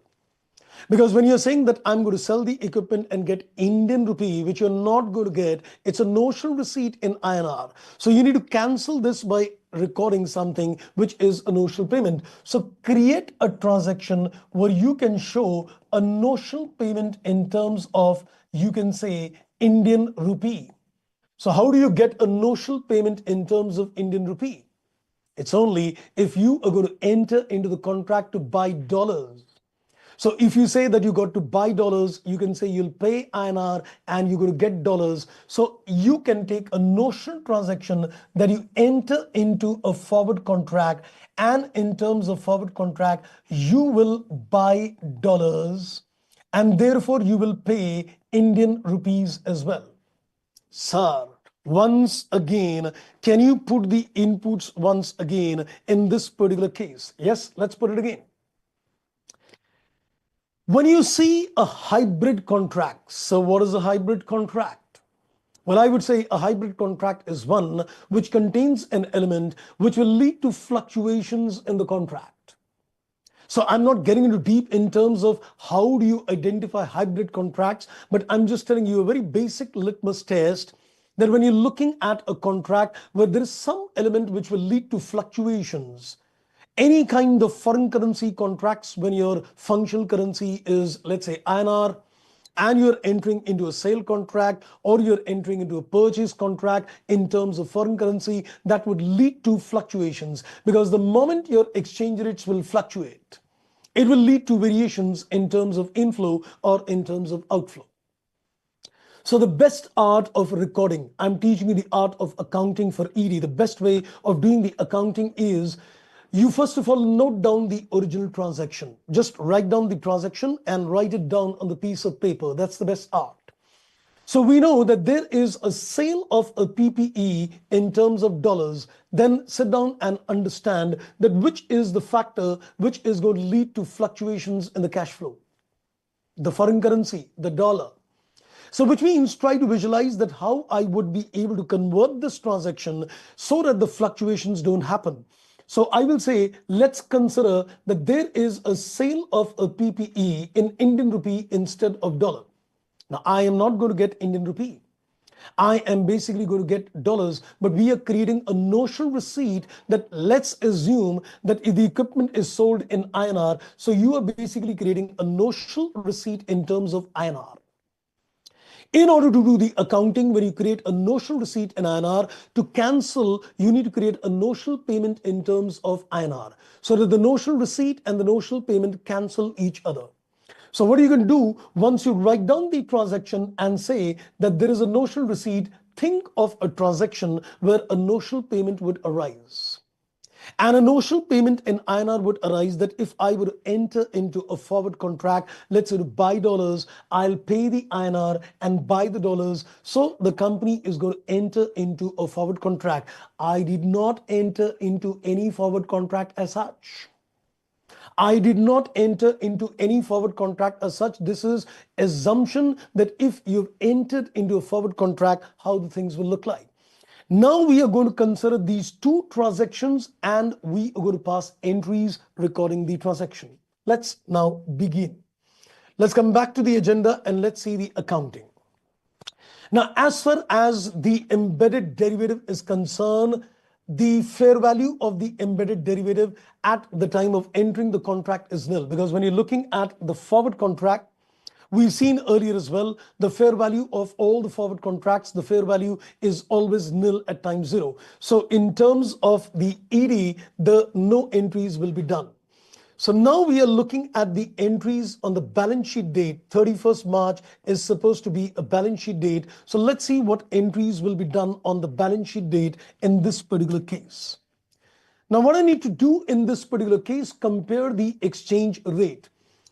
Speaker 1: Because when you're saying that I'm going to sell the equipment and get Indian rupee, which you're not going to get, it's a notional receipt in INR. So you need to cancel this by recording something which is a notional payment. So create a transaction where you can show a notional payment in terms of, you can say, Indian rupee. So how do you get a notional payment in terms of Indian rupee? It's only if you are going to enter into the contract to buy dollars. So if you say that you got to buy dollars, you can say you'll pay INR and you're going to get dollars. So you can take a notional transaction that you enter into a forward contract, and in terms of forward contract, you will buy dollars and therefore you will pay Indian rupees as well. Sir, once again, can you put the inputs once again in this particular case? Yes, let's put it again. When you see a hybrid contract, so what is a hybrid contract? Well, I would say a hybrid contract is one which contains an element which will lead to fluctuations in the contract. So I'm not getting into deep in terms of how do you identify hybrid contracts, but I'm just telling you a very basic litmus test that when you're looking at a contract where there is some element which will lead to fluctuations, any kind of foreign currency contracts, when your functional currency is, let's say, INR, and you're entering into a sale contract or you're entering into a purchase contract in terms of foreign currency, that would lead to fluctuations, because the moment your exchange rates will fluctuate, it will lead to variations in terms of inflow or in terms of outflow. So the best art of recording, I'm teaching you the art of accounting for ED. The best way of doing the accounting is you first of all note down the original transaction. Just write down the transaction and write it down on the piece of paper. That's the best art. So we know that there is a sale of a PPE in terms of dollars. Then sit down and understand that which is the factor which is going to lead to fluctuations in the cash flow. The foreign currency, the dollar. So which means try to visualize that how I would be able to convert this transaction so that the fluctuations don't happen. So I will say, let's consider that there is a sale of a PPE in Indian rupee instead of dollar. Now, I am not going to get Indian rupee. I am basically going to get dollars, but we are creating a notional receipt that let's assume that if the equipment is sold in INR, so you are basically creating a notional receipt in terms of INR. In order to do the accounting, when you create a notional receipt in INR, to cancel, you need to create a notional payment in terms of INR, so that the notional receipt and the notional payment cancel each other. So what are you going to do once you write down the transaction and say that there is a notional receipt? Think of a transaction where a notional payment would arise. And a notional payment in INR would arise that if I were to enter into a forward contract, let's say to buy dollars, I'll pay the INR and buy the dollars. So the company is going to enter into a forward contract. I did not enter into any forward contract as such. I did not enter into any forward contract as such. This is assumption that if you've entered into a forward contract, how the things will look like. Now we are going to consider these two transactions and we are going to pass entries recording the transaction. Let's now begin. Let's come back to the agenda and let's see the accounting. Now, as far as the embedded derivative is concerned, the fair value of the embedded derivative at the time of entering the contract is nil, because when you're looking at the forward contract, we've seen earlier as well, the fair value of all the forward contracts, the fair value is always nil at time zero. So in terms of the ED, no entries will be done. So now we are looking at the entries on the balance sheet date. 31st March is supposed to be a balance sheet date. So let's see what entries will be done on the balance sheet date in this particular case. Now what I need to do in this particular case, compare the exchange rate.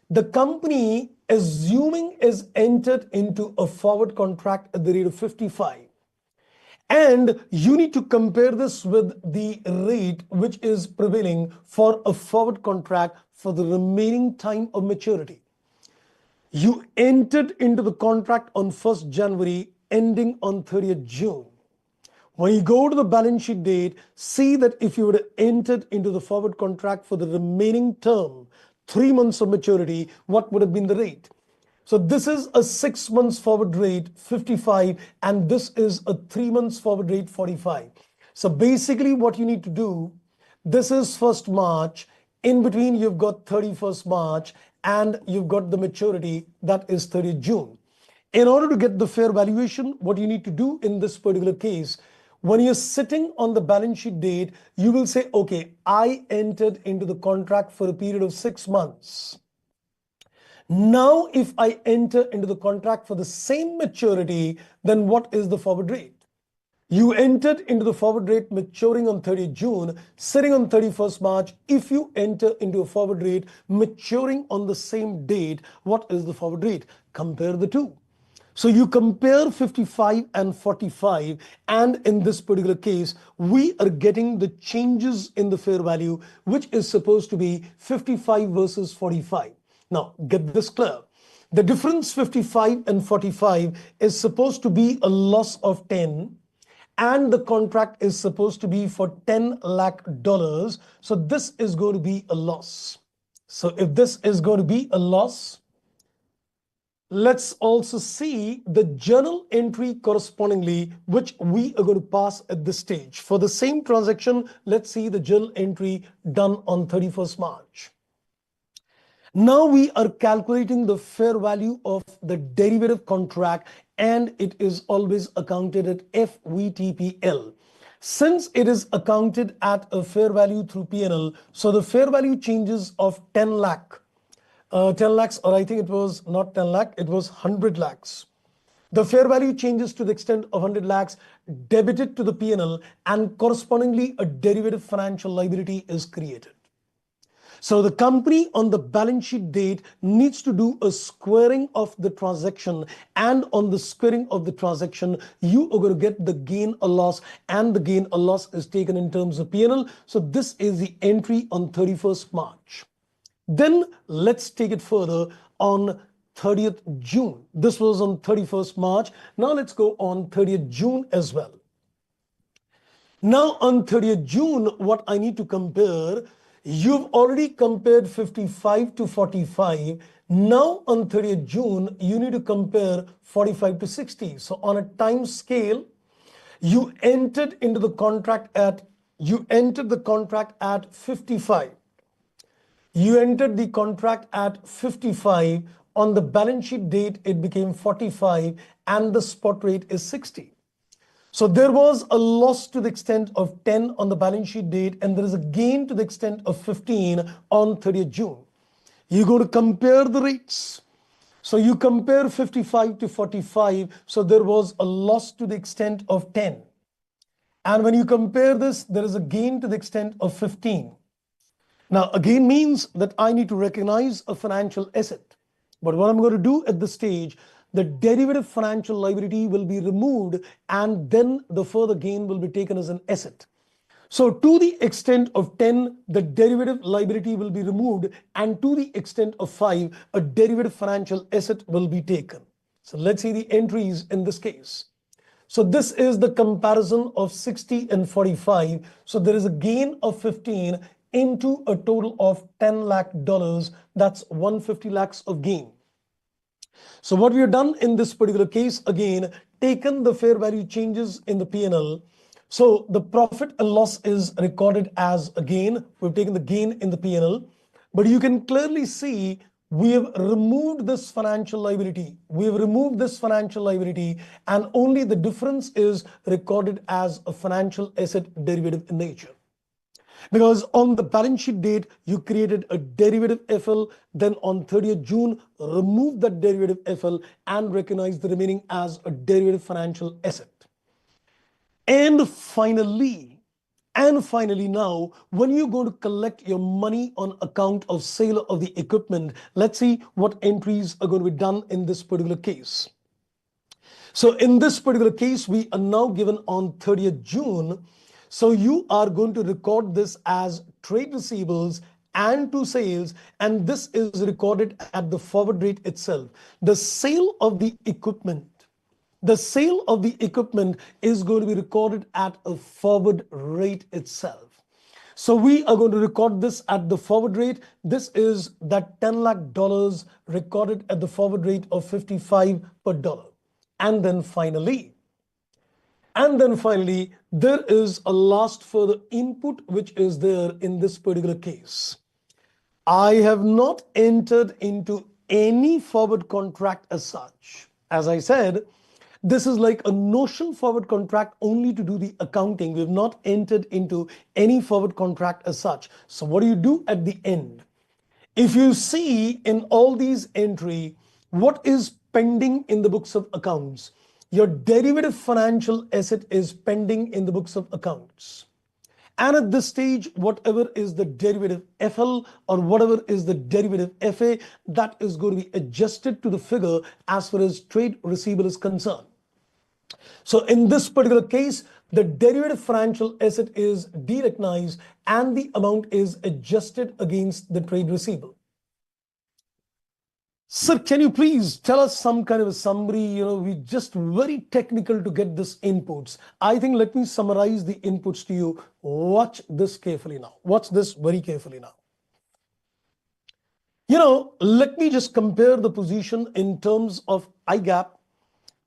Speaker 1: The company, assuming, is entered into a forward contract at the rate of 55. And you need to compare this with the rate which is prevailing for a forward contract for the remaining time of maturity. You entered into the contract on 1st January, ending on 30th June. When you go to the balance sheet date, see that if you would have entered into the forward contract for the remaining term, 3 months of maturity, what would have been the rate? So this is a 6 months forward rate, 55, and this is a 3 months forward rate, 45. So basically what you need to do, this is 1st March, in between you've got 31st March, and you've got the maturity, that is 30th June. In order to get the fair valuation, what you need to do in this particular case, when you're sitting on the balance sheet date, you will say, okay, I entered into the contract for a period of 6 months. Now, if I enter into the contract for the same maturity, then what is the forward rate? You entered into the forward rate maturing on 30th June, sitting on 31st March. If you enter into a forward rate maturing on the same date, what is the forward rate? Compare the two. So you compare 55 and 45, and in this particular case, we are getting the changes in the fair value, which is supposed to be 55 versus 45. Now, get this clear. The difference 55 and 45 is supposed to be a loss of 10, and the contract is supposed to be for $10 lakh. So this is going to be a loss. So if this is going to be a loss, let's also see the journal entry correspondingly, which we are going to pass at this stage. For the same transaction, let's see the journal entry done on 31st March. Now we are calculating the fair value of the derivative contract, and it is always accounted at FVTPL. Since it is accounted at a fair value through P&L, so the fair value changes of 10 lakh, 10 lakhs, or I think it was not 10 lakh, it was 100 lakhs. The fair value changes to the extent of 100 lakhs debited to the P&L, and correspondingly a derivative financial liability is created. So the company on the balance sheet date needs to do a squaring of the transaction, and on the squaring of the transaction, you are going to get the gain or loss, and the gain or loss is taken in terms of P&L. So this is the entry on 31st March. Then let's take it further on 30th June. This was on 31st March. Now let's go on 30th June as well. Now on 30th June, what I need to compare, you've already compared 55 to 45. Now on 30th June, you need to compare 45 to 60. So on a time scale, you entered the contract at 55. You entered the contract at 55. On the balance sheet date, it became 45, and the spot rate is 60. So there was a loss to the extent of 10 on the balance sheet date, and there is a gain to the extent of 15 on 30th June. You're going to compare the rates. So you compare 55 to 45. So there was a loss to the extent of 10. And when you compare this, there is a gain to the extent of 15. Now, again means that I need to recognize a financial asset. But what I'm going to do at this stage, the derivative financial liability will be removed and then the further gain will be taken as an asset. So to the extent of 10, the derivative liability will be removed, and to the extent of 5, a derivative financial asset will be taken. So let's see the entries in this case. So this is the comparison of 60 and 45. So there is a gain of 15 into a total of $10 lakh. That's 150 lakhs of gain. So what we have done in this particular case, again, taken the fair value changes in the P&L. So the profit and loss is recorded as a gain. We've taken the gain in the P&L, but you can clearly see we have removed this financial liability. We have removed this financial liability, and only the difference is recorded as a financial asset derivative in nature. Because on the balance sheet date, you created a derivative FL, then on 30th June, remove that derivative FL and recognize the remaining as a derivative financial asset. And finally now, when you're going to collect your money on account of sale of the equipment, let's see what entries are going to be done in this particular case. So in this particular case, we are now given on 30th June. So you are going to record this as trade receivables and to sales, and this is recorded at the forward rate itself. The sale of the equipment is going to be recorded at a forward rate itself. So we are going to record this at the forward rate. This is that $10 lakh recorded at the forward rate of 55 per dollar. And then finally, there is a last further input which is there in this particular case. I have not entered into any forward contract as such. As I said, this is like a notional forward contract only to do the accounting. We have not entered into any forward contract as such. So what do you do at the end? If you see in all these entry, what is pending in the books of accounts? Your derivative financial asset is pending in the books of accounts. And at this stage, whatever is the derivative FL or whatever is the derivative FA, that is going to be adjusted to the figure as far as trade receivable is concerned. So in this particular case, the derivative financial asset is derecognized and the amount is adjusted against the trade receivable. Sir, can you please tell us some kind of a summary? We just very technical to get this inputs. I think let me summarize the inputs to you. Watch this carefully now. Watch this very carefully now. Let me just compare the position in terms of ICAI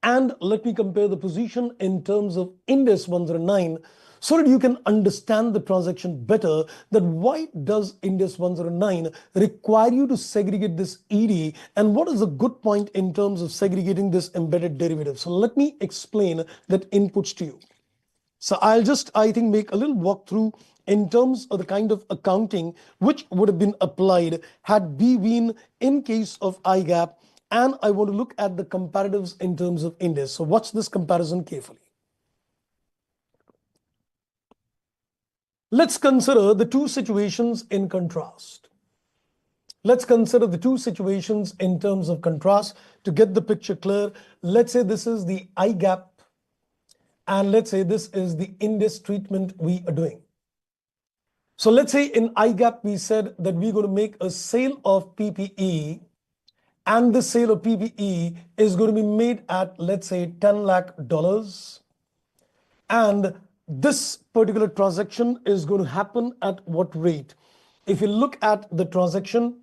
Speaker 1: and let me compare the position in terms of Ind AS 109 so that you can understand the transaction better, that why does Ind AS 109 require you to segregate this ED and what is a good point in terms of segregating this embedded derivative. So let me explain that inputs to you. So I'll just, I think, make a little walkthrough in terms of the kind of accounting which would have been applied had we been in case of ICAI, and I want to look at the comparatives in terms of Ind AS. So watch this comparison carefully. Let's consider the two situations in contrast. Let's consider the two situations in terms of contrast to get the picture clear. Let's say this is the ICAI and let's say this is the Ind AS treatment we are doing. So let's say in ICAI we said that we're going to make a sale of PPE, and the sale of PPE is going to be made at, let's say, $10 lakh. And this particular transaction is going to happen at what rate? If you look at the transaction,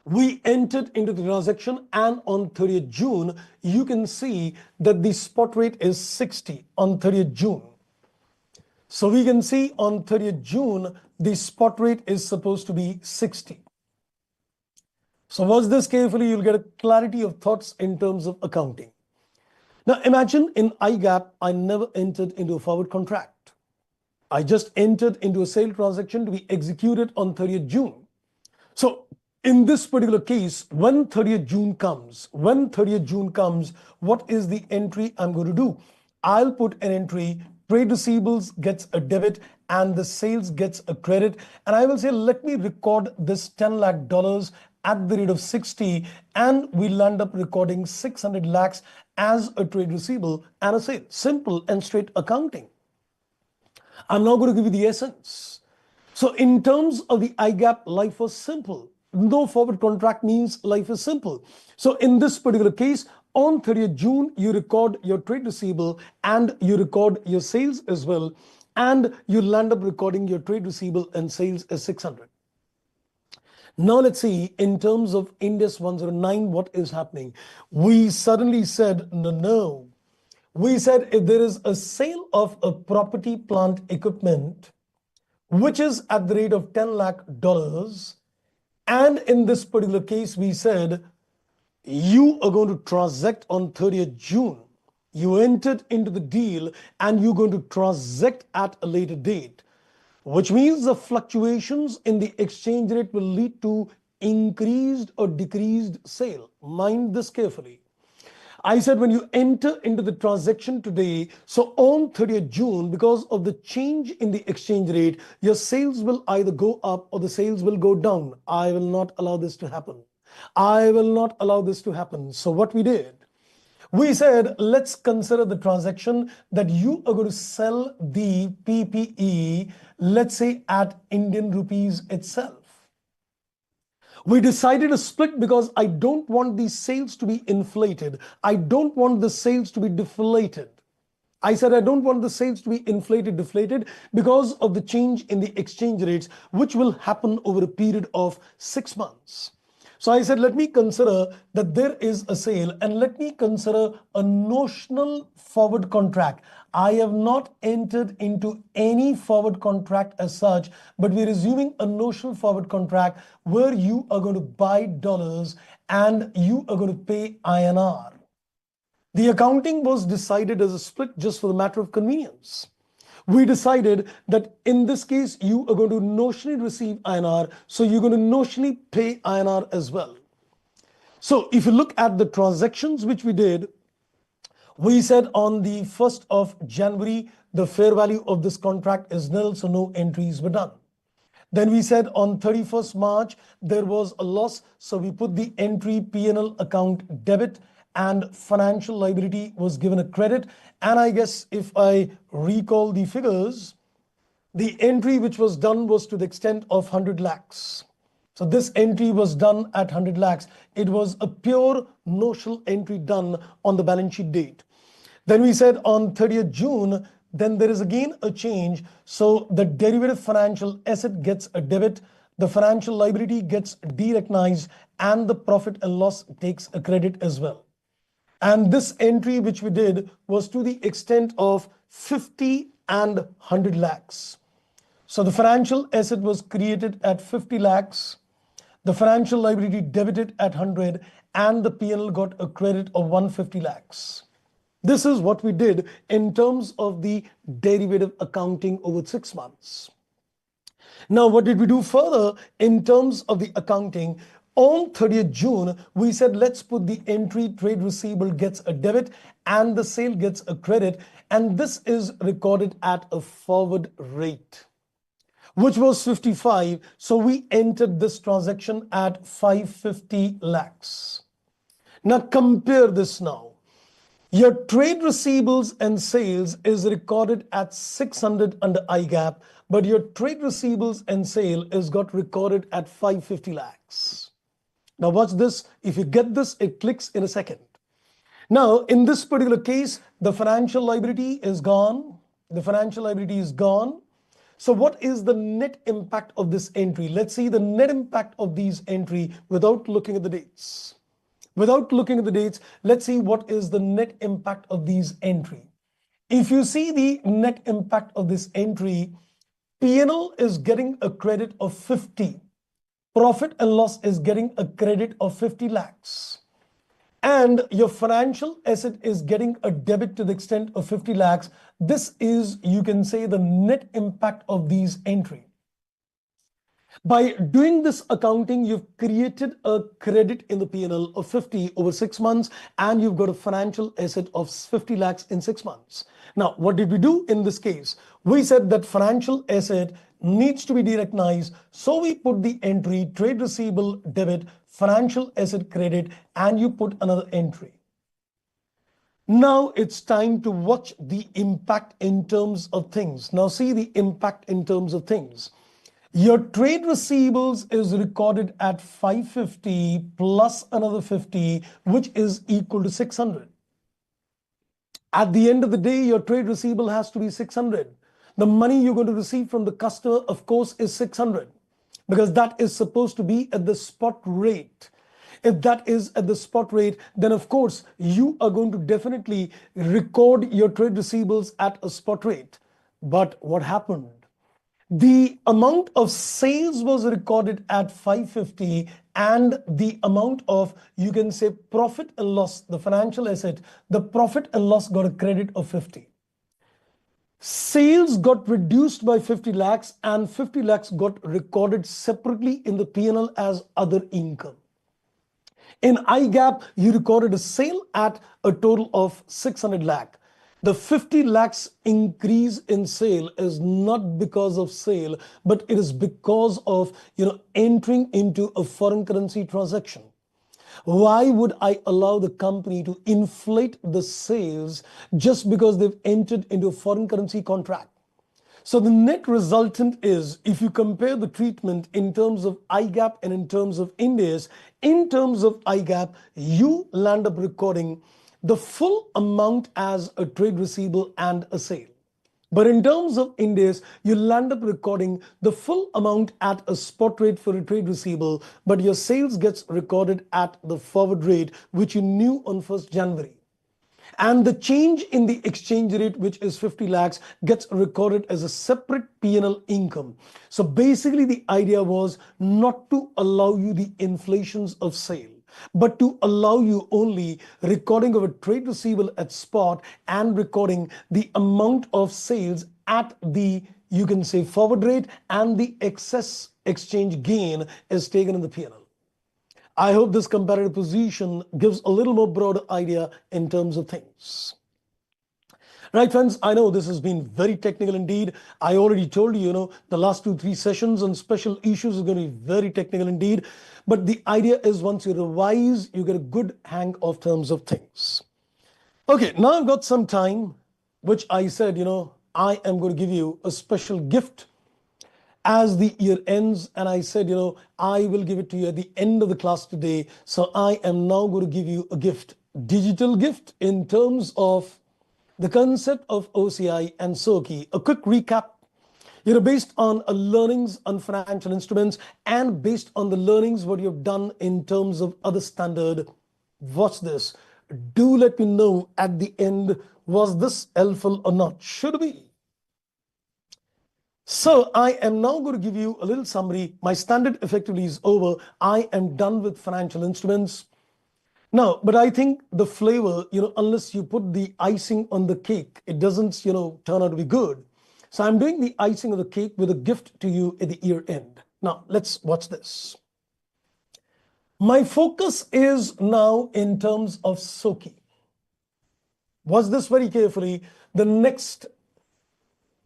Speaker 1: we entered into the transaction and on 30th June, you can see that the spot rate is 60 on 30th June. So we can see on 30th June, the spot rate is supposed to be 60. So watch this carefully, you'll get a clarity of thoughts in terms of accounting. Now imagine in ICAI, I never entered into a forward contract. I just entered into a sale transaction to be executed on 30th June. So in this particular case, when 30th June comes, what is the entry I'm going to do? I'll put an entry, trade receivables gets a debit and the sales gets a credit. And I will say, let me record this $10 lakh at the rate of 60, and we'll end up recording 600 lakhs as a trade receivable and a sale. Simple and straight accounting. I'm now going to give you the essence. So in terms of the ICAI, life was simple. No forward contract means life is simple. So in this particular case, on 30th June, you record your trade receivable and you record your sales as well. And you land up recording your trade receivable and sales as 600. Now let's see, in terms of Ind AS 109, what is happening? We suddenly said, no. We said if there is a sale of a property, plant, equipment, which is at the rate of $10 lakh, and in this particular case, we said you are going to transact on 30th June. You entered into the deal and you're going to transact at a later date, which means the fluctuations in the exchange rate will lead to increased or decreased sale. Mind this carefully. I said when you enter into the transaction today, so on 30th June, because of the change in the exchange rate, your sales will either go up or the sales will go down. I will not allow this to happen. I will not allow this to happen. So what we did, we said, let's consider the transaction that you are going to sell the PPE, let's say at Indian rupees itself. We decided to split because I don't want these sales to be inflated. I don't want the sales to be deflated. I said I don't want the sales to be inflated, deflated because of the change in the exchange rates, which will happen over a period of 6 months. So I said, let me consider that there is a sale and let me consider a notional forward contract. I have not entered into any forward contract as such, but we're assuming a notional forward contract where you are going to buy dollars and you are going to pay INR. The accounting was decided as a split just for the matter of convenience. We decided that in this case, you are going to notionally receive INR, so you're going to notionally pay INR as well. So if you look at the transactions which we did, we said on the 1st of January, the fair value of this contract is nil, so no entries were done. Then we said on 31st March, there was a loss, so we put the entry P&L account debit and financial liability was given a credit. And I guess if I recall the figures, the entry which was done was to the extent of 100 lakhs. So this entry was done at 100 lakhs. It was a pure notional entry done on the balance sheet date. Then we said on 30th June, then there is again a change. So the derivative financial asset gets a debit, the financial liability gets derecognized, and the profit and loss takes a credit as well. And this entry which we did was to the extent of 50 and 100 lakhs. So the financial asset was created at 50 lakhs, the financial liability debited at 100, and the P&L got a credit of 150 lakhs. This is what we did in terms of the derivative accounting over 6 months. Now, what did we do further in terms of the accounting? On 30th June, we said, let's put the entry trade receivable gets a debit and the sale gets a credit. And this is recorded at a forward rate, which was 55. So we entered this transaction at 550 lakhs. Now compare this now. Your trade receivables and sales is recorded at 600 under ICAI, but your trade receivables and sale is got recorded at 550 lakhs. Now watch this. If you get this, it clicks in a second. Now, in this particular case, the financial liability is gone. The financial liability is gone. So what is the net impact of this entry? Let's see the net impact of these entry without looking at the dates. Without looking at the dates, let's see what is the net impact of these entry. If you see the net impact of this entry, P&L is getting a credit of 50. Profit and loss is getting a credit of 50 lakhs. And your financial asset is getting a debit to the extent of 50 lakhs. This is, you can say, the net impact of these entry. By doing this accounting, you've created a credit in the P&L of 50 over 6 months, and you've got a financial asset of 50 lakhs in 6 months. Now, what did we do in this case? We said that financial asset needs to be derecognized. So we put the entry trade receivable debit, financial asset credit, and you put another entry. Now it's time to watch the impact in terms of things. Now see the impact in terms of things. Your trade receivables is recorded at 550 plus another 50, which is equal to 600. At the end of the day, your trade receivable has to be 600. The money you're going to receive from the customer, of course, is 600, because that is supposed to be at the spot rate. If that is at the spot rate, then of course you are going to definitely record your trade receivables at a spot rate. But what happened? The amount of sales was recorded at 550, and the amount of, you can say, profit and loss, the financial asset, the profit and loss got a credit of 50. Sales got reduced by 50 lakhs and 50 lakhs got recorded separately in the P&L as other income. In IGAP, you recorded a sale at a total of 600 lakh. The 50 lakhs increase in sale is not because of sale, but it is because of entering into a foreign currency transaction. Why would I allow the company to inflate the sales just because they've entered into a foreign currency contract? So the net resultant is, if you compare the treatment in terms of IGAP and in terms of Ind AS, in terms of IGAP, you land up recording the full amount as a trade receivable and a sale. But in terms of Ind AS, you land up recording the full amount at a spot rate for a trade receivable, but your sales gets recorded at the forward rate, which you knew on 1st January. And the change in the exchange rate, which is 50 lakhs, gets recorded as a separate P&L income. So basically the idea was not to allow you the inflations of sale, but to allow you only recording of a trade receivable at spot and recording the amount of sales at the, you can say, forward rate, and the excess exchange gain is taken in the P&L. I hope this comparative position gives a little more broader idea in terms of things. Right, friends, I know this has been very technical indeed. I already told you, the last 2-3 sessions on special issues is going to be very technical indeed. But the idea is once you revise, you get a good hang of terms of things. Okay, now I've got some time, which I said, I am going to give you a special gift as the year ends, and I said, I will give it to you at the end of the class today. So I am now going to give you a gift, digital gift, in terms of the concept of OCI and SOKI. A quick recap, based on learnings on financial instruments and based on the learnings what you've done in terms of other standard. Watch this. Do let me know at the end, was this helpful or not? Should be. So I am now going to give you a little summary. My standard effectively is over. I am done with financial instruments. Now, but I think the flavor, unless you put the icing on the cake, it doesn't, turn out to be good. So I'm doing the icing of the cake with a gift to you at the year end. Now, let's watch this. My focus is now in terms of SOKI. Watch this very carefully. The next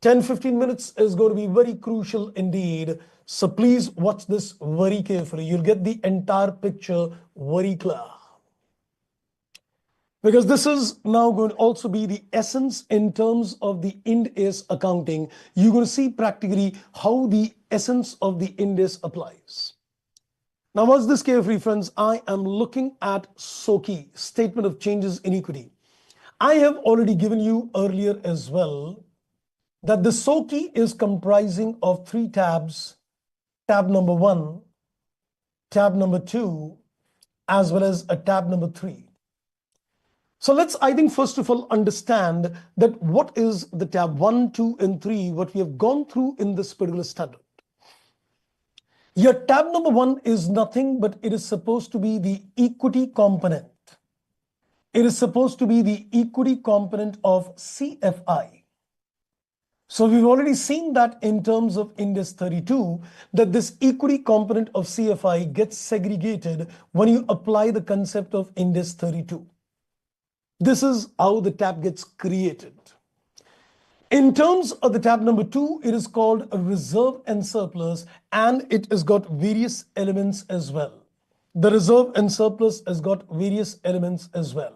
Speaker 1: 10-15 minutes is going to be very crucial indeed. So please watch this very carefully. You'll get the entire picture very clear. Because this is now going to also be the essence in terms of the Ind AS accounting. You're going to see practically how the essence of the Ind AS applies. Now watch this carefully, friends. I am looking at SOKI, Statement of Changes in Equity. I have already given you earlier as well that the SOKI is comprising of 3 tabs, tab number 1, tab number 2, as well as a tab number 3. So let's, I think, first of all, understand that what is the tab 1, 2, and 3, what we have gone through in this particular standard. Your tab number 1 is nothing, but it is supposed to be the equity component. It is supposed to be the equity component of CFI. So we've already seen that in terms of Index 32, that this equity component of CFI gets segregated when you apply the concept of Index 32. This is how the tab gets created. In terms of the tab number 2, it is called a reserve and surplus, and it has got various elements as well. The reserve and surplus has got various elements as well.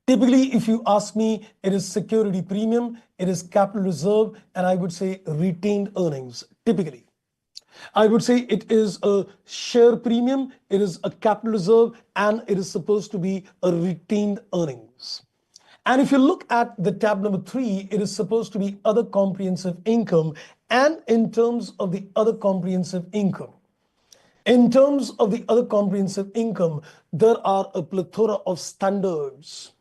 Speaker 1: Typically, if you ask me, it is security premium, it is capital reserve, and I would say retained earnings. Typically, I would say it is a share premium, it is a capital reserve, and it is supposed to be a retained earnings. And if you look at the tab number 3, it is supposed to be other comprehensive income. And in terms of the other comprehensive income, there are a plethora of standards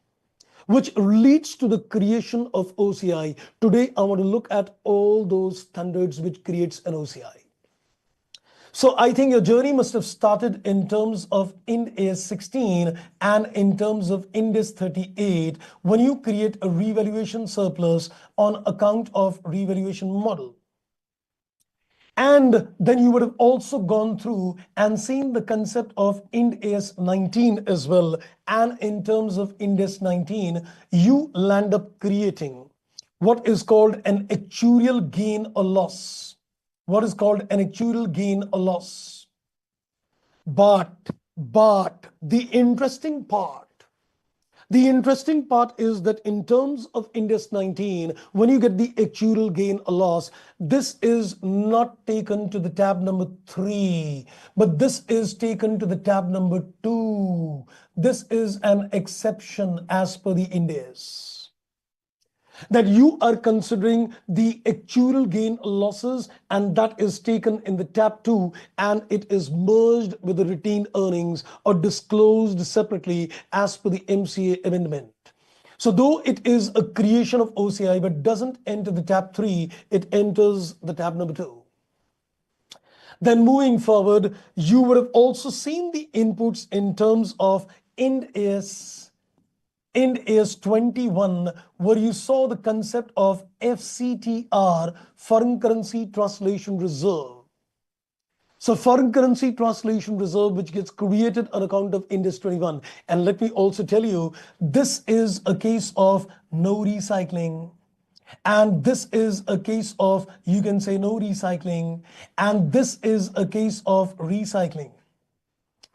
Speaker 1: which leads to the creation of OCI. Today, I want to look at all those standards which creates an OCI. So I think your journey must have started in terms of Ind AS 16 and in terms of Ind AS 38 when you create a revaluation surplus on account of revaluation model. And then you would have also gone through and seen the concept of Ind AS 19 as well. And in terms of Ind AS 19, you land up creating what is called an actuarial gain or loss. What is called an actuarial gain or loss. But the interesting part is that in terms of Ind AS 19, when you get the actuarial gain or loss, this is not taken to the tab number 3, but this is taken to the tab number 2. This is an exception as per the Ind AS. That you are considering the actuarial gain losses, and that is taken in the tab 2 and it is merged with the retained earnings or disclosed separately as per the MCA amendment. So though it is a creation of OCI but doesn't enter the tab 3, it enters the tab number 2. Then moving forward, you would have also seen the inputs in terms of Ind AS 21, where you saw the concept of FCTR, foreign currency translation reserve. So foreign currency translation reserve, which gets created on account of Ind AS 21. And let me also tell you, this is a case of no recycling. And this is a case of, you can say no recycling. And this is a case of recycling.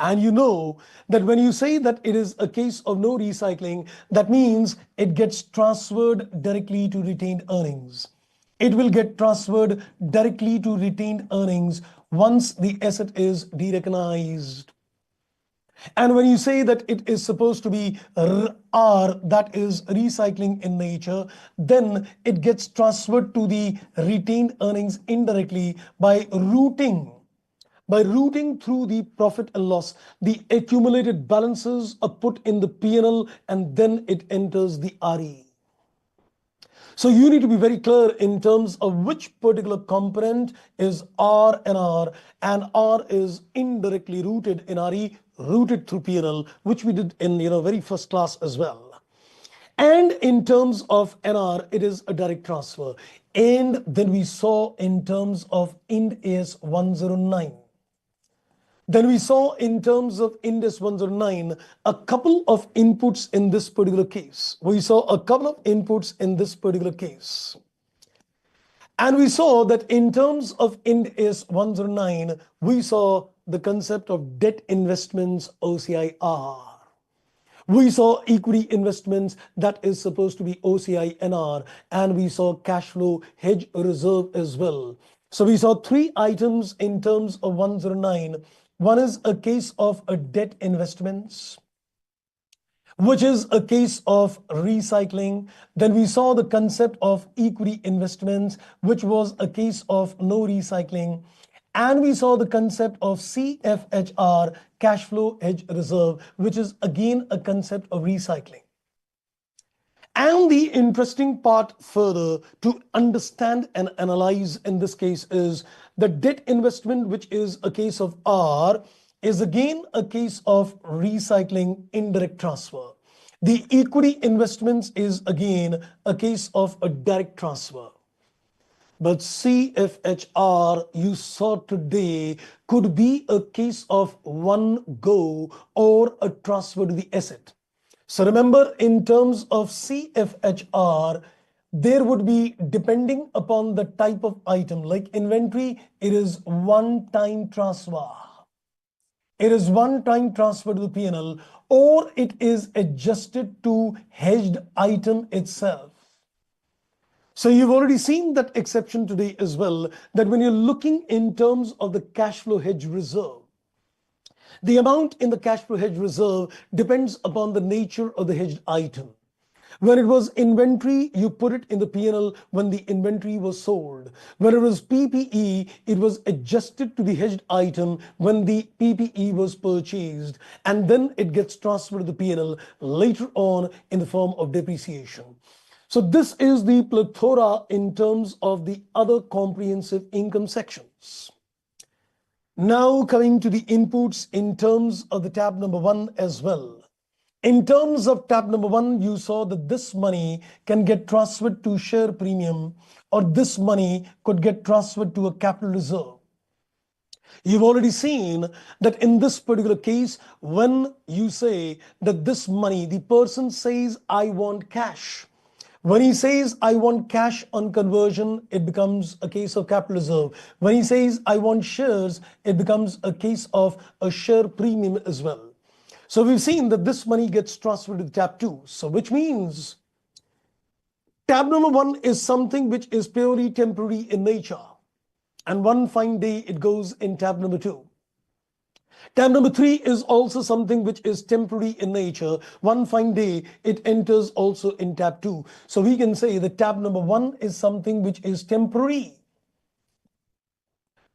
Speaker 1: And you know that when you say that it is a case of no recycling, that means it gets transferred directly to retained earnings. It will get transferred directly to retained earnings once the asset is derecognized. And when you say that it is supposed to be R, that is recycling in nature, then it gets transferred to the retained earnings indirectly by routing through the profit and loss. The accumulated balances are put in the P&L and then it enters the RE. So you need to be very clear in terms of which particular component is R and R is indirectly routed in RE, routed through P&L, which we did in very first class as well. And in terms of NR, it is a direct transfer. And then we saw in terms of Ind AS 109. Then we saw in terms of Ind AS 109 a couple of inputs in this particular case. We saw a couple of inputs in this particular case. And we saw that in terms of Ind AS 109, we saw the concept of debt investments OCIR. We saw equity investments, that is supposed to be OCI NR, and we saw cash flow hedge reserve as well. So we saw 3 items in terms of 109. One is a case of a debt investments, which is a case of recycling. Then we saw the concept of equity investments, which was a case of no recycling. And we saw the concept of CFHR, cash flow hedge reserve, which is again a concept of recycling. And the interesting part further to understand and analyze in this case is the debt investment, which is a case of R, is again a case of recycling indirect transfer. The equity investments is again a case of a direct transfer. But CFHR you saw today could be a case of one go or a transfer to the asset. So remember, in terms of CFHR, there would be, depending upon the type of item, like inventory, it is one-time transfer. It is one-time transfer to the P&L, or it is adjusted to hedged item itself. So you've already seen that exception today as well, that when you're looking in terms of the cash flow hedge reserve, the amount in the cash flow hedge reserve depends upon the nature of the hedged item. When it was inventory, you put it in the P&L when the inventory was sold. When it was PPE, it was adjusted to the hedged item when the PPE was purchased, and then it gets transferred to the P&L later on in the form of depreciation. So this is the plethora in terms of the other comprehensive income sections. Now coming to the inputs in terms of the tab number 1 as well. In terms of tab number 1, you saw that this money can get transferred to share premium, or this money could get transferred to a capital reserve. You've already seen that in this particular case, when you say that this money, the person says, I want cash. When he says, I want cash on conversion, it becomes a case of capital reserve. When he says, I want shares, it becomes a case of a share premium as well. So we've seen that this money gets transferred to tab 2. So which means tab number 1 is something which is purely temporary in nature. And one fine day it goes in tab number 2. Tab number 3 is also something which is temporary in nature. One fine day it enters also in tab 2. So we can say that tab number 1 is something which is temporary.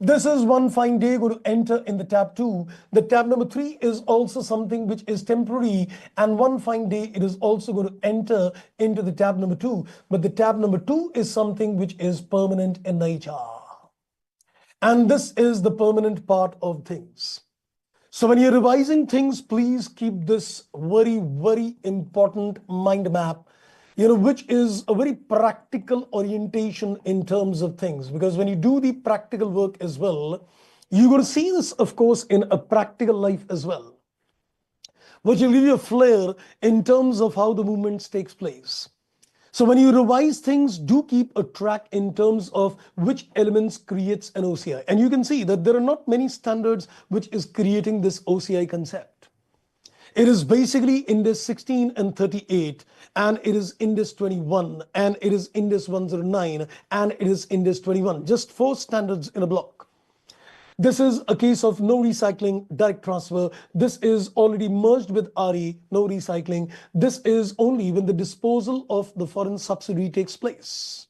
Speaker 1: This is one fine day going to enter in the tab 2. The tab number 3 is also something which is temporary, and one fine day it is also going to enter into the tab number 2. But the tab number 2 is something which is permanent in nature. And this is the permanent part of things. So when you're revising things, please keep this very, very important mind map, which is a very practical orientation in terms of things. Because when you do the practical work as well, you're going to see this, of course, in a practical life as well, which will give you a flair in terms of how the movements takes place. So when you revise things, do keep a track in terms of which elements creates an OCI. And you can see that there are not many standards which is creating this OCI concept. It is basically Index 16 and 38, and it is Index 21, and it is Index 109, and it is Index 21. Just 4 standards in a block. This is a case of no recycling, direct transfer. This is already merged with RE, no recycling. This is only when the disposal of the foreign subsidiary takes place.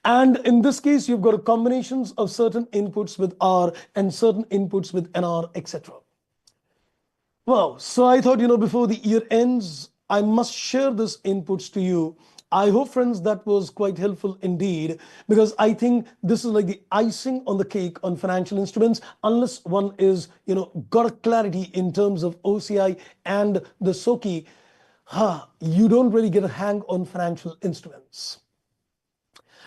Speaker 1: And in this case, you've got combinations of certain inputs with R and certain inputs with NR, etc. Well, so I thought, before the year ends, I must share this inputs to you. I hope, friends, that was quite helpful indeed, because I think this is like the icing on the cake on financial instruments. Unless one is, got a clarity in terms of OCI and the SOKI, you don't really get a hang on financial instruments.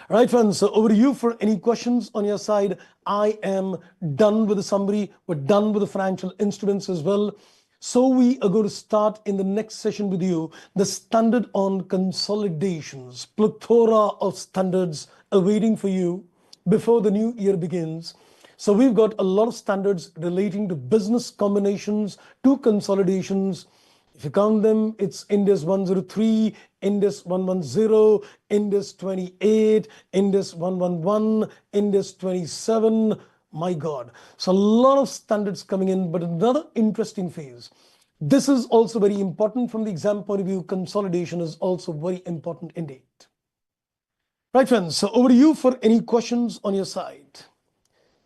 Speaker 1: All right, friends, so over to you for any questions on your side. I am done with the summary. We're done with the financial instruments as well. So we are going to start in the next session with you, the standard on consolidations, plethora of standards awaiting for you before the new year begins. So we've got a lot of standards relating to business combinations, to consolidations. If you count them, it's Index 103, Index 110, Index 28, Index 111, Index 27. My God. So a lot of standards coming in, but another interesting phase. This is also very important from the exam point of view. Consolidation is also very important indeed. Right, friends. So over to you for any questions on your side.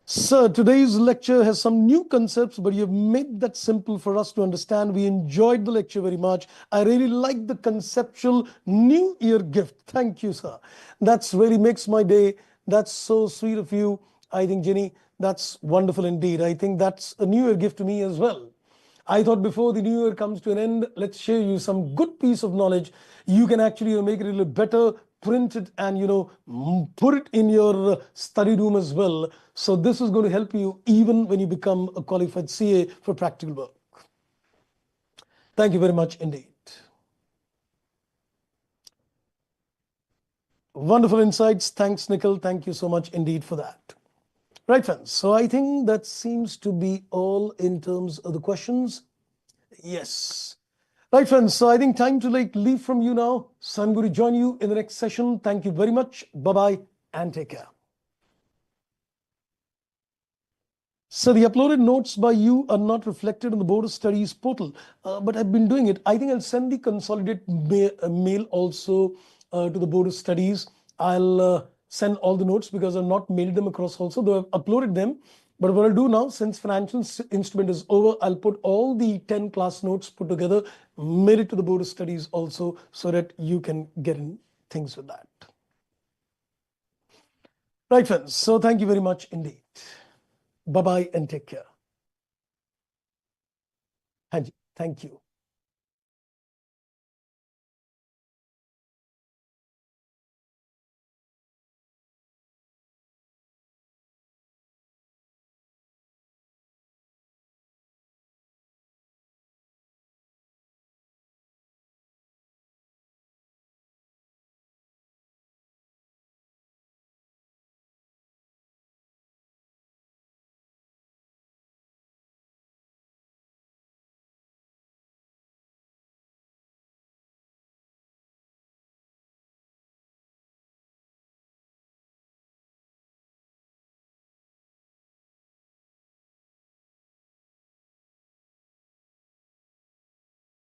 Speaker 1: Sir, today's lecture has some new concepts, but you've made that simple for us to understand. We enjoyed the lecture very much. I really like the conceptual New Year gift. Thank you, sir. That's really makes my day. That's so sweet of you. I think, Jenny, that's wonderful indeed. I think that's a New Year gift to me as well. I thought before the new year comes to an end, let's share you some good piece of knowledge. You can actually make it a little better, print it, and put it in your study room as well. So this is going to help you even when you become a qualified CA for practical work. Thank you very much indeed. Wonderful insights. Thanks, Nikhil. Thank you so much indeed for that. Right, friends. So I think that seems to be all in terms of the questions. Yes. Right, friends. So I think time to leave from you now. So I'm going to join you in the next session. Thank you very much. Bye-bye and take care. So the uploaded notes by you are not reflected on the Board of Studies portal, but I've been doing it. I think I'll send the consolidated mail also to the Board of Studies. I'll send all the notes because I've not mailed them across also, though I've uploaded them. But what I'll do now, since financial instrument is over, I'll put all the 10 class notes put together, mail it to the Board of Studies also, so that you can get in things with that. Right, friends. So thank you very much indeed. Bye-bye and take care. Thank you.